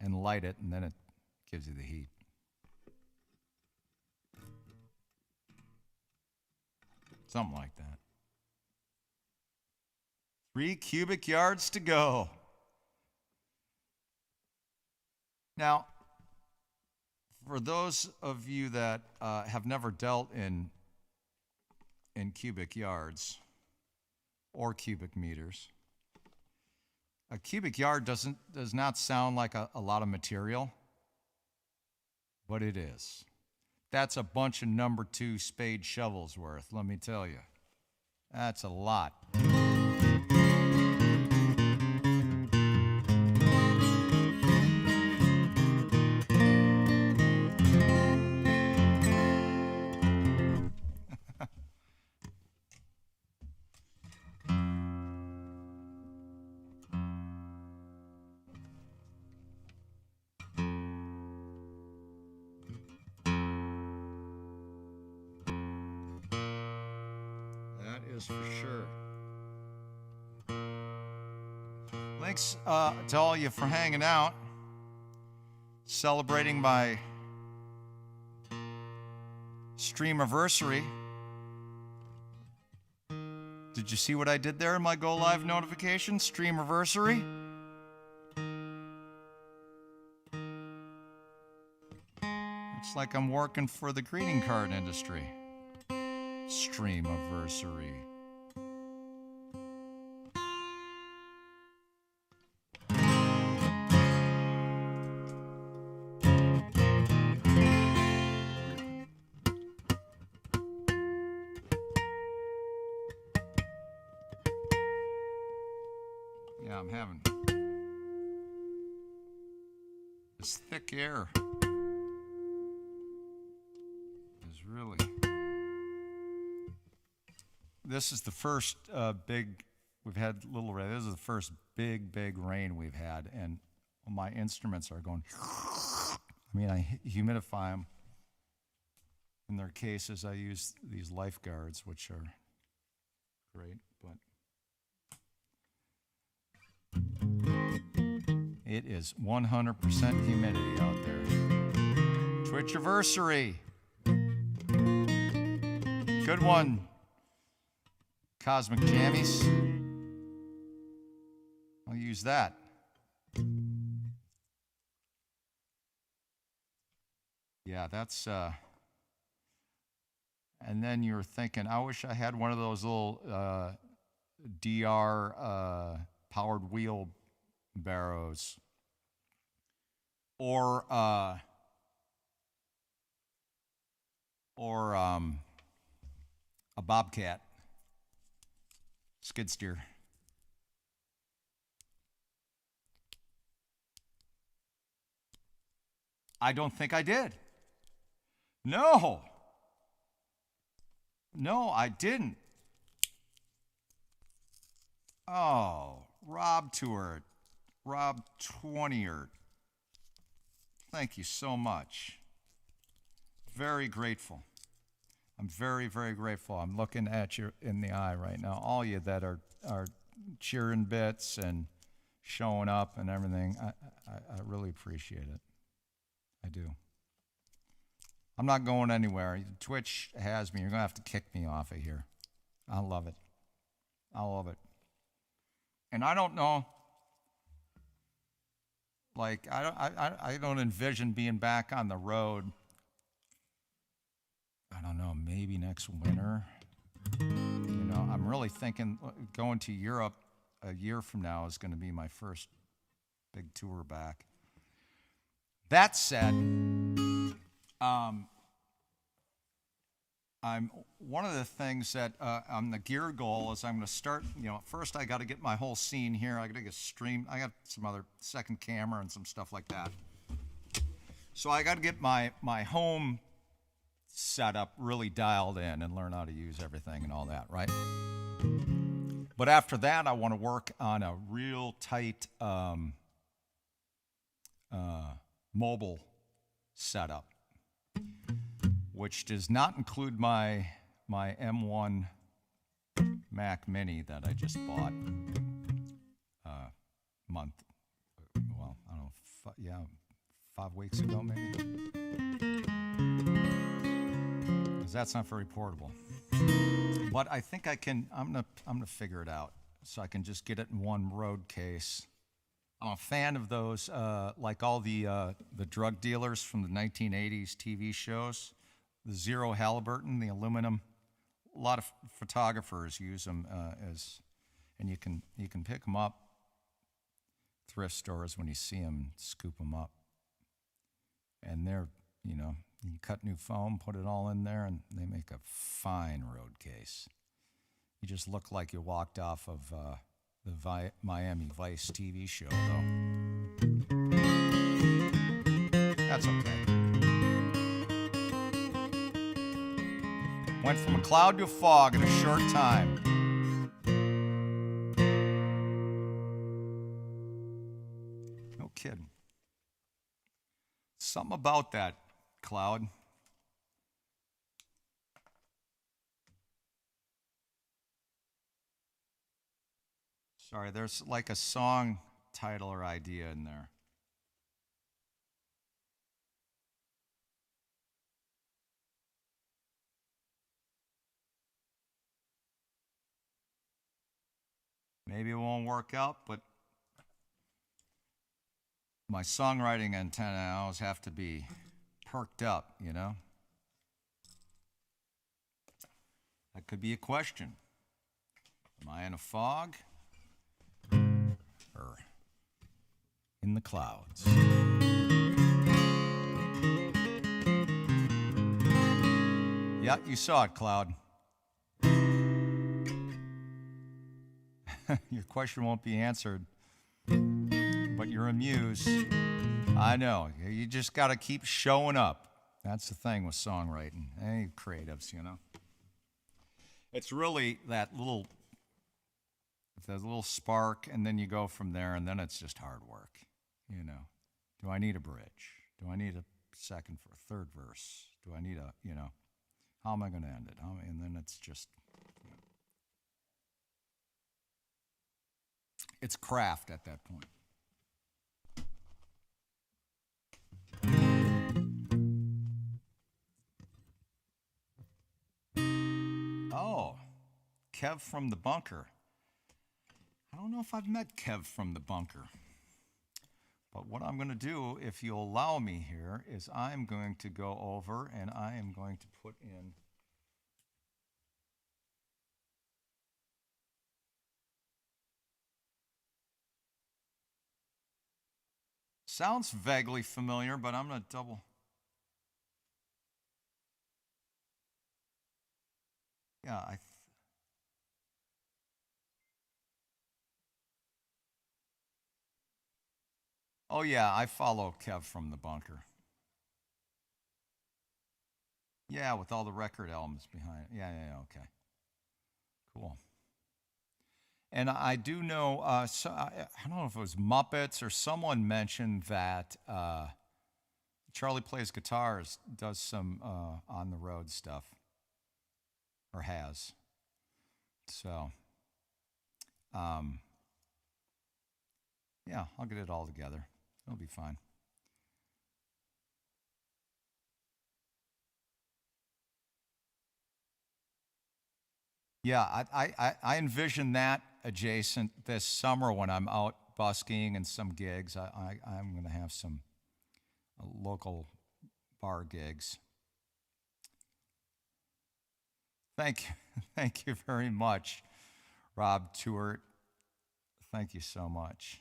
and light it, and then it gives you the heat. Something like that. 3 cubic yards to go. Now, for those of you that have never dealt in cubic yards or cubic meters, a cubic yard does not sound like a lot of material, but it is. That's a bunch of number 2 spade shovels worth, let me tell you. That's a lot. For sure. Thanks to all you for hanging out, celebrating my streamiversary. Did you see what I did there in my Go Live notification? Streamiversary. It's like I'm working for the greeting card industry. Streamiversary. Yeah, I'm having this thick air is really. This is the first big, we've had little rain. This is the first big rain we've had, and my instruments are going. I mean, I humidify them. In their cases, I use these lifeguards, which are great, but it is 100% humidity out there. Twitchiversary. Good one. Cosmic Jammies. I'll use that. Yeah, that's and then you're thinking, I wish I had one of those little DR powered wheel barrows, or a bobcat skid steer. I don't think I did. No, I didn't. Oh, Rob Tewart, Rob 20ert. Thank you so much. Very grateful. I'm very grateful. I'm looking at you in the eye right now. All you that are cheering bits and showing up and everything. I really appreciate it. I do. I'm not going anywhere. Twitch has me. You're going to have to kick me off of here. I love it. I love it. And I don't know, like, I don't envision being back on the road. I don't know, maybe next winter. You know, I'm really thinking going to Europe a year from now is going to be my first big tour back. That said, I'm one of the things that on the gear goal is I'm going to start. You know, first I got to get my whole scene here. I got to get stream. I got some other second camera and some stuff like that. So I got to get my home setup really dialed in and learn how to use everything and all that, right? But after that, I want to work on a real tight mobile setup, which does not include my M1 Mac Mini that I just bought a month, well, I don't know, 5 weeks ago maybe. Because that's not very portable. But I think I can. I'm gonna figure it out so I can just get it in one road case. I'm a fan of those, like all the drug dealers from the 1980s TV shows. The Zero Halliburton, the aluminum. A lot of photographers use them and you can pick them up thrift stores when you see them, scoop them up, and they're you cut new foam, put it all in there, and they make a fine road case. You just look like you walked off of the Miami Vice TV show, though. That's okay. Went from a cloud to a fog in a short time. No kidding. Something about that cloud. Sorry, there's like a song title or idea in there. Maybe it won't work out, but my songwriting antenna always have to be perked up, That could be a question. Am I in a fog or in the clouds? Yeah, you saw it, Cloud. Your question won't be answered, but you're amused. I know. You just got to keep showing up. That's the thing with songwriting. Hey, creatives, It's really that little spark, and then you go from there, and then it's just hard work, Do I need a bridge? Do I need a second for a third verse? Do I need how am I going to end it? And then it's just, it's craft at that point. Oh, Kev from the bunker. I don't know if I've met Kev from the bunker. But what I'm going to do, if you'll allow me here, is I'm going to go over and I am going to put in sounds vaguely familiar, but I'm going to double. Yeah, oh yeah, I follow Kev from the bunker. Yeah, with all the record albums behind it. Yeah, okay. Cool. And I do know, so I don't know if it was Muppets or someone mentioned that Charlie Plays Guitars, does some on the road stuff, or has. So, yeah, I'll get it all together. It'll be fine. Yeah, I envision that adjacent this summer when I'm out busking and some gigs. I'm going to have some local bar gigs. Thank you very much, Rob Tewart. Thank you so much.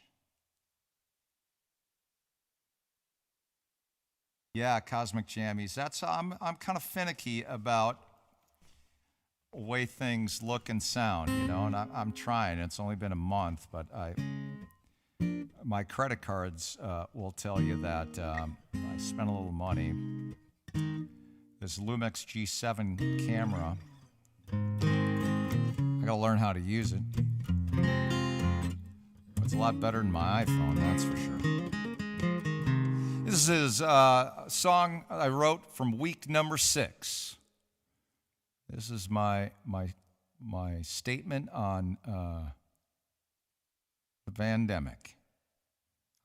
Yeah, Cosmic Jammies. I'm kind of finicky about the way things look and sound, and I'm trying. It's only been a month, but my credit cards will tell you that I spent a little money. This Lumix G7 camera, I gotta learn how to use it. It's a lot better than my iPhone, that's for sure. This is a song I wrote from week number 6. This is my statement on the pandemic.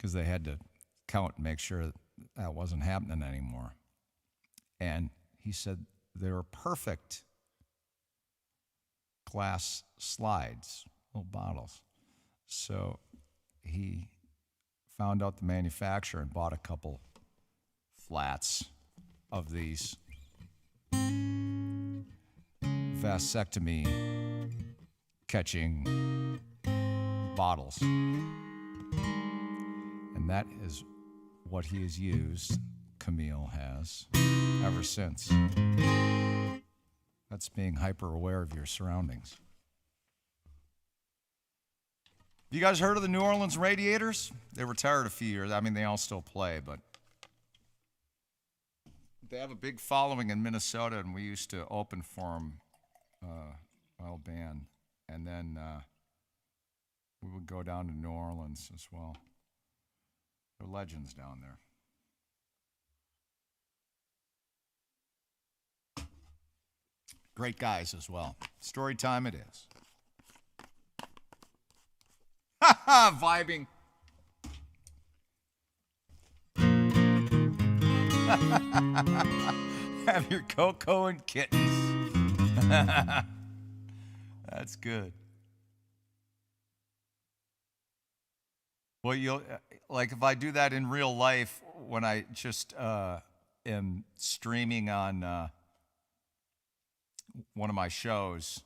because they had to count and make sure that wasn't happening anymore. And he said they were perfect glass slides, little bottles. So he found out the manufacturer and bought a couple flats of these vasectomy catching bottles. And that is what he has used, Camille has, ever since. That's being hyper aware of your surroundings. You guys heard of the New Orleans Radiators? They retired a few years. I mean, they all still play, but they have a big following in Minnesota, and we used to open for them, band. And then we would go down to New Orleans as well. They're legends down there. Great guys as well. Story time it is. Ha ha, vibing. Have your cocoa and kittens. That's good. Well, you'll like if I do that in real life when I just am streaming on one of my shows,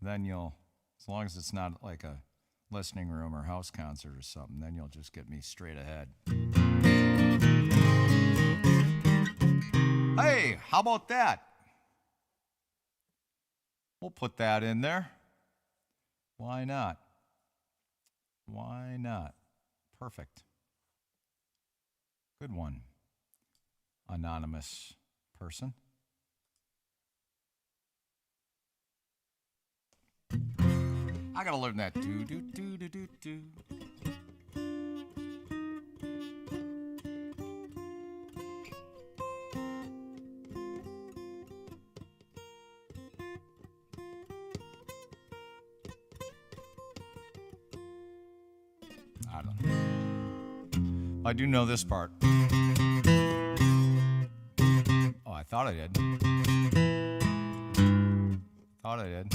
then you'll, as long as it's not like a listening room or house concert or something, then you'll just get me straight ahead. Hey, how about that? We'll put that in there. Why not? Why not? Perfect. Good one, anonymous person. I gotta learn that. Do do do do do do. I don't know. I do know this part. Oh, I thought I did. Thought I did.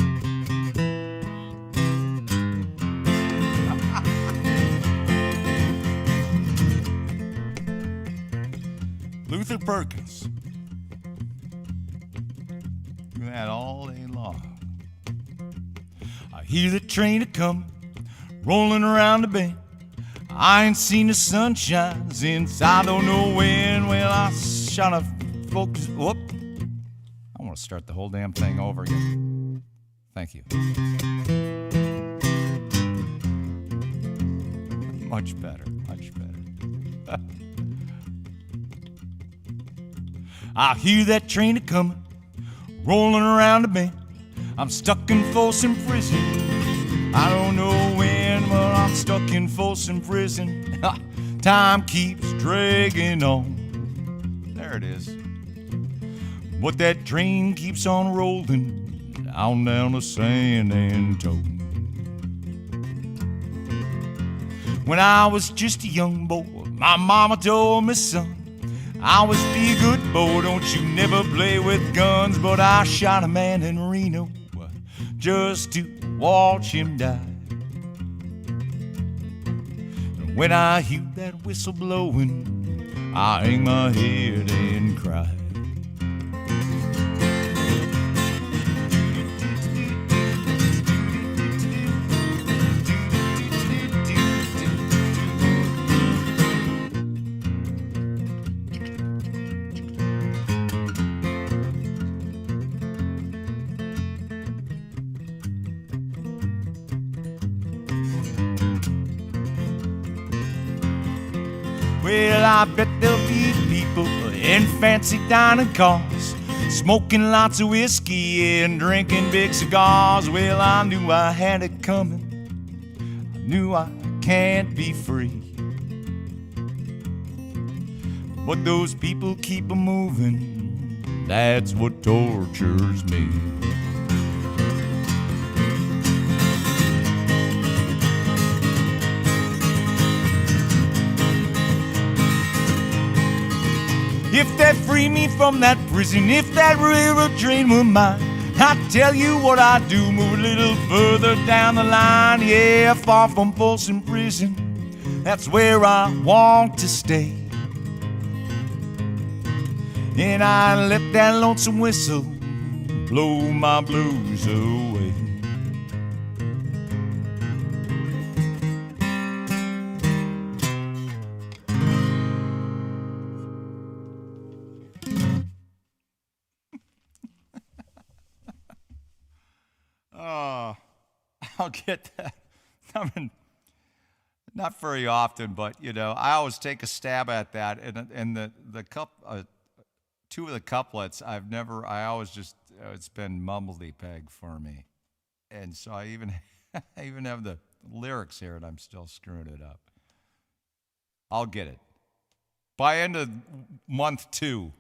Luther Perkins. Do that all day long. I hear the train a-comin', rolling around the bend. I ain't seen the sunshine since I don't know when. Well, I shot a focus. Whoop. I want to start the whole damn thing over again. Thank you. Much better, much better. I hear that train a-comin', rolling around the bend. I'm stuck in Folsom Prison. I don't know when, but I'm stuck in Folsom Prison. Time keeps dragging on. There it is. But that train keeps on rolling on down to San Antonio. When I was just a young boy, my mama told me, son, I always be a good boy, don't you never play with guns. But I shot a man in Reno just to watch him die. And when I hear that whistle blowing, I hang my head and cry. Well, I bet there'll be people in fancy dining cars, smoking lots of whiskey and drinking big cigars. Well, I knew I had it coming. I knew I can't be free. But those people keep moving. That's what tortures me. If they free me from that prison, if that railroad train were mine, I'd tell you what I'd do, move a little further down the line. Yeah, far from Folsom Prison, that's where I want to stay. And I let that lonesome whistle blow my blues away. Oh, I'll get that. I mean, not very often, but you know, I always take a stab at that. And two of the couplets, I always just, it's been mumbledy-peg for me. And so I even have the lyrics here and I'm still screwing it up. I'll get it. By end of month 2.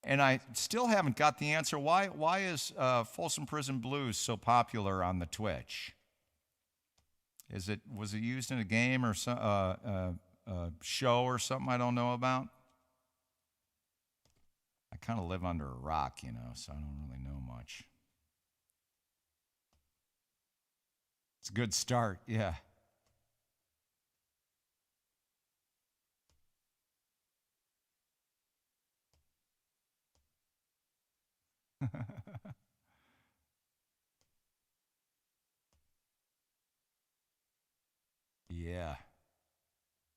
And I still haven't got the answer. Why is Folsom Prison Blues so popular on the Twitch? Was it used in a game or show or something I don't know about? I kind of live under a rock, you know, so I don't really know much. It's a good start, yeah. Yeah.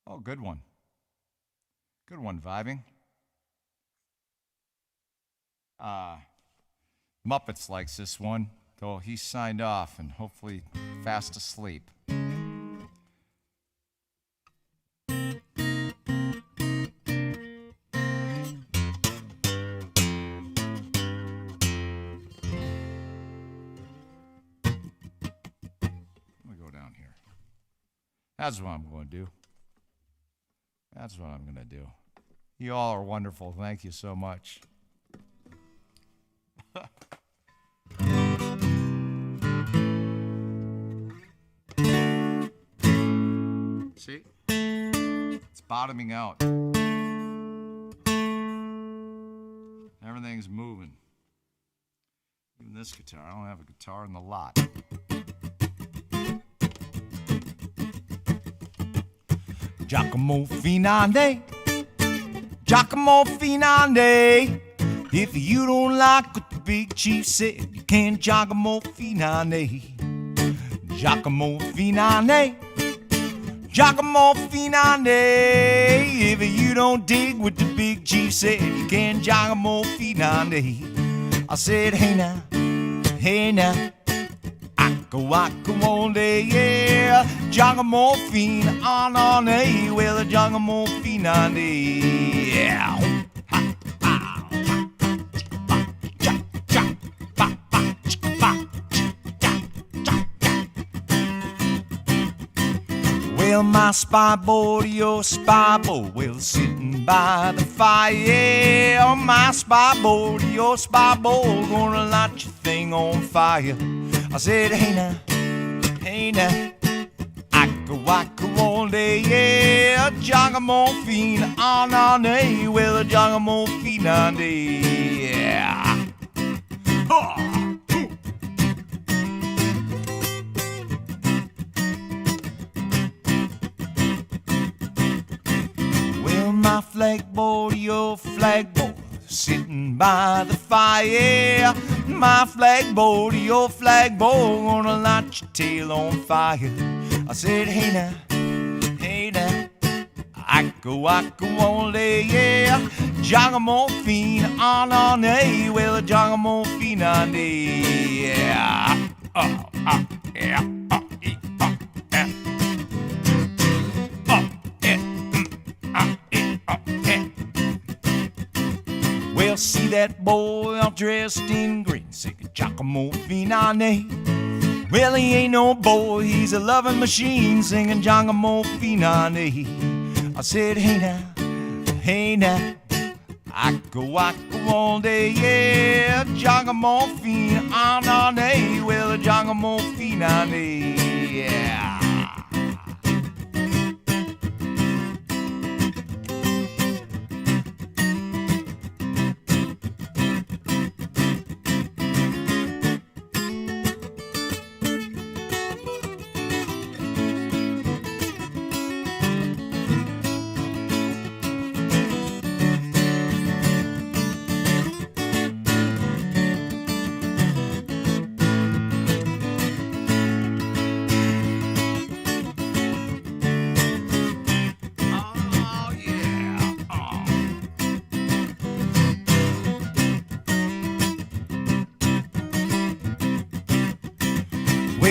Oh, good one. Good one, vibing. Muppets likes this one, though he signed off and hopefully fast asleep. That's what I'm going to do. That's what I'm going to do. You all are wonderful. Thank you so much. See? It's bottoming out. Everything's moving. Even this guitar. I don't have a guitar in the lot. Giacomo Finande, Giacomo Finande. If you don't like what the big chief said, you can't Giacomo Finande. Giacomo Finande, Giacomo Finande. If you don't dig what the big chief said, you can't Giacomo Finande. I said, hey now, Waka all day, yeah. Giacomo Finande, well, the Giacomo Finande, yeah. Well, my spy boy, your spy boy, well, sitting by the fire, yeah. My spy boy, your spy boy, gonna light your thing on fire. I said, hey now, waka all day, yeah. Giacomo Finande, well, the Giacomo Finande, yeah. Well, my flag boy, your flag boy, sitting by the fire. My flag boy, your flag boy, gonna light your tail on fire. I said, hey now, waka all day, yeah. Giacomo Finande, well, Giacomo Finande, yeah. Yeah. Well, see that boy all dressed in green, singing Giacomo Finande. Well, he ain't no boy, he's a loving machine, singing Giacomo Finande. I said, hey now, waka all day, yeah. Giacomo Finande, well, Giacomo Finande, yeah.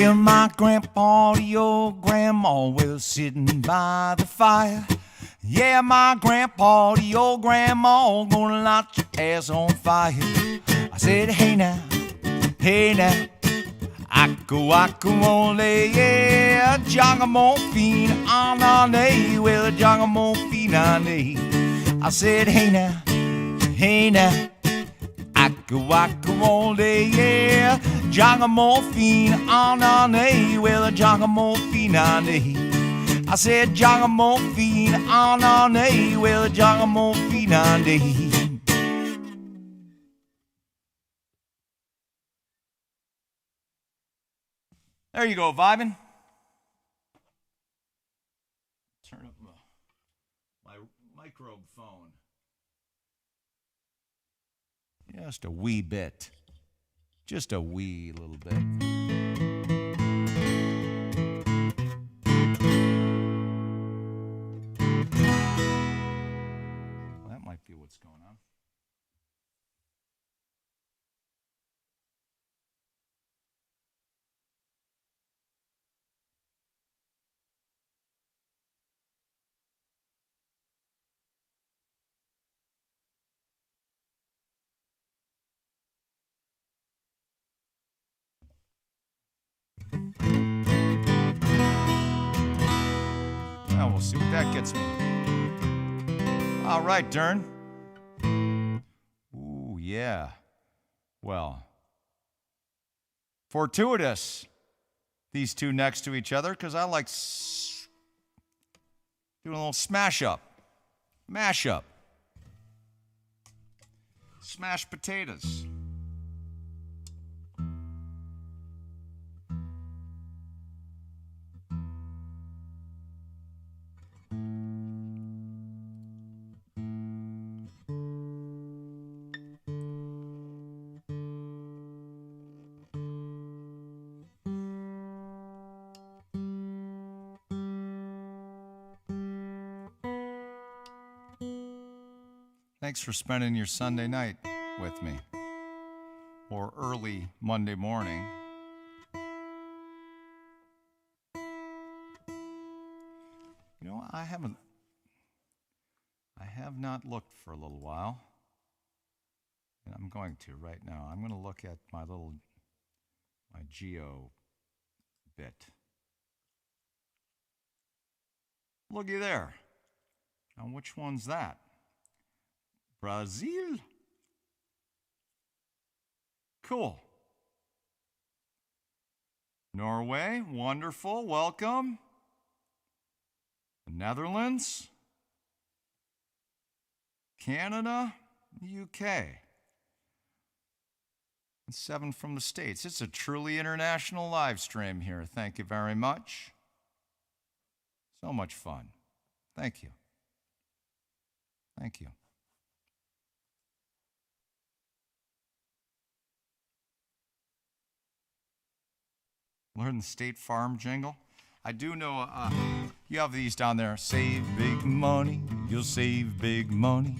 Well, my grandpa, the old grandma, was sitting by the fire. Yeah, my grandpa, the old grandma, gonna light your ass on fire. I said, hey now, Aku ole, yeah, Jaga morphine, anane, well, Jaga morphine, ane. I said, hey now, Aku ole, yeah, Jaga morphine, anane, well, Jaga morphine, ane. I said, Jaga morphine, anane, well, Jaga morphine, ane. There you go, vibing. Turn up my microphone. Just a wee bit. Just a wee little bit. Well, that might be what's going on. Well, we'll see what that gets me. All right, Dern. Ooh, yeah. Well, fortuitous, these two next to each other, because I like doing a little smash up, mash up, smashed potatoes. Thanks for spending your Sunday night with me, or early Monday morning. You know, I have not looked for a little while, and I'm going to right now. I'm going to look at my geo bit. Looky there. Now, which one's that? Brazil? Cool. Norway, wonderful, welcome. The Netherlands, Canada, UK. And 7 from the States. It's a truly international live stream here. Thank you very much. So much fun. Thank you. Thank you. Learn the State Farm jingle. I do know you have these down there. Save big money, you'll save big money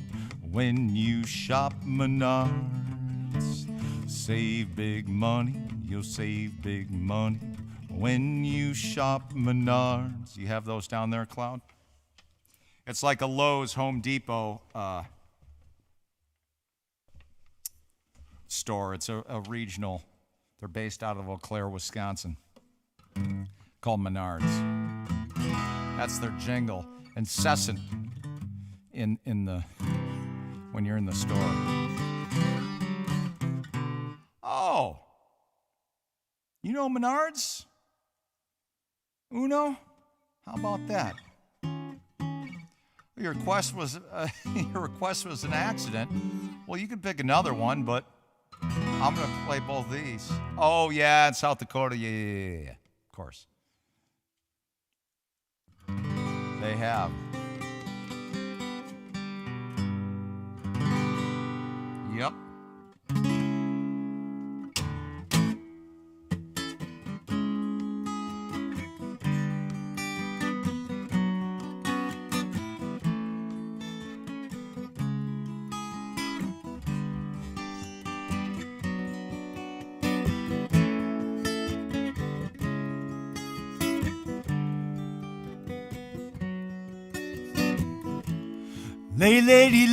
when you shop Menards. Save big money, you'll save big money when you shop Menards. You have those down there, Cloud? It's like a Lowe's, Home Depot store. It's a regional. They're based out of Eau Claire, Wisconsin, called Menards. That's their jingle, incessant in the when you're in the store. Oh, you know Menards? Uno? How about that? Your request was an accident. Well, you could pick another one, but I'm going to play both these. Oh, yeah, in South Dakota. Yeah. Of course. They have. Yep. Lay, lady,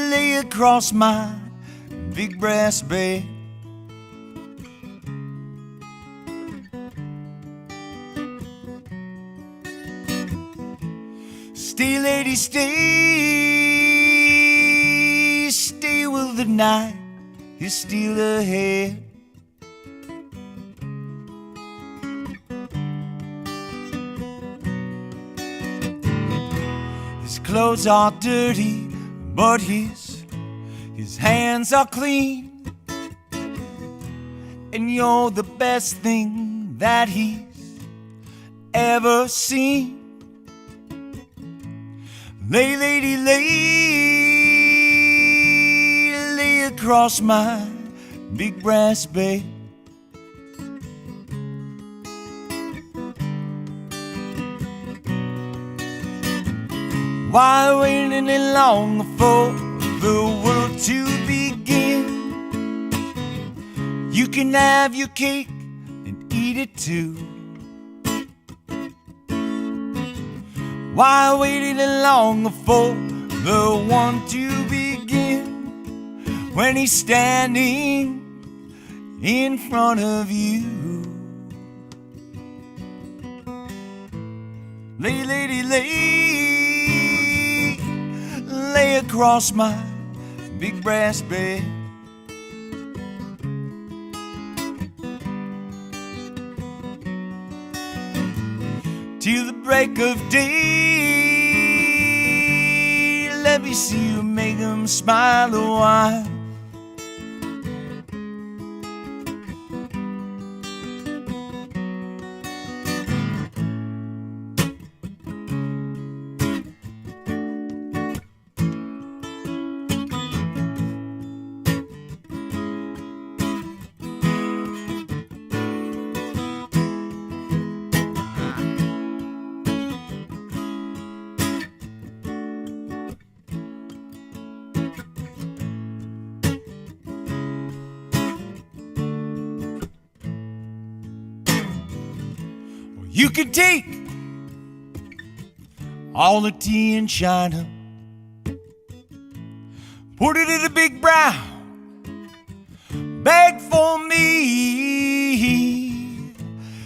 lay across my big brass bed. Stay, lady, stay with the night is still ahead. His clothes are dirty, but his hands are clean. And you're the best thing that he's ever seen. Lay, lady, lay across my big brass bed. Why wait any longer for the world to begin? You can have your cake and eat it too. Why wait any longer for the one to begin when he's standing in front of you? Lay, lady, lay across my big brass bed. Till the break of day, let me see you make them smile a while. You can take all the tea in China, put it in a big brown bag for me,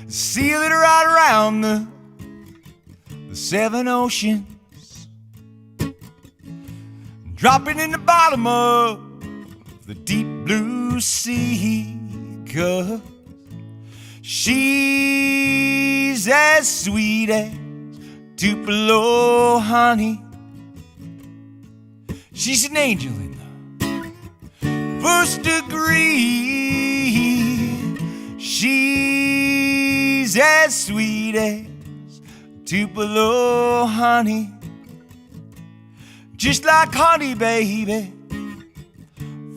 seal it right around the 7 oceans, drop it in the bottom of the deep blue sea, 'cause she's as sweet as Tupelo honey. She's an angel in the first degree. She's as sweet as Tupelo honey. Just like honey, baby,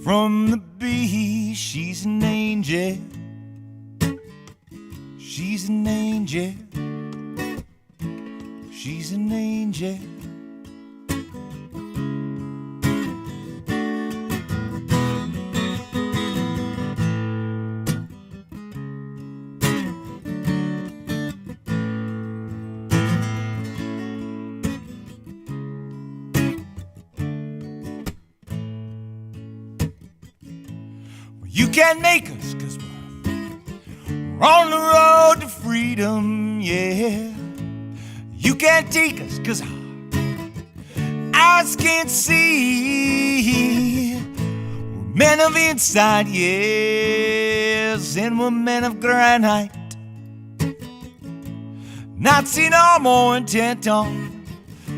from the bee. She's an angel. She's an angel. She's an angel. Well, you can't make us, 'cause we're on the road to freedom, yeah. You can't take us, 'cause our eyes can't see. We're men of insight, yes, and we're men of granite. Not seen or more intent on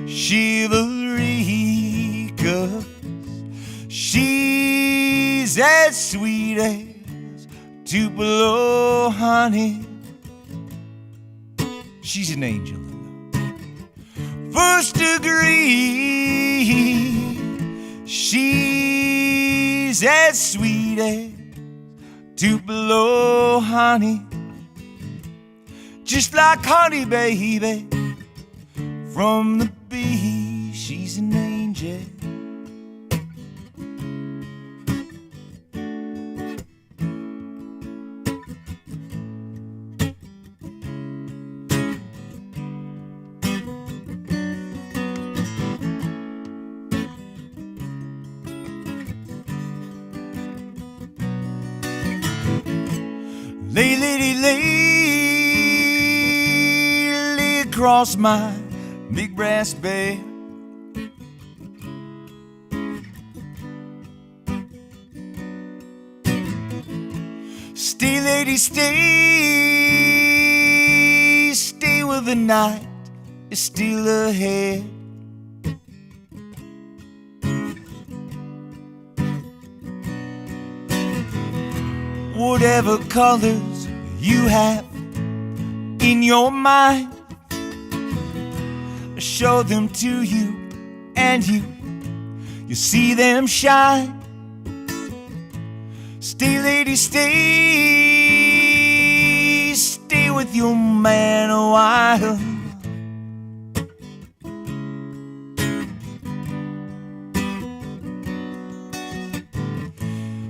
chivalry, 'cause she's as sweet as Tupelo honey. She's an angel in the first degree. She's as sweet as Tupelo honey. Just like honey, baby, from the bee. She's an angel. Lay, lady, lay across my big brass bed. Stay, lady, stay, stay where the night is still ahead. Whatever colors you have in your mind, show them to you, and you see them shine. Stay, lady, stay, stay with your man a while.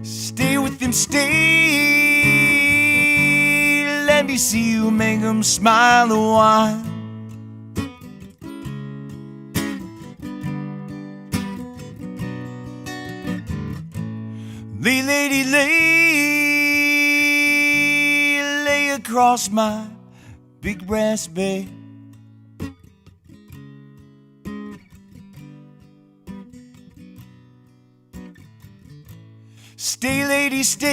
Stay with him, stay, let me see you make him smile a while. Lay, lady, lay across my big brass bed. Stay, lady, stay,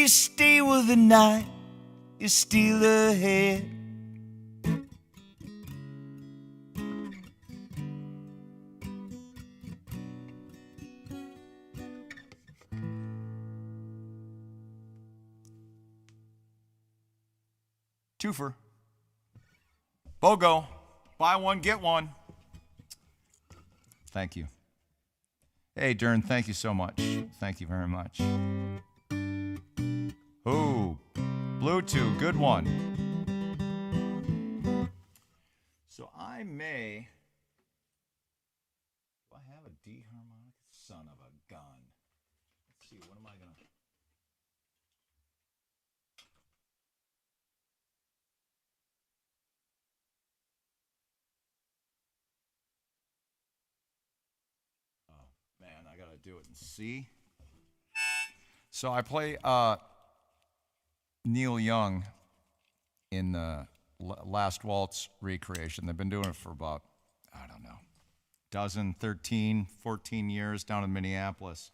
stay where the night is still ahead. Twofer. BOGO. Buy one, get one. Thank you. Hey, Dern, thank you so much. Thank you very much. Ooh, Bluetooth, good one. So I may... Do I have a D harmonic? Son of a gun. Let's see, what am I going to... Man, I gotta do it in C. So I play Neil Young in the Last Waltz recreation. They've been doing it for about, I don't know, 13, 14 years down in Minneapolis.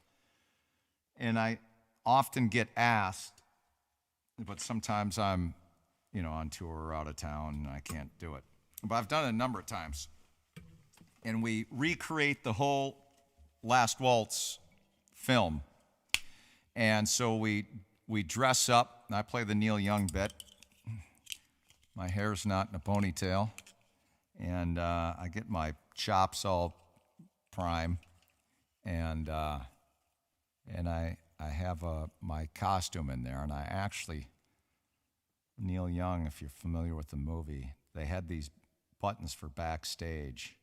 And I often get asked, but sometimes I'm, on tour or out of town and I can't do it. But I've done it a number of times. And we recreate the whole Last Waltz film. And so we dress up. I play the Neil Young bit. My hair's not in a ponytail. And I get my chops all prime. And I have my costume in there. And I actually, Neil Young, if you're familiar with the movie, they had these buttons for backstage.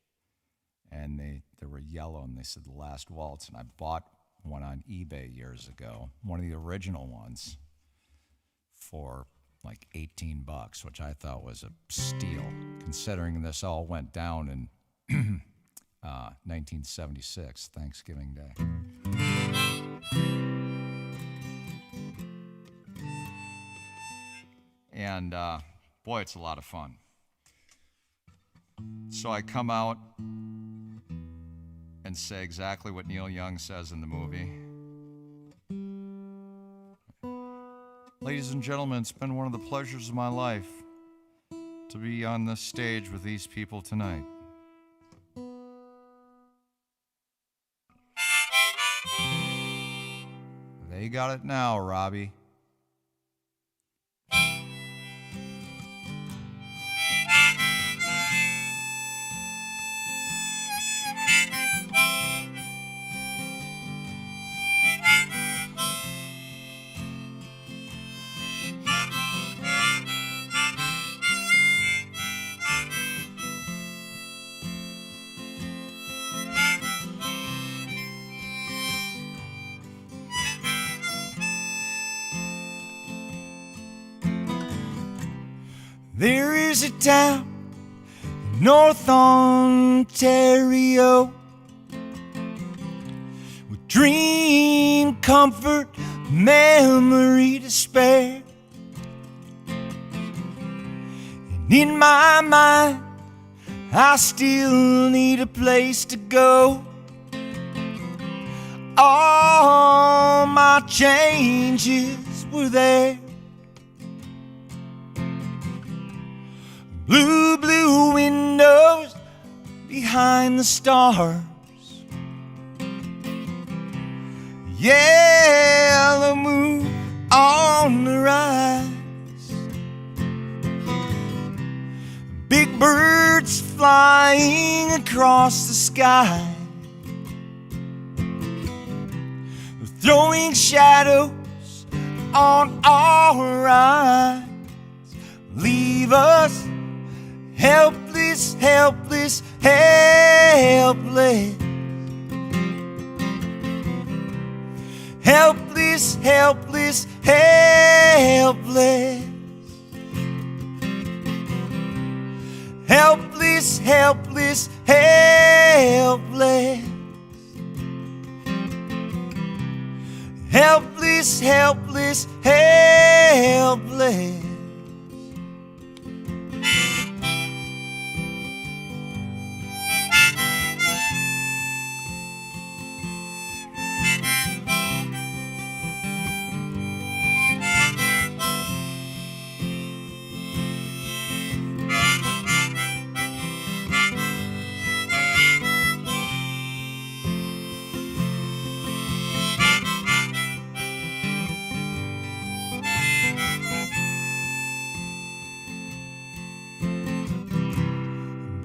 And they were yellow, and they said The Last Waltz, and I bought one on eBay years ago, one of the original ones, for like $18, which I thought was a steal, considering this all went down in 1976, Thanksgiving Day. And boy, it's a lot of fun. So I come out and say exactly what Neil Young says in the movie. Ladies and gentlemen, it's been one of the pleasures of my life to be on this stage with these people tonight. They got it now, Robbie. There is a town in North Ontario with dream comfort memory to spare. And in my mind, I still need a place to go. All my changes were there. Blue, blue windows behind the stars. Yellow moon on the rise. Big birds flying across the sky, throwing shadows on our eyes. Leave us helpless, helpless, helpless. Helpless, helpless, helpless. Helpless, helpless, helpless. Helpless, helpless, helpless.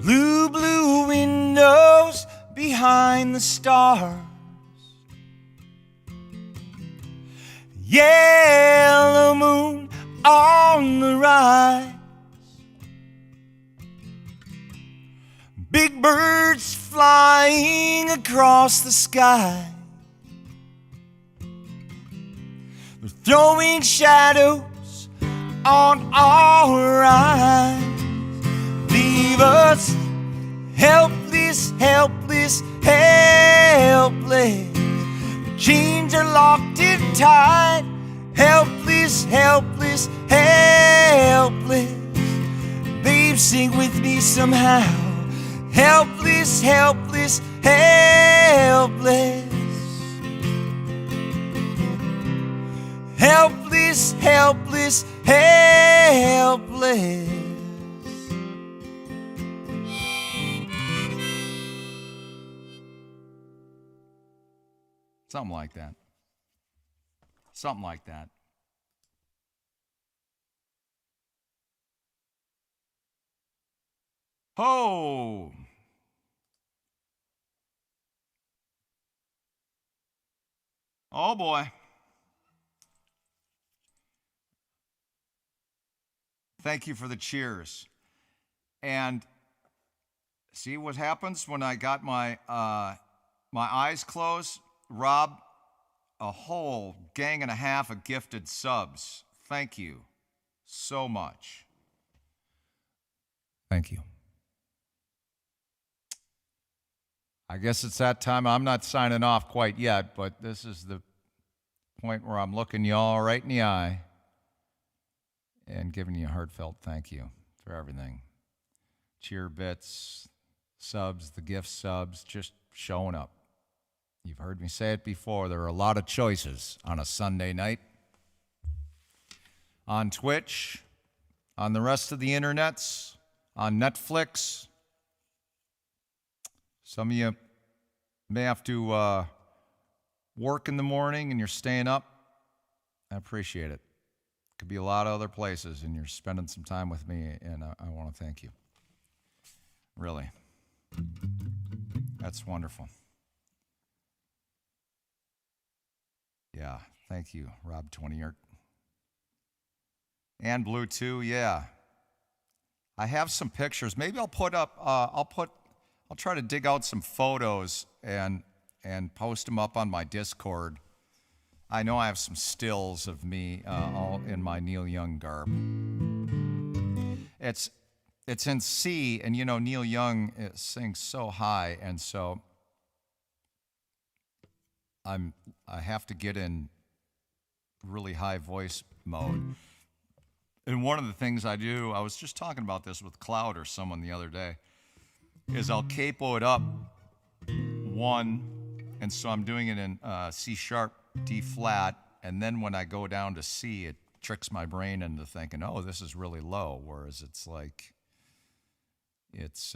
Blue, blue windows behind the stars. Yellow moon on the rise. Big birds flying across the sky. They're throwing shadows on our eyes. Leave us helpless, helpless, helpless. The chains are locked and tied. Helpless, helpless, helpless. Babe, sing with me somehow. Helpless, helpless, helpless. Helpless, helpless, helpless. Something like that. Something like that. Oh. Oh boy. Thank you for the cheers. And see what happens when I got my eyes closed? Rob, a whole gang and a half of gifted subs. Thank you so much. Thank you. I guess it's that time. I'm not signing off quite yet, but this is the point where I'm looking y'all right in the eye and giving you a heartfelt thank you for everything. Cheer bits, subs, the gift subs, just showing up. You've heard me say it before, there are a lot of choices on a Sunday night. On Twitch, on the rest of the internets, on Netflix. Some of you may have to work in the morning and you're staying up. I appreciate it. Could be a lot of other places and you're spending some time with me, and I want to thank you. Really. That's wonderful. Yeah, thank you, Rob 20th. And Blue 2, yeah. I have some pictures. Maybe I'll put up, I'll try to dig out some photos and post them up on my Discord. I know I have some stills of me all in my Neil Young garb. It's in C, and you know Neil Young sings so high, and so I have to get in really high voice mode. And one of the things I do, I was just talking about this with Cloud or someone the other day, is I'll capo it up 1, and so I'm doing it in C sharp, D flat, and then when I go down to C, it tricks my brain into thinking, oh, this is really low, whereas it's like, it's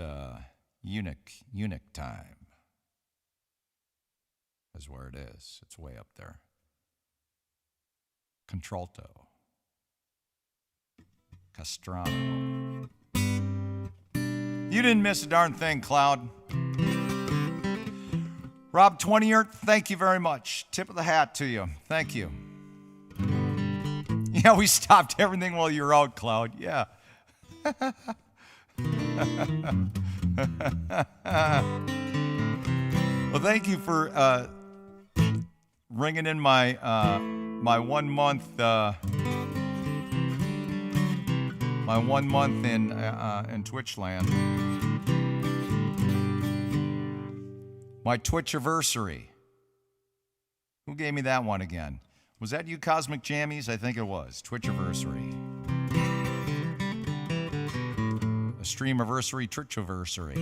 eunuch time is where it is. It's way up there. Contralto. Castrano. You didn't miss a darn thing, Cloud. Rob 20th, thank you very much. Tip of the hat to you. Thank you. Yeah, we stopped everything while you were out, Cloud. Yeah. Well, thank you for ringing in my my 1 month in Twitch land. My Twitchiversary. Who gave me that one again? Was that you, Cosmic Jammies? I think it was. Twitchiversary. A Streamiversary, Twitchiversary.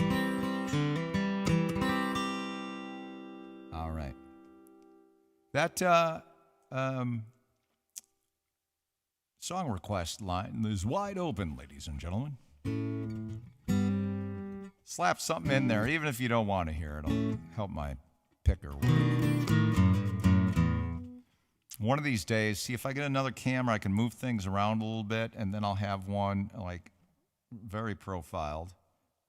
All right. That song request line is wide open, ladies and gentlemen. Slap something in there, even if you don't want to hear it. It'll help my picker work. One of these days, see if I get another camera, I can move things around a little bit, and then I'll have one like very profiled,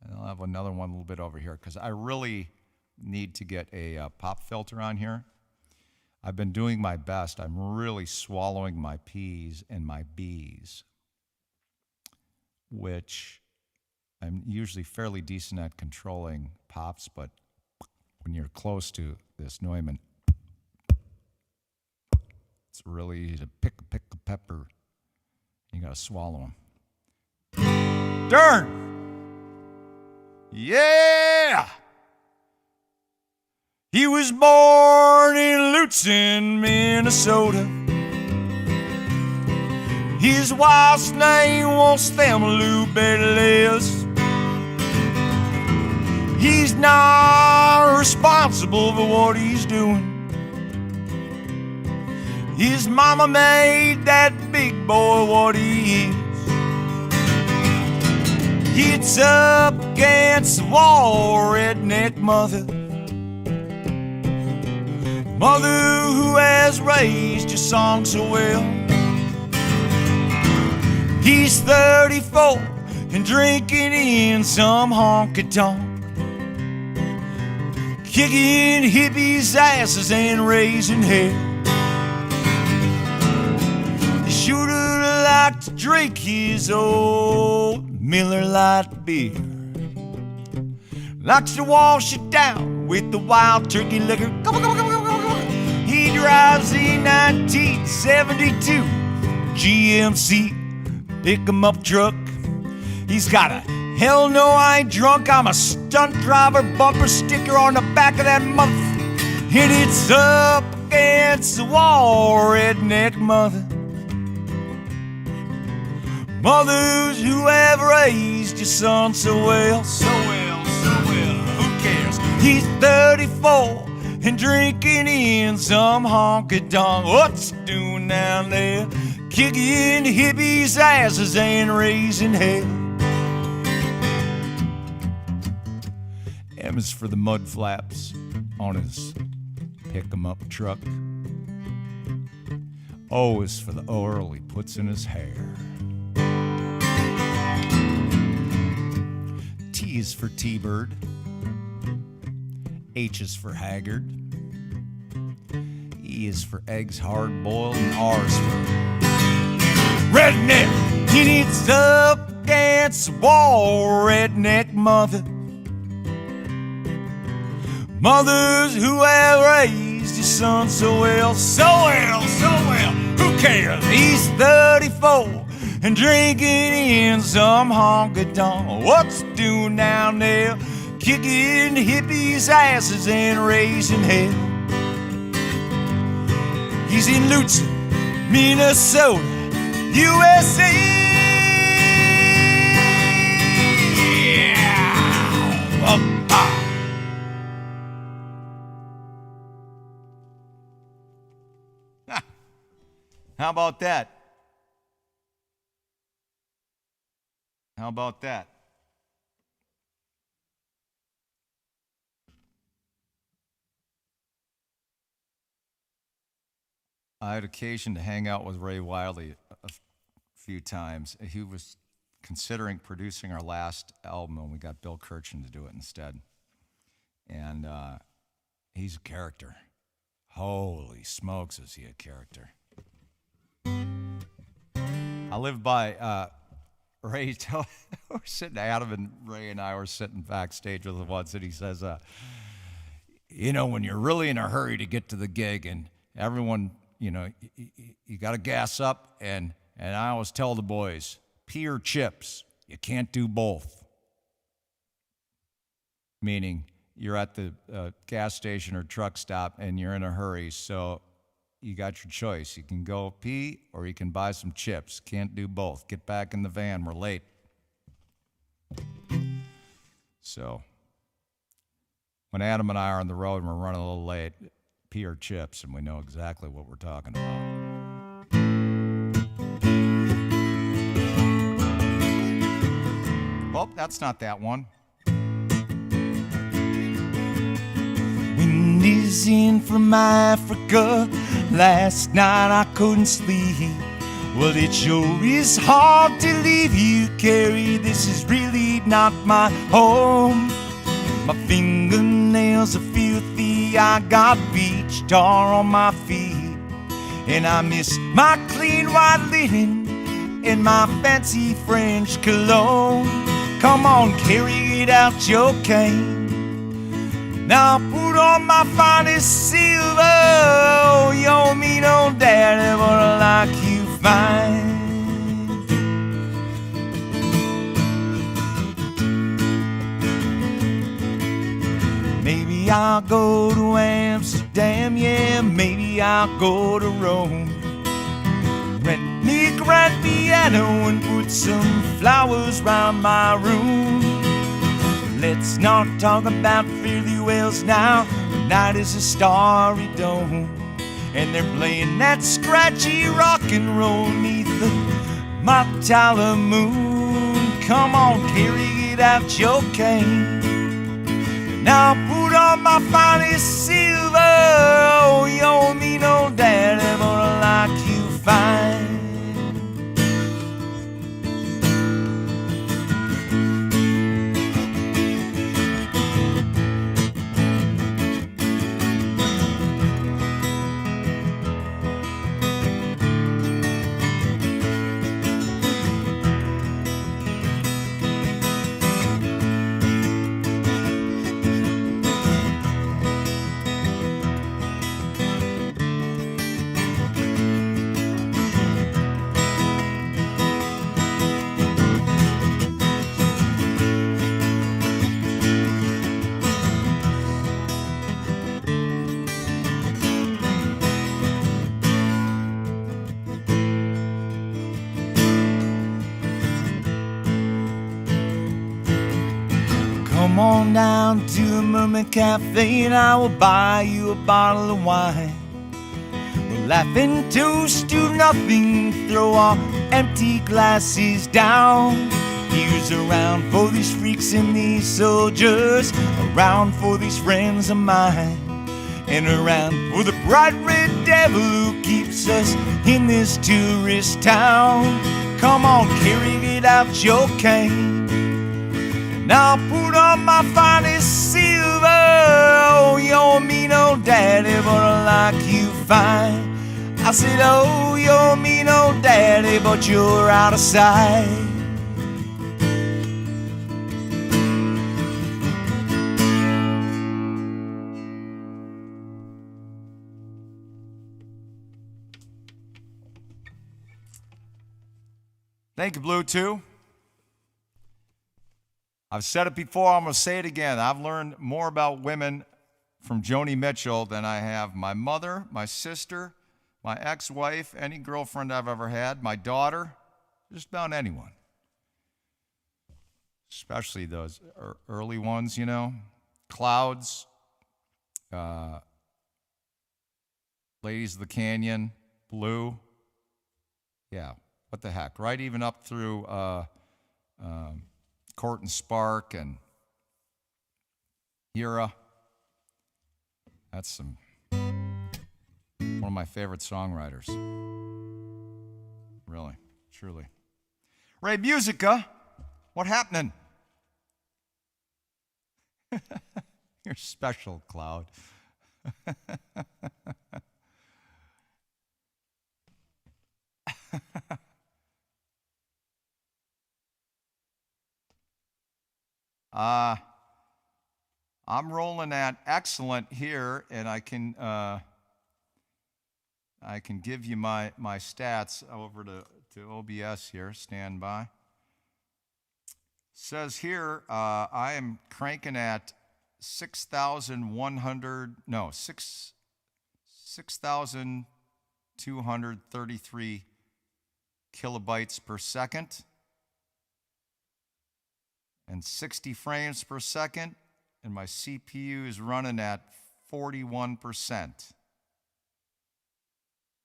and I'll have another one a little bit over here, because I really need to get a pop filter on here. I've been doing my best. I'm really swallowing my P's and my B's, which I'm usually fairly decent at controlling pops, but when you're close to this Neumann, it's really easy to pick a pepper. You gotta swallow them. Darn! Yeah! He was born in Lutzen, Minnesota. His wife's name was Thelma Lou Bettelez. He's not responsible for what he's doing. His mama made that big boy what he is. It's up against the wall, redneck mother. Mother who has raised your song so well. He's 34 and drinking in some honky-tonk, kicking hippies' asses and raising hell. He should've liked to drink his old Miller Lite beer. Likes to wash it down with the wild turkey liquor. Come on, come on, come on, come on, come on. He drives the 1972 GMC pick-em-up truck. He's got a hell no I ain't drunk, I'm a stunt driver bumper sticker on the back of that mother. And it's up against the wall, redneck mother. Mothers who have raised your son so well, so well, so well. Who cares? He's 34 and drinking in some honky-tonk. What's he doing down there? Kicking hippies' asses and raising hell. M is for the mud flaps on his pick-em-up truck. O is for the oil he puts in his hair. T is for T-Bird. H is for Haggard. E is for eggs hard-boiled, and R is for redneck. He needs up against the wall, redneck mother. Mothers who have raised your son so well, so well, so well. Who cares? He's 34 and drinking in some honky-tonk. What's he doing down there? Kicking hippies' asses and raising hell. He's in Lutzen, Minnesota, USA. Yeah. How about that? How about that? I had occasion to hang out with Ray Wiley a few times. He was considering producing our last album, and we got Bill Kirchen to do it instead. And he's a character. Holy smokes, is he a character. I live by Ray. We're sitting, Adam and Ray and I were sitting backstage with him once, and he says, you know, when you're really in a hurry to get to the gig and everyone, you know, you got to gas up, and I always tell the boys, pea or chips, you can't do both. Meaning you're at the gas station or truck stop and you're in a hurry, so you got your choice. You can go pee or you can buy some chips. Can't do both. Get back in the van, we're late. So when Adam and I are on the road and we're running a little late, pea or chips, and we know exactly what we're talking about. Oh, that's not that one. Wind is in from Africa. Last night I couldn't sleep. Well, it sure is hard to leave you, Carrie. This is really not my home. My fingernails are filthy. I got beach tar on my feet, and I miss my clean white linen and my fancy French cologne. Come on, carry it out your cane. Now put on my finest silver. Oh, you don't mean no daddy, but I like you fine. Maybe I'll go to Amsterdam, yeah, maybe I'll go to Rome. Rent me a grand piano and put some flowers round my room. Let's not talk about Fairly Wells now. The night is a starry dome, and they're playing that scratchy rock and roll neath the Matala moon. Come on, carry it out your cane. Now put on my finest silver. Oh, you don't mean no daddy, but I like you fine. Come on down to the Mermaid Cafe and I will buy you a bottle of wine. We'll laugh and toast to nothing, throw our empty glasses down. Here's around for these freaks and these soldiers, around for these friends of mine, and around for the bright red devil who keeps us in this tourist town. Come on, carry it out your cane. Now put on my finest silver. Oh, you don't mean no daddy, but I like you fine. I said, oh, you don't mean no daddy, but you're out of sight. Thank you, Blue 2. I've said it before, I'm going to say it again. I've learned more about women from Joni Mitchell than I have my mother, my sister, my ex-wife, any girlfriend I've ever had, my daughter, just about anyone. Especially those early ones, you know. Clouds, Ladies of the Canyon, Blue. Yeah, what the heck, right? Even up through Court and Spark and Hira. That's one of my favorite songwriters. Really, truly. Ray Musica, what happening? You're special, Cloud. I'm rolling at excellent here, and I can give you my stats over to OBS here. Stand by. Says here I am cranking at 6,233 kilobytes per second and 60 frames per second, and my CPU is running at 41%.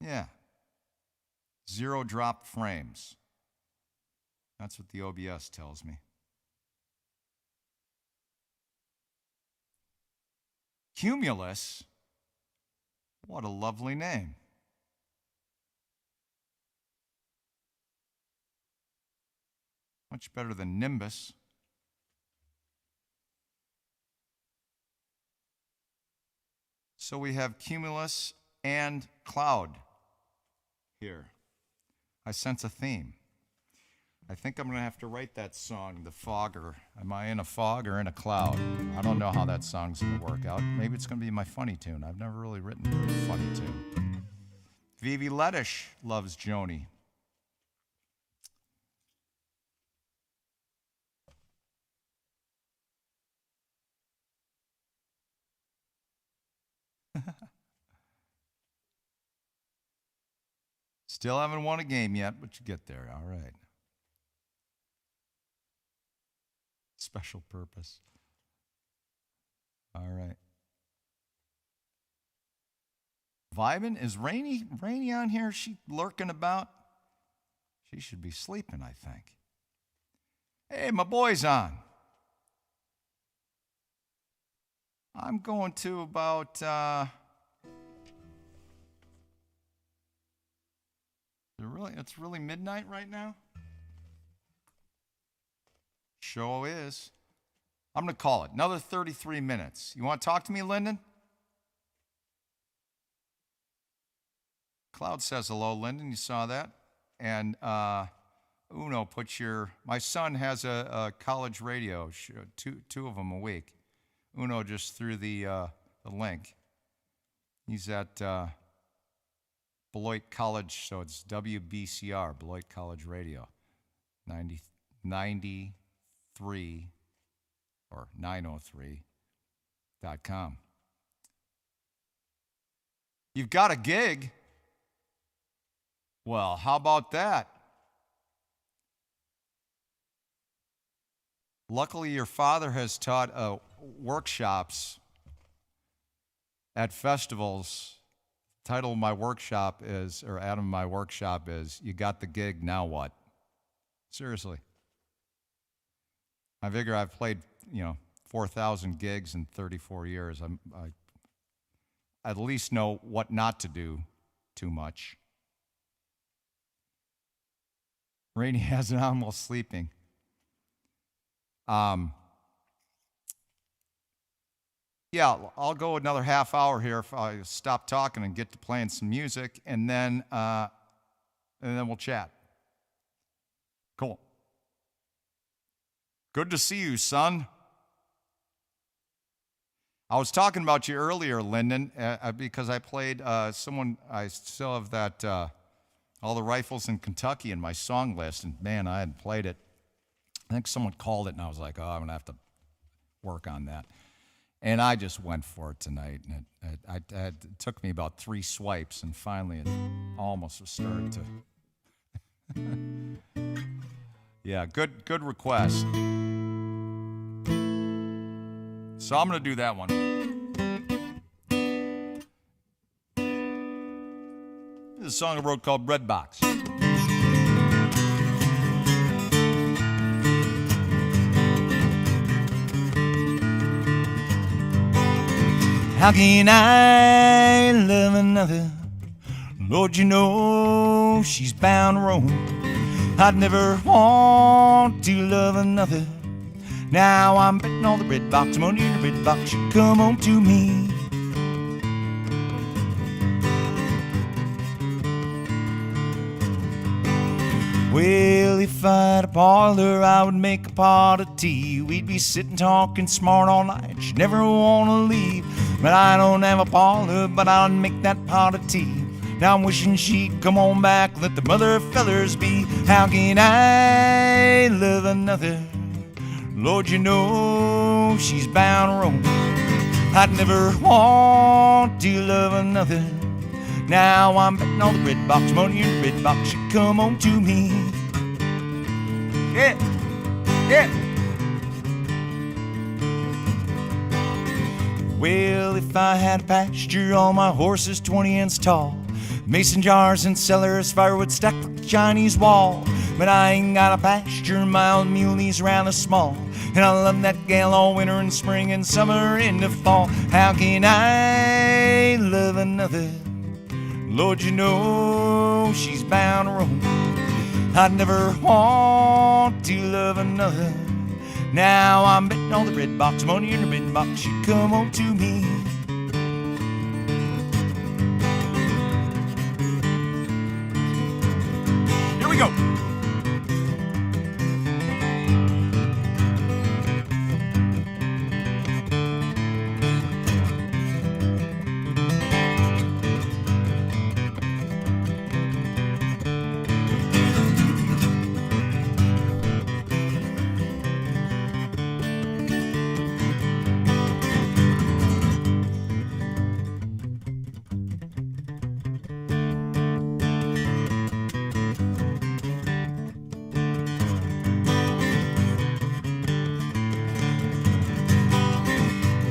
Yeah. 0 drop frames. That's what the OBS tells me. Cumulus, what a lovely name. Much better than Nimbus. So we have Cumulus and Cloud here. I sense a theme. I think I'm going to have to write that song, The Fogger. Am I in a fog or in a cloud? I don't know how that song's going to work out. Maybe it's going to be my funny tune. I've never really written a funny tune. Vivi Lettish loves Joni. Still haven't won a game yet, but you get there. All right. Special purpose. All right. Vibin'? Is Rainy on here? Is she lurking about? She should be sleeping, I think. Hey, my boy's on. I'm going to about... It's really midnight right now? Show is. I'm going to call it. Another 33 minutes. You want to talk to me, Lyndon? Cloud says hello, Lyndon. You saw that? And Uno, my son has a college radio show, two of them a week. Uno just threw the link. He's at Beloit College, so it's WBCR, Beloit College Radio, 93 or 903.com. You've got a gig? Well, how about that? Luckily, your father has taught workshops at festivals. Title of my workshop is, or Adam, my workshop is, You Got the Gig, Now What? Seriously. I figure I've played, 4,000 gigs in 34 years. I at least know what not to do too much. Rainey has an animal sleeping. Yeah, I'll go another half hour here if I stop talking and get to playing some music, and then we'll chat. Cool. Good to see you, son. I was talking about you earlier, Lyndon, because I played I still have that All the Rifles in Kentucky in my song list, and man, I hadn't played it. I think someone called it, and I was like, oh, I'm going to have to work on that. And I just went for it tonight. And it took me about 3 swipes, and finally it almost started to. Yeah, good request. So I'm going to do that one. This is a song I wrote called Red Box. How can I love another? Lord, you know she's bound to roam. I'd never want to love another. Now I'm betting all the red box money in the red box should come home to me. Well, if I had a parlor, I would make a pot of tea. We'd be sitting talking smart all night. She'd never want to leave. But I don't have a parlor, but I'll make that pot of tea. Now I'm wishing she'd come on back, let the mother fellers be. How can I love another? Lord, you know she's bound to roam. I'd never want to love another. Now I'm betting all the red box money in the red box should come on to me. Yeah, yeah. Well, if I had a pasture, all my horses 20 inches tall, mason jars and cellars, firewood stacked like a Chinese wall. But I ain't got a pasture, my old muleys rather small, and I love that gal all winter and spring and summer into fall. How can I love another? Lord, you know she's bound to roam. I'd never want to love another. Now I'm betting all the red box money in the red box should come on to me. Here we go.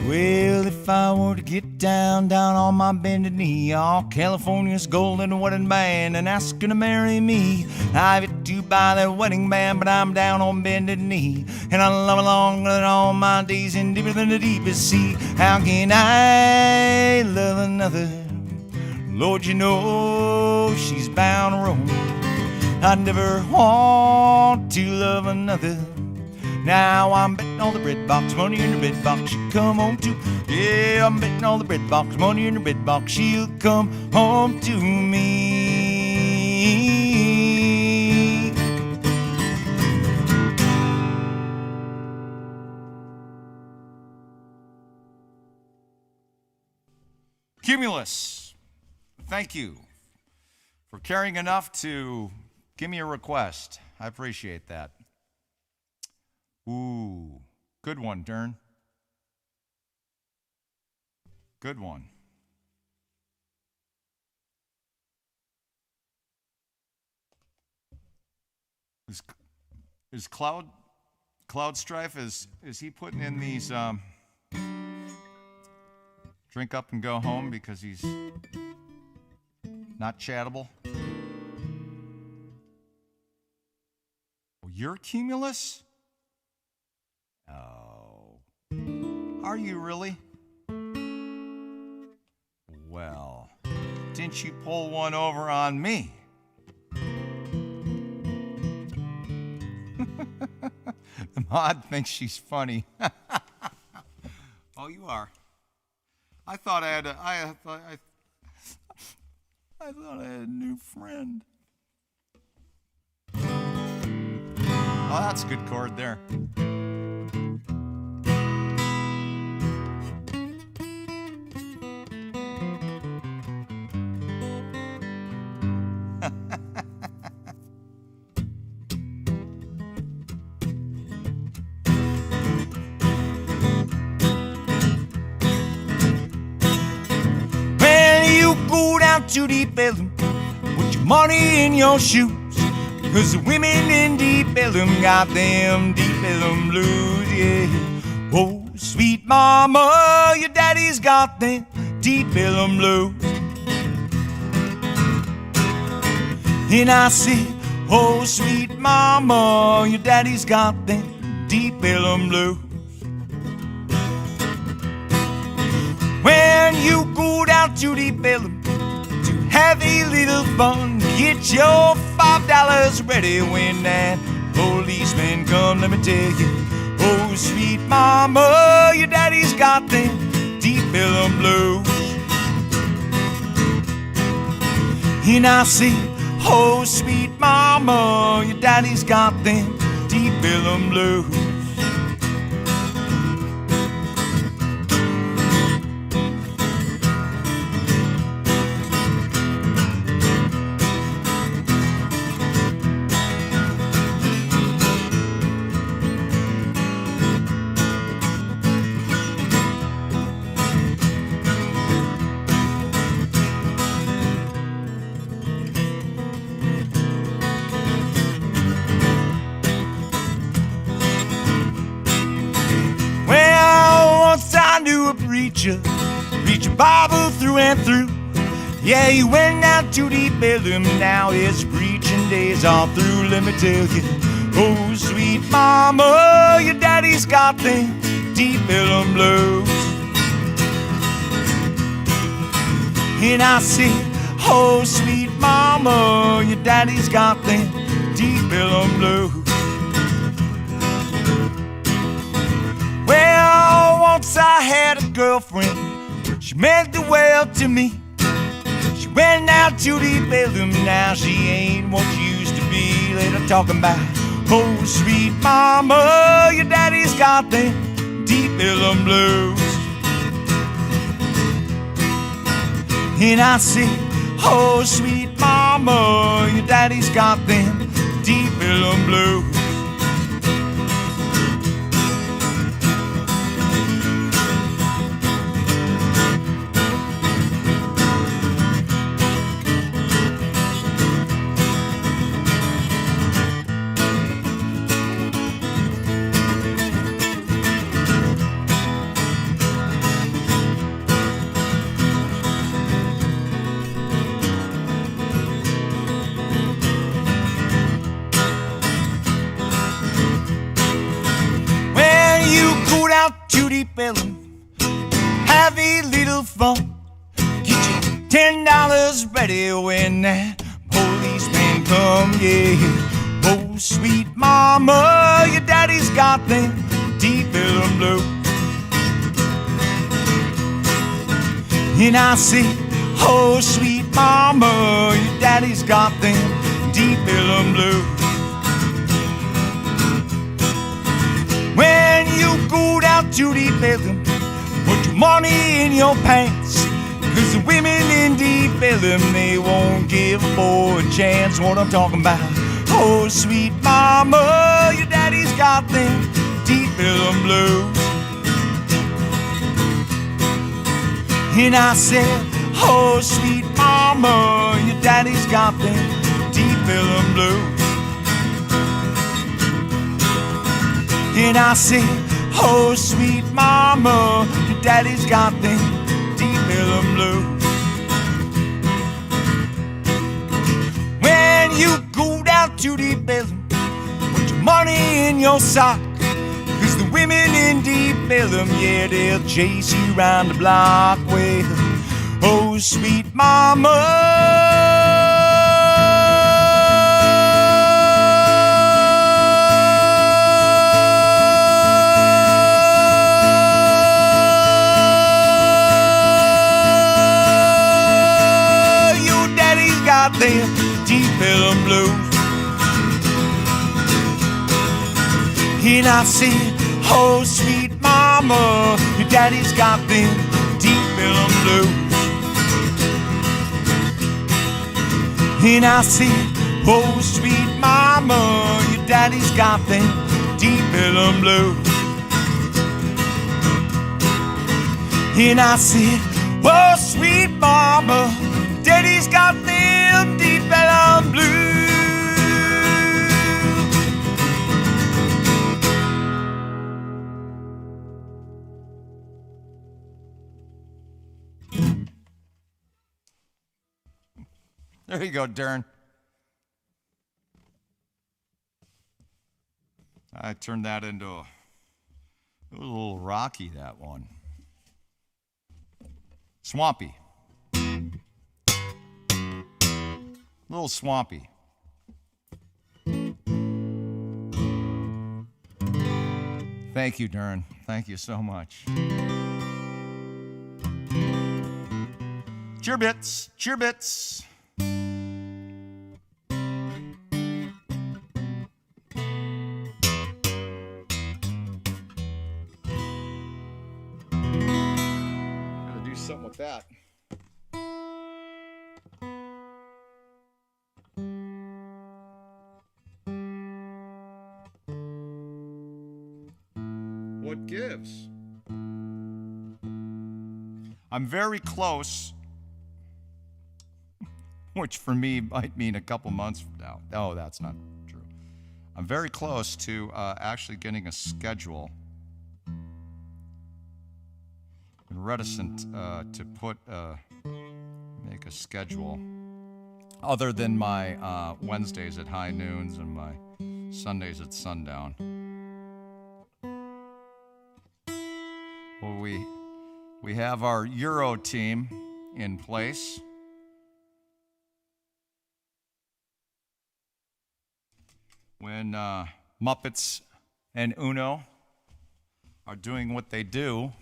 Well, if I were to get down on my bended knee, all California's golden wedding band and asking to marry me, I've yet to buy that wedding band, but I'm down on bended knee, and I love her longer than all my days and deeper than the deepest sea. How can I love another? Lord, you know she's bound to roam. I'd never want to love another. Now I'm betting all the red box money in the red box she'll come home to. Yeah, I'm betting all the red box money in the red box she'll come home to me. Cumulus, thank you for caring enough to give me a request. I appreciate that. Ooh, good one, Dern. Good one. Is Cloud Strife, is he putting in these drink up and go home because he's not chattable? Well, you're Cumulus? Oh, are you really? Well, didn't you pull one over on me? Maud thinks she's funny. Oh, you are. I thought I had a new friend. Oh, that's a good chord there. down to Deep Ellum, put your money in your shoes, 'cause the women in Deep Ellum got them Deep Ellum blues, yeah. Oh, sweet mama, your daddy's got them Deep Ellum blues. And I said, oh, sweet mama, your daddy's got them Deep Ellum blues. When you go down to Deep Ellum to have a little fun, get your $5 ready when that policeman come. Let me tell you, oh, sweet mama, your daddy's got them Deep Ellum blues. And I said, oh, sweet mama, your daddy's got them Deep Ellum blues. I knew a preacher, preach a Bible through and through. Yeah, he went out to Deep Ellum, now his preaching days are through. Let me tell you, oh, sweet mama, your daddy's got them Deep Ellum blues. And I said, oh, sweet mama, your daddy's got them Deep Ellum blues. Well, once I had a girlfriend, she meant the well to me. She went out to Deep Ellum, now she ain't what she used to be. Later talking about, oh, sweet mama, your daddy's got them Deep Ellum blues. And I said, oh, sweet mama, your daddy's got them Deep Ellum blues. Out to Deep Ellum, have a little fun, get your $10 ready when that policeman come, yeah. Oh, sweet mama, your daddy's got them Deep Ellum blues. And I said, oh, sweet mama, your daddy's got them Deep Ellum blues. When you go down to Deep Ellum, put your money in your pants, 'cause the women in Deep Ellum, they won't give a boy a chance. What I'm talking about, oh, sweet mama, your daddy's got them Deep Ellum blues. And I said, oh, sweet mama, your daddy's got them Deep Ellum blues. And I said, oh, sweet mama, your daddy's got them Deep Ellum blues. When you go down to Deep Ellum, put your money in your sock, 'cause the women in Deep Ellum, yeah, they'll chase you round the block. Well, oh, sweet mama, them Deep Ellum blues. And I said, oh, sweet mama, your daddy's got them Deep Ellum blues. And I said, oh, sweet mama, your daddy's got them Deep Ellum blues. And I said, oh, sweet mama, Daddy's got them deep Ellum blues. There you go, Darren. I turned that into it was a little rocky, that one. Swampy. A little swampy. Thank you, Darren. Thank you so much. Cheer bits. Cheer bits. Something with that. What gives? I'm very close, which for me might mean a couple months from now. Oh, that's not true. I'm very close to actually getting a schedule. Been reticent to make a schedule other than my Wednesdays at high noons and my Sundays at sundown. Well, we have our Euro team in place. When Muppets and Uno are doing what they do,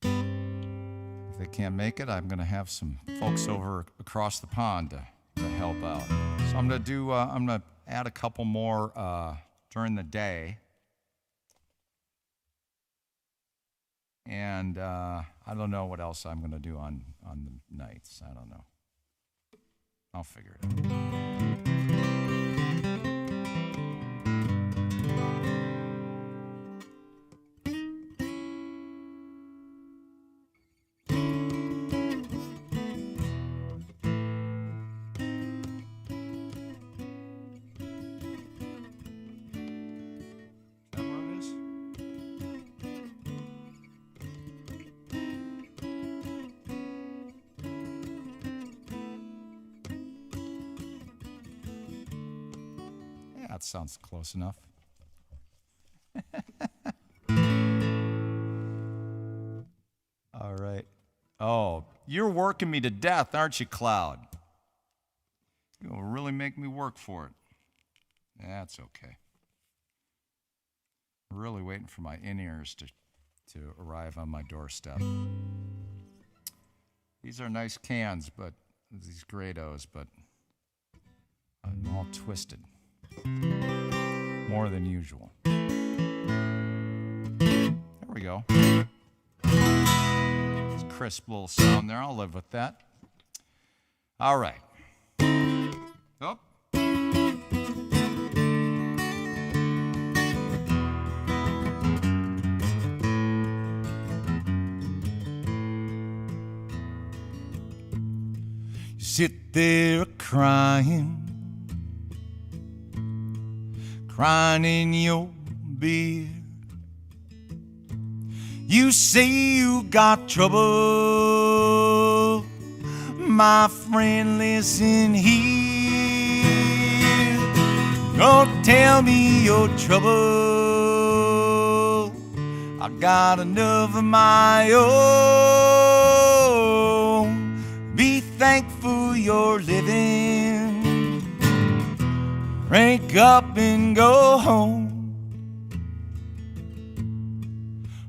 if they can't make it, I'm going to have some folks over across the pond to help out. So I'm going to add a couple more during the day. And I don't know what else I'm going to do on the nights. I don't know. I'll figure it out. That sounds close enough. All right. Oh, you're working me to death, aren't you, Cloud? You'll really make me work for it. That's okay. Really waiting for my in-ears to arrive on my doorstep. These are nice cans, but these Grados, but I'm all twisted. More than usual. There we go. It's a crisp little sound there. I'll live with that. All right. Oh. You sit there crying in your beard. You say you got trouble. My friend, listen here. Don't tell me your trouble. I got enough of my own. Be thankful you're living. Rank up and go home.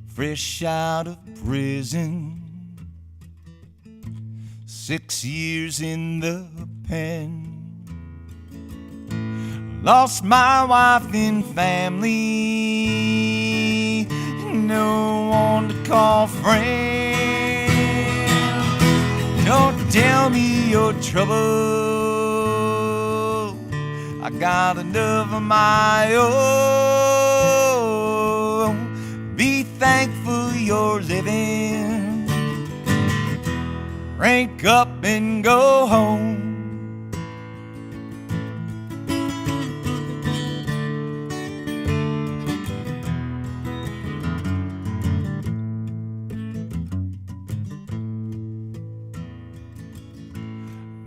Fresh out of prison, 6 years in the pen. Lost my wife and family, no one to call friend. Don't tell me your trouble. I got enough of my own. Be thankful you're living. crank up and go home.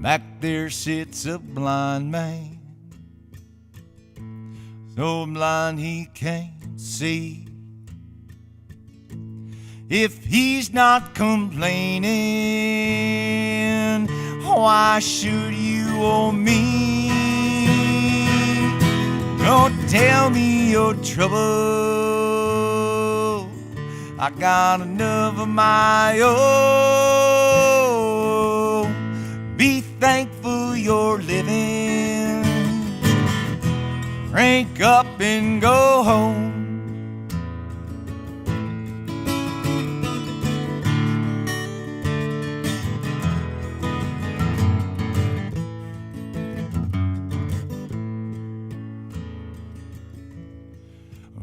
Back there sits a blind man, so blind he can't see. If he's not complaining, why should you owe me? Don't tell me your trouble, I got enough of my own. Be thankful you're living, crank up and go home.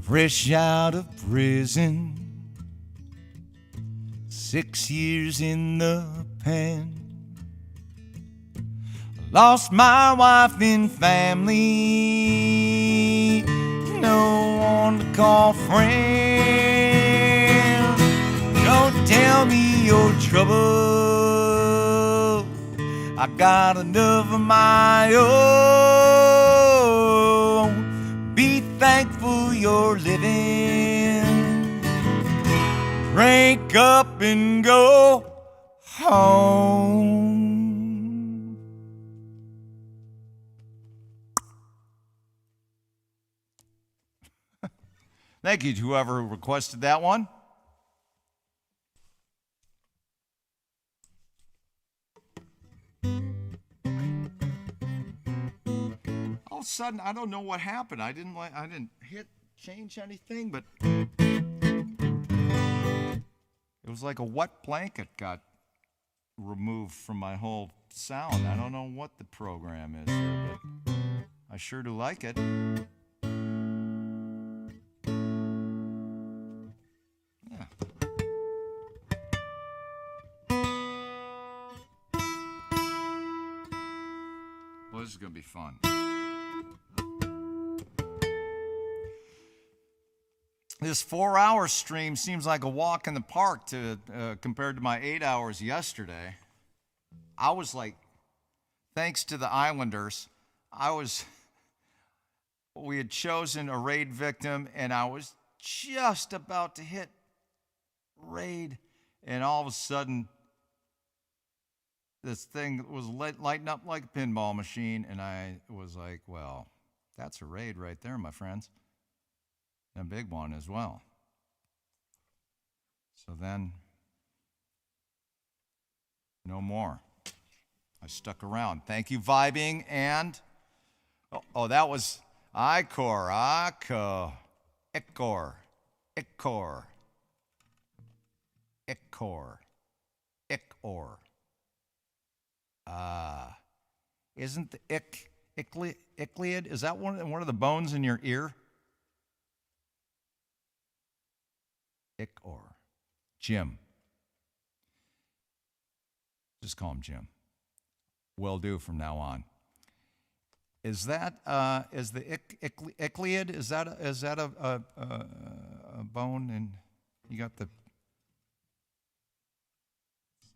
Fresh out of prison, 6 years in the pen. Lost my wife and family, no one to call friend. Don't tell me your trouble, I got enough of my own. Be thankful you're living, crank up and go home. Thank you to whoever requested that one. All of a sudden, I don't know what happened. I didn't change anything, but it was like a wet blanket got removed from my whole sound. I don't know what the program is here, but I sure do like it. Yeah. Well, this is going to be fun. This 4-hour stream seems like a walk in the park compared to my 8 hours yesterday. I was like, thanks to the Islanders, we had chosen a raid victim, and I was just about to hit raid, and all of a sudden, this thing was lighting up like a pinball machine, and I was like, well, that's a raid right there, my friends. A big one as well. So then, no more. I stuck around. Thank you, Vibing, and that was Icor, Ichor. Isn't the ichliid? Is that one of the bones in your ear? Ichor. Jim. Just call him Jim. Will do from now on. Is that is the ichliid? Is that a bone? And you got the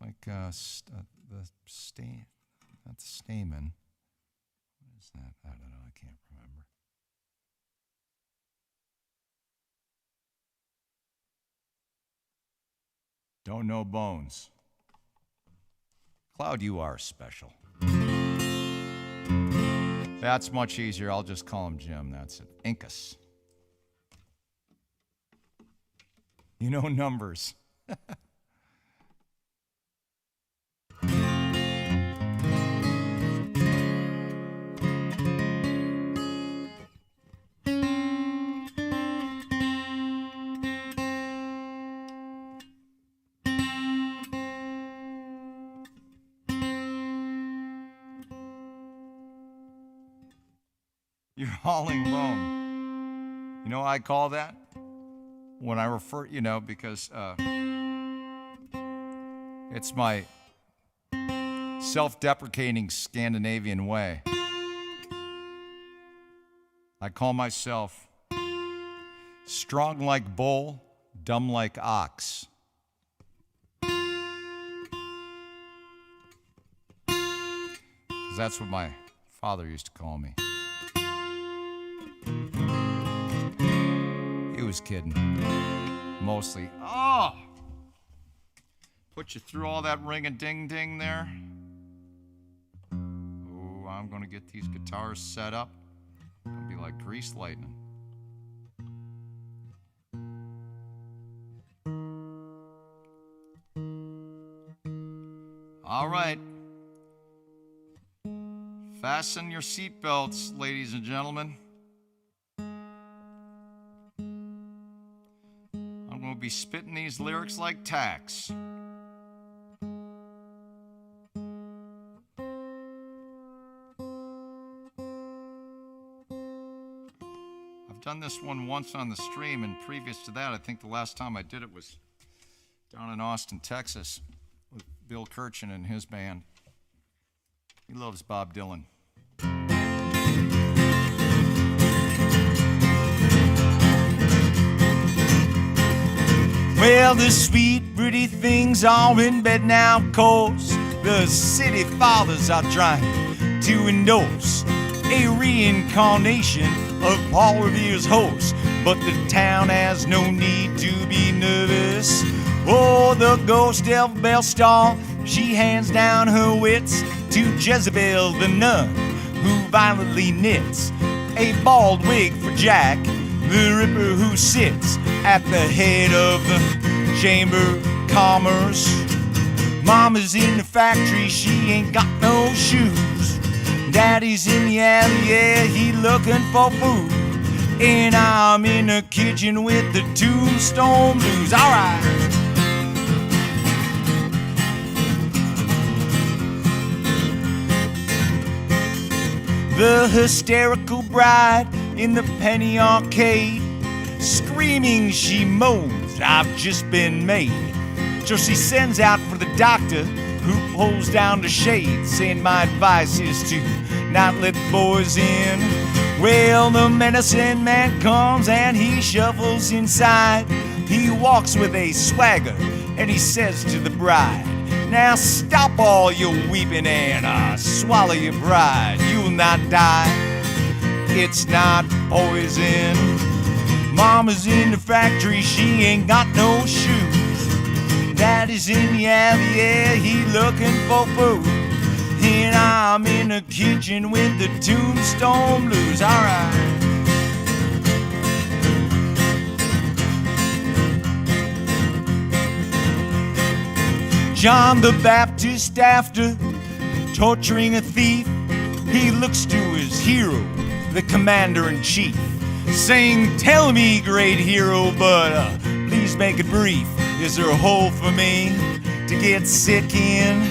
like the stamen. Not the stamen. What is that? I don't know. I can't remember. Don't know bones. Cloud, you are special. That's much easier. I'll just call him Jim. That's it. Incus. You know numbers. You're hauling bone. You know what I call that? When I refer, because it's my self-deprecating Scandinavian way. I call myself strong like bull, dumb like ox. 'Cause that's what my father used to call me. He was kidding. Mostly. Oh! Put you through all that ring-a-ding-ding there. Oh, I'm gonna get these guitars set up. It'll be like grease lightning. All right. Fasten your seatbelts, ladies and gentlemen. I'm going to be spitting these lyrics like tacks. I've done this one once on the stream, and previous to that, I think the last time I did it was down in Austin, Texas, with Bill Kirchen and his band. He loves Bob Dylan. Well, the sweet, pretty things are in bed now, 'cause the city fathers are trying to endorse a reincarnation of Paul Revere's host. But the town has no need to be nervous. Oh, the ghost of Belle Star, she hands down her wits to Jezebel the nun, who violently knits a bald wig for Jack the Ripper, who sits at the head of the Chamber of Commerce. Mama's in the factory, she ain't got no shoes. Daddy's in the alley, yeah, he looking for food. And I'm in the kitchen with the Tombstone Blues. All right. The hysterical bride in the penny arcade, screaming she moans, I've just been made. So she sends out for the doctor, who pulls down the shades, saying my advice is to not let the boys in. Well, the medicine man comes and he shuffles inside. He walks with a swagger and he says to the bride, now stop all your weeping and swallow your pride. You'll not die, it's not poison. Mama's in the factory, she ain't got no shoes. Daddy's in the alley, yeah, he looking for food. And I'm in the kitchen with the Tombstone Blues. All right. John the Baptist, after torturing a thief, he looks to his hero, the commander-in-chief, saying, tell me, great hero, but please make it brief. Is there a hole for me to get sick in?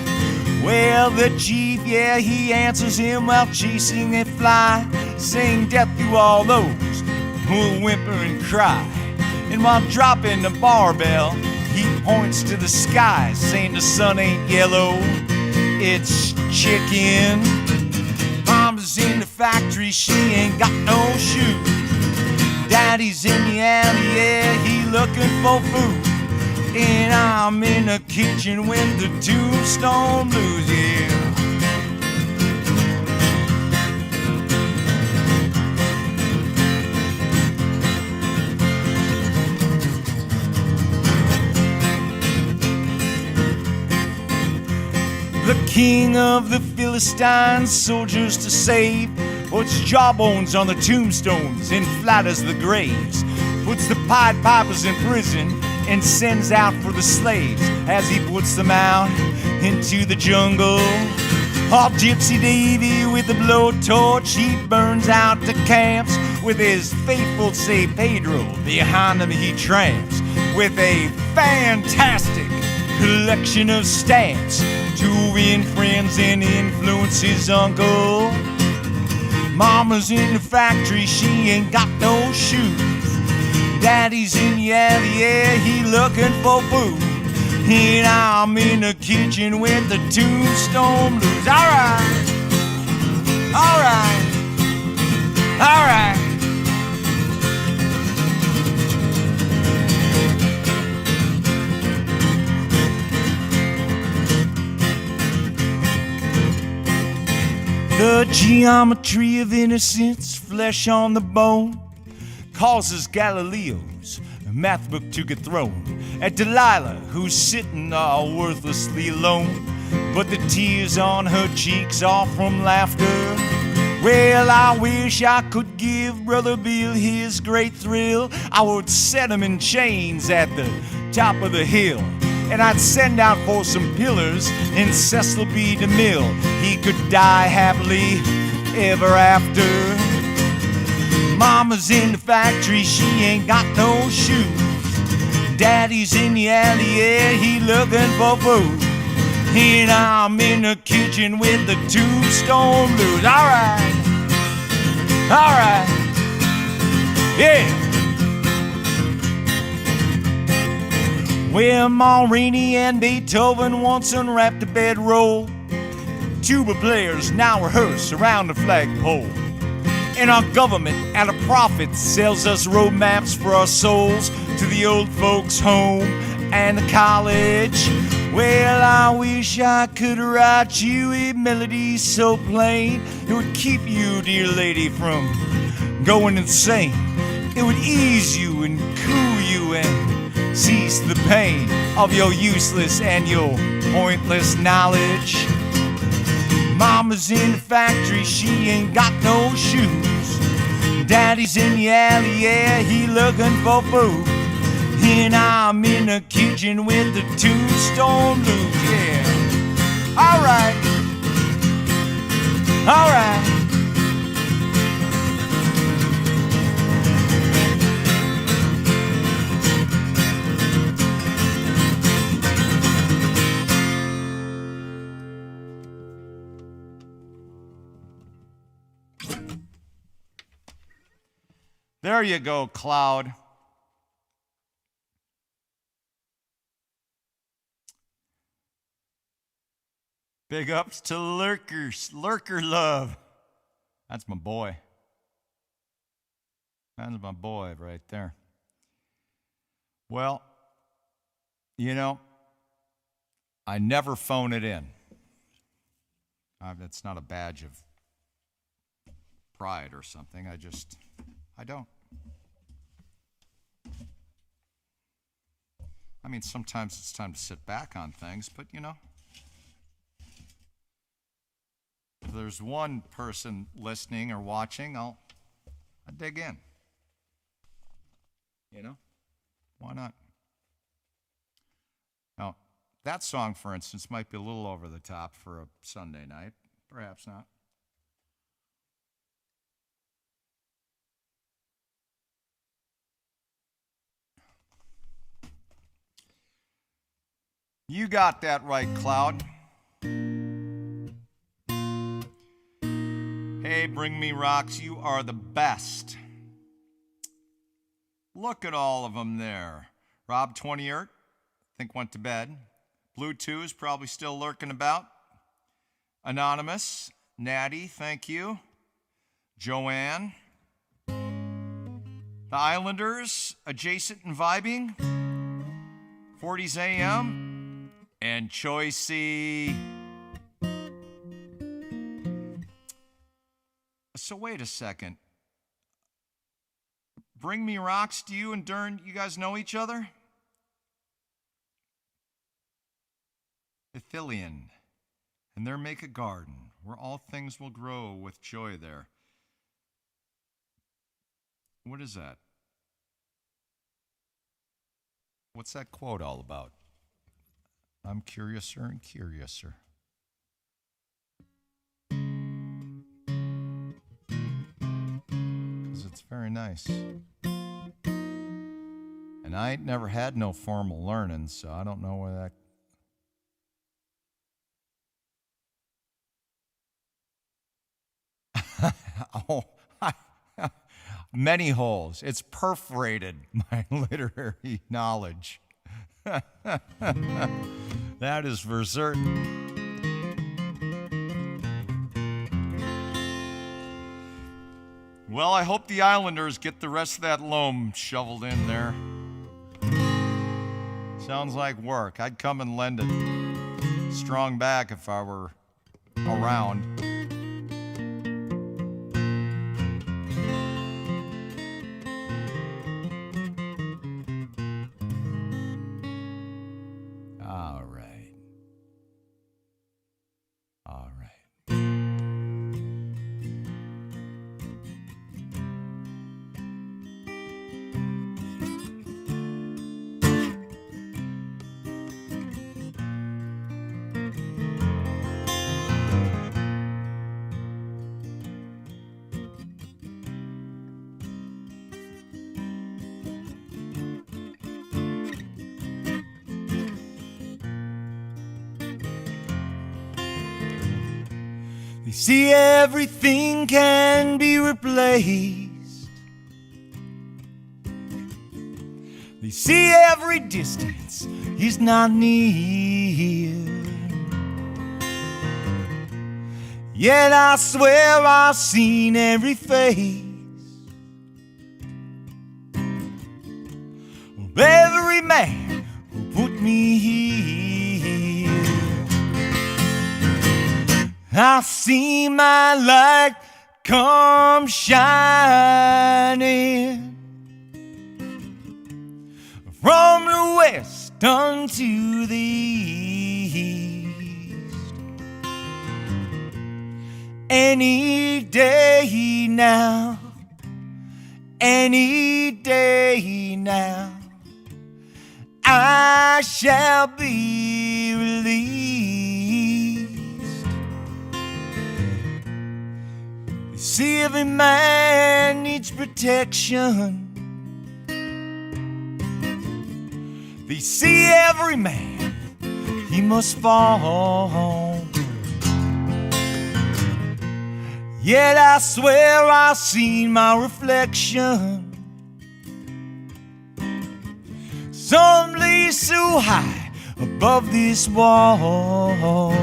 Well, the chief, yeah, he answers him while chasing a fly, saying death to all those who will whimper and cry. And while dropping the barbell, he points to the sky, saying the sun ain't yellow, it's chicken. Mama's in the factory, she ain't got no shoes. Daddy's in the alley, yeah, he looking for food. And I'm in the kitchen with the Tombstone Blues, yeah. The king of the Philistines, soldiers to save, puts jawbones on the tombstones and flatters the graves, puts the Pied Pipers in prison and sends out for the slaves as he puts them out into the jungle. Oh, Gypsy Davy with the blowtorch, he burns out the camps with his faithful Say Pedro. Behind him he tramps with a fantastic collection of stamps to win friends and influence his uncle. Mama's in the factory, she ain't got no shoes. Daddy's in the alley, yeah, he looking for food. And I'm in the kitchen with the Tombstone Blues. Alright, alright, alright. The geometry of innocence, flesh on the bone, causes Galileo's math book to get thrown at Delilah, who's sitting all worthlessly alone. But the tears on her cheeks are from laughter. Well, I wish I could give Brother Bill his great thrill. I would set him in chains at the top of the hill, and I'd send out for some pillars in Cecil B. DeMille. He could die happily ever after. Mama's in the factory, she ain't got no shoes. Daddy's in the alley, yeah, he looking for food. And I'm in the kitchen with the Tombstone Blues. Alright, alright, yeah. Well, Marini and Beethoven once unwrapped a bedroll. Tuba players now rehearse around the flagpole. And our government at a profit sells us road maps for our souls to the old folks' home and the college. Well, I wish I could write you a melody so plain it would keep you, dear lady, from going insane. It would ease you and cool you and cease the pain of your useless and your pointless knowledge. Mama's in the factory, she ain't got no shoes. Daddy's in the alley, yeah, he looking for food. And I'm in the kitchen with the Tombstone Blues, yeah. Alright, alright. There you go, Cloud. Big ups to Lurkers, Lurker Love. That's my boy. That's my boy right there. Well, you know, I never phone it in. It's not a badge of pride or something. I don't. I mean, sometimes it's time to sit back on things, but you know, if there's one person listening or watching, I'll dig in. You know, why not? Now, that song, for instance, might be a little over the top for a Sunday night. Perhaps not. You got that right, Cloud. Hey, Bring Me Rocks, you are the best. Look at all of them there. Rob 20ert, I think went to bed. Blue 2 is probably still lurking about. Anonymous, Natty, thank you. Joanne. The Islanders, Adjacent and Vibing. 40s AM. And Choicey. So wait a second. Bring Me Rocks, do you and Dern, you guys know each other? Ithillian. And there make a garden where all things will grow with joy there. What is that? What's that quote all about? I'm curiouser and curiouser. Because it's very nice. And I ain't never had no formal learning, so I don't know where that... Oh, many holes. It's perforated my literary knowledge. That is for certain. Well, I hope the Islanders get the rest of that loam shoveled in there. Sounds like work. I'd come and lend it. Strong back if I were around. All right. All right. They see everything can be replaced. They see every distance is not near. Yet I swear I've seen every face of every man who put me here. I've seen my light come shining from the west unto the east. Any day now, any day now, I shall be released. See, every man needs protection. They see every man, he must fall. Yet I swear I've seen my reflection someplace so high above this wall.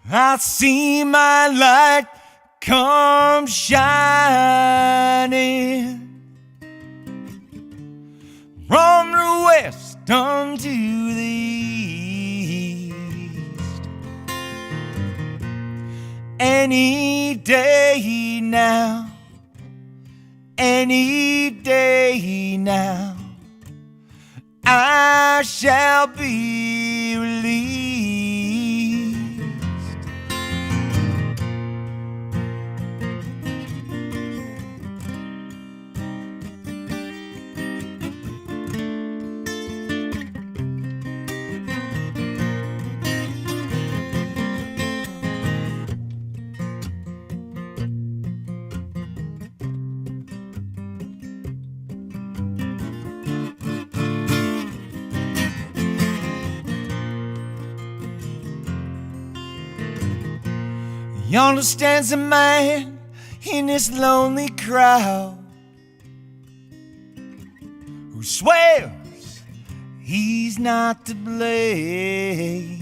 I see my light come shining from the west unto the east. Any day now, any day now, I shall be released. Yonder stands a man in this lonely crowd who swears he's not to blame.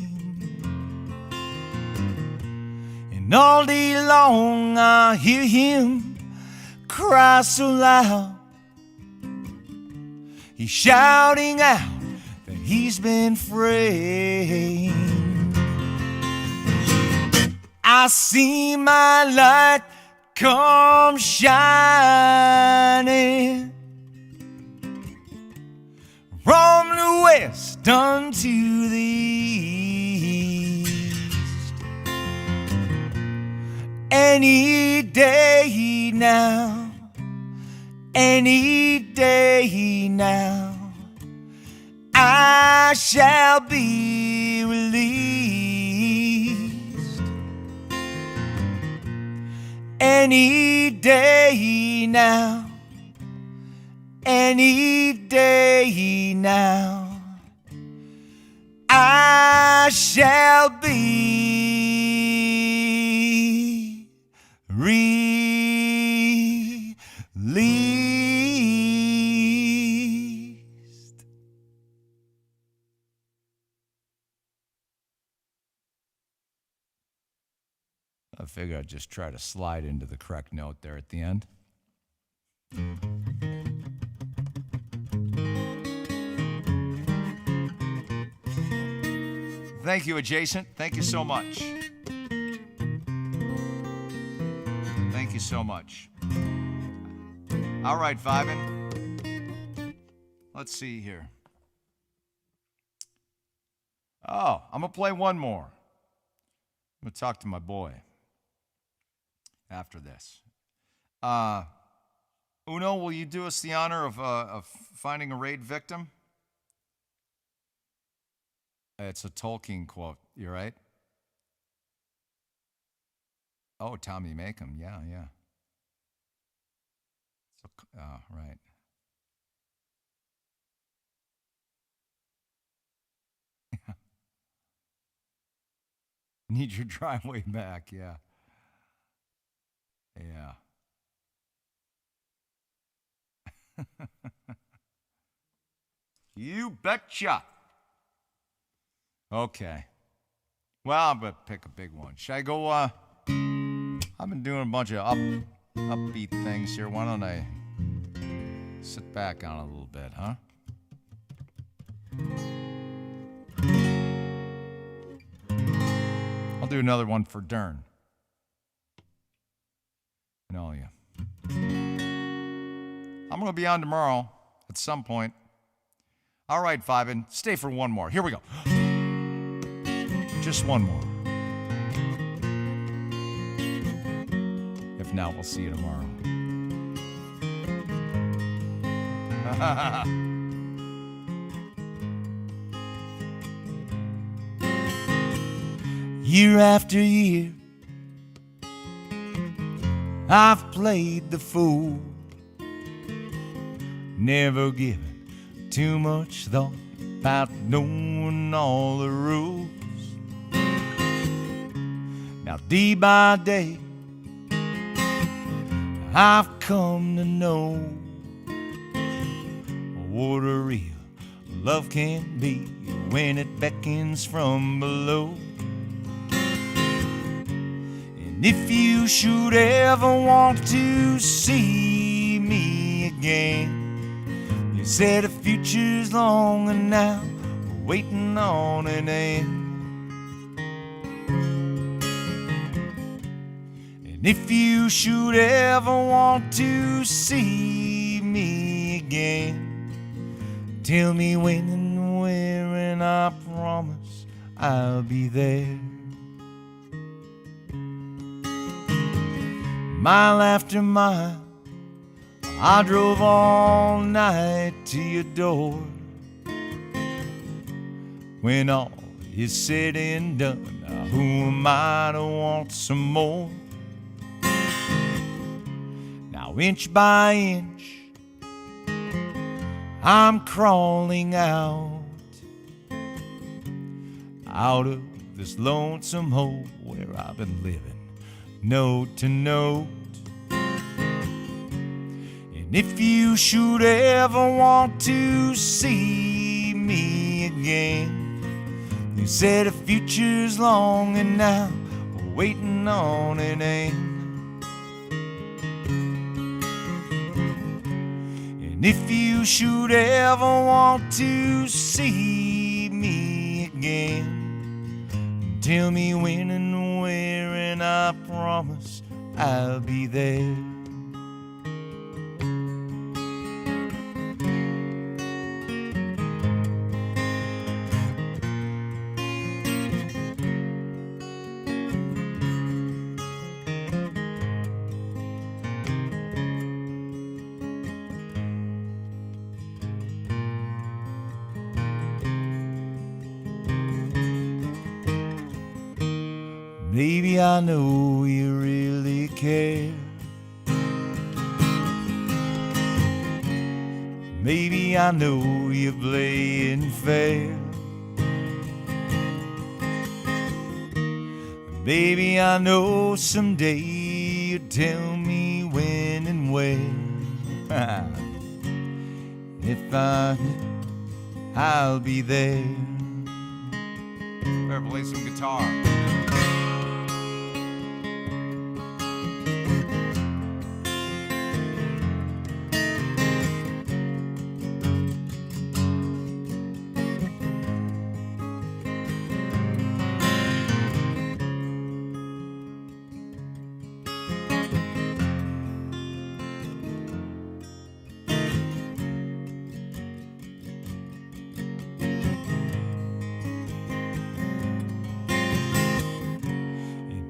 And all day long I hear him cry so loud. He's shouting out that he's been framed. I see my light come shining from the west unto the east. Any day now, any day now, I shall be released. Any day now, any day now, I shall be released. I figure I'd just try to slide into the correct note there at the end. Thank you, Adjacent. Thank you so much. Thank you so much. All right, Vibin. Let's see here. Oh, I'm going to play one more. I'm going to talk to my boy after this. Uno, will you do us the honor of finding a raid victim? It's a Tolkien quote. You right? Oh, Tommy Makem. Yeah. So, right. Need your driveway back. Yeah. You betcha. Okay. Well, I'm going to pick a big one. Should I go? I've been doing a bunch of upbeat things here. Why don't I sit back on a little bit, huh? I'll do another one for Dern. And all you. I'm going to be on tomorrow at some point. All right, Vibin, stay for one more. Here we go. Just one more. If not, we'll see you tomorrow. Year after year, I've played the fool, never given too much thought about knowing all the rules. Now day by day, I've come to know what a real love can be when it beckons from below. And if you should ever want to see me again, you said the future's long and now we're waiting on an end. And if you should ever want to see me again, tell me when and where, and I promise I'll be there. Mile after mile, I drove all night to your door. When all is said and done, now who am I to want some more? Now inch by inch, I'm crawling out of this lonesome hole where I've been living note to note. And if you should ever want to see me again, you said the future's long and now we're waiting on an end. And if you should ever want to see me again, tell me when and where, and I promise I'll be there. Maybe I know you really care. Maybe I know you're playing fair. Maybe I know someday you'll tell me when and where. If I do, I'll be there. Better play some guitar.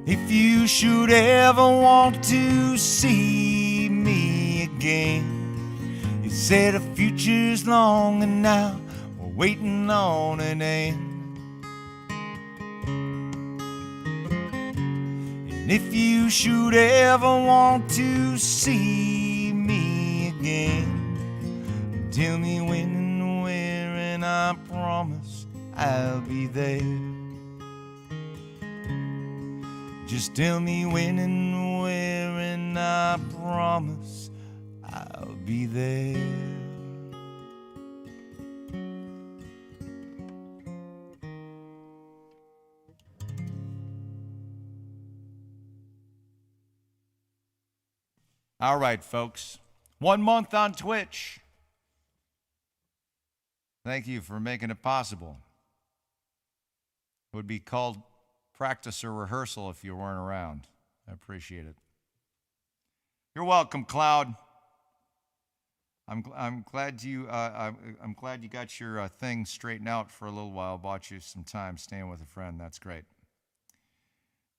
If you should ever want to see me again, you say the future's long and now we're waiting on an end. And if you should ever want to see me again, tell me when and where, and I promise I'll be there. Just tell me when and where, and I promise I'll be there. All right, folks. 1 month on Twitch. Thank you for making it possible. It would be called practice or rehearsal if you weren't around. I appreciate it. You're welcome, Cloud. I'm glad you got your thing straightened out for a little while. Bought you some time staying with a friend. That's great.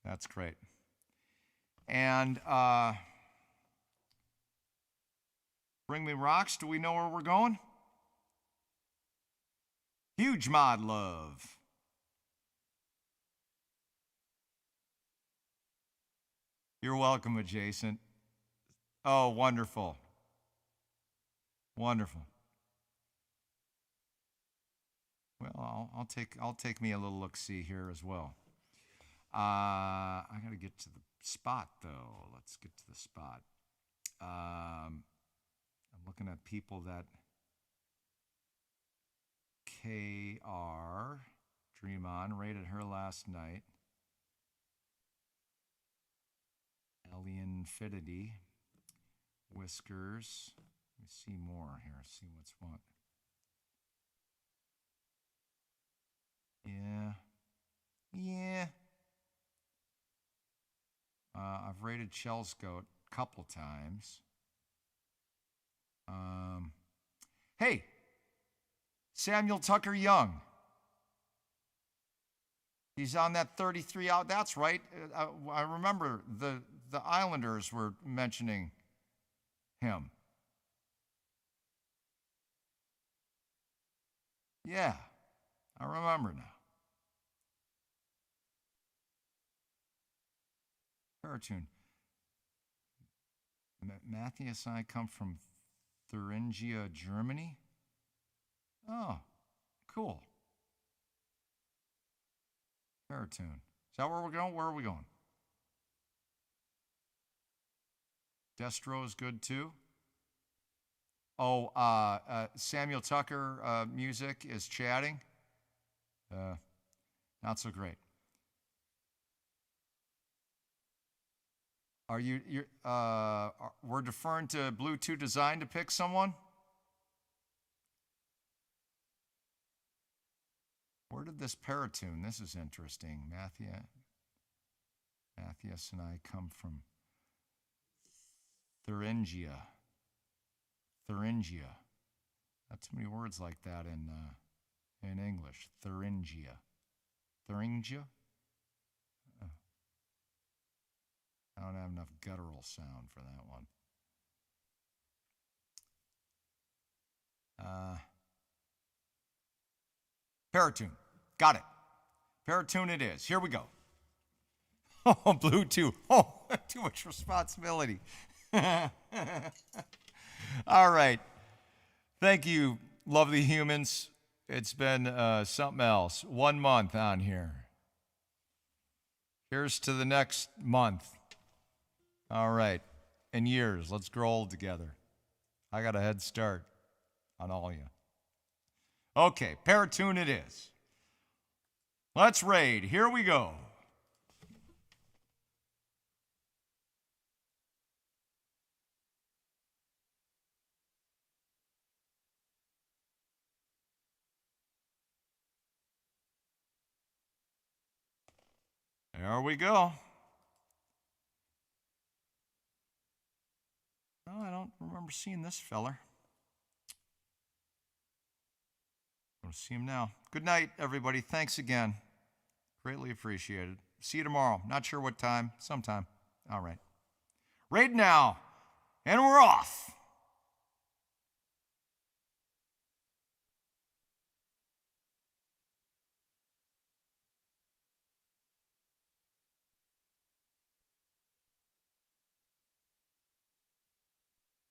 That's great. And Bring Me Rocks. Do we know where we're going? Huge mod love. You're welcome, adjacent. Oh, wonderful. Wonderful. Well, I'll take me a little look-see here as well. I got to get to the spot though. Let's get to the spot. I'm looking at people that KR Dream On rated her last night. Alien Fidity, Whiskers. Let me see more here. See what's what. Yeah. I've rated Shell's Goat a couple times. Hey, Samuel Tucker Young. He's on that 33 out. That's right. I remember the Islanders were mentioning him. Yeah, I remember now. Paratune. Matthias and I come from Thuringia, Germany. Oh, cool. Paratune. Is that where we're going? Where are we going? Destro is good too. Oh, Samuel Tucker music is chatting. Not so great. Are we're deferring to Bluetooth Design to pick someone? Where did this paratune? This is interesting. Matthias and I come from Thuringia. Not too many words like that in English. Thuringia. I don't have enough guttural sound for that one. Paratune. Got it. Paratune it is. Here we go. Oh, Bluetooth. Oh, too much responsibility. All right. Thank you, lovely humans. It's been something else. 1 month on here. Here's to the next month. All right. In years, let's grow old together. I got a head start on all of you. Okay, Paratune it is. Let's raid. Here we go. There we go. Oh, I don't remember seeing this feller. I'm going to see him now. Good night, everybody. Thanks again. Greatly appreciated. See you tomorrow. Not sure what time. Sometime. All right. Right now. And we're off.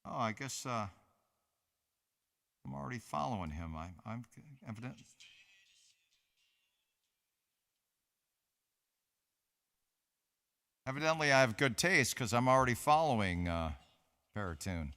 Oh, I guess I'm already following him. I'm evident. Evidently, I have good taste because I'm already following Paratune.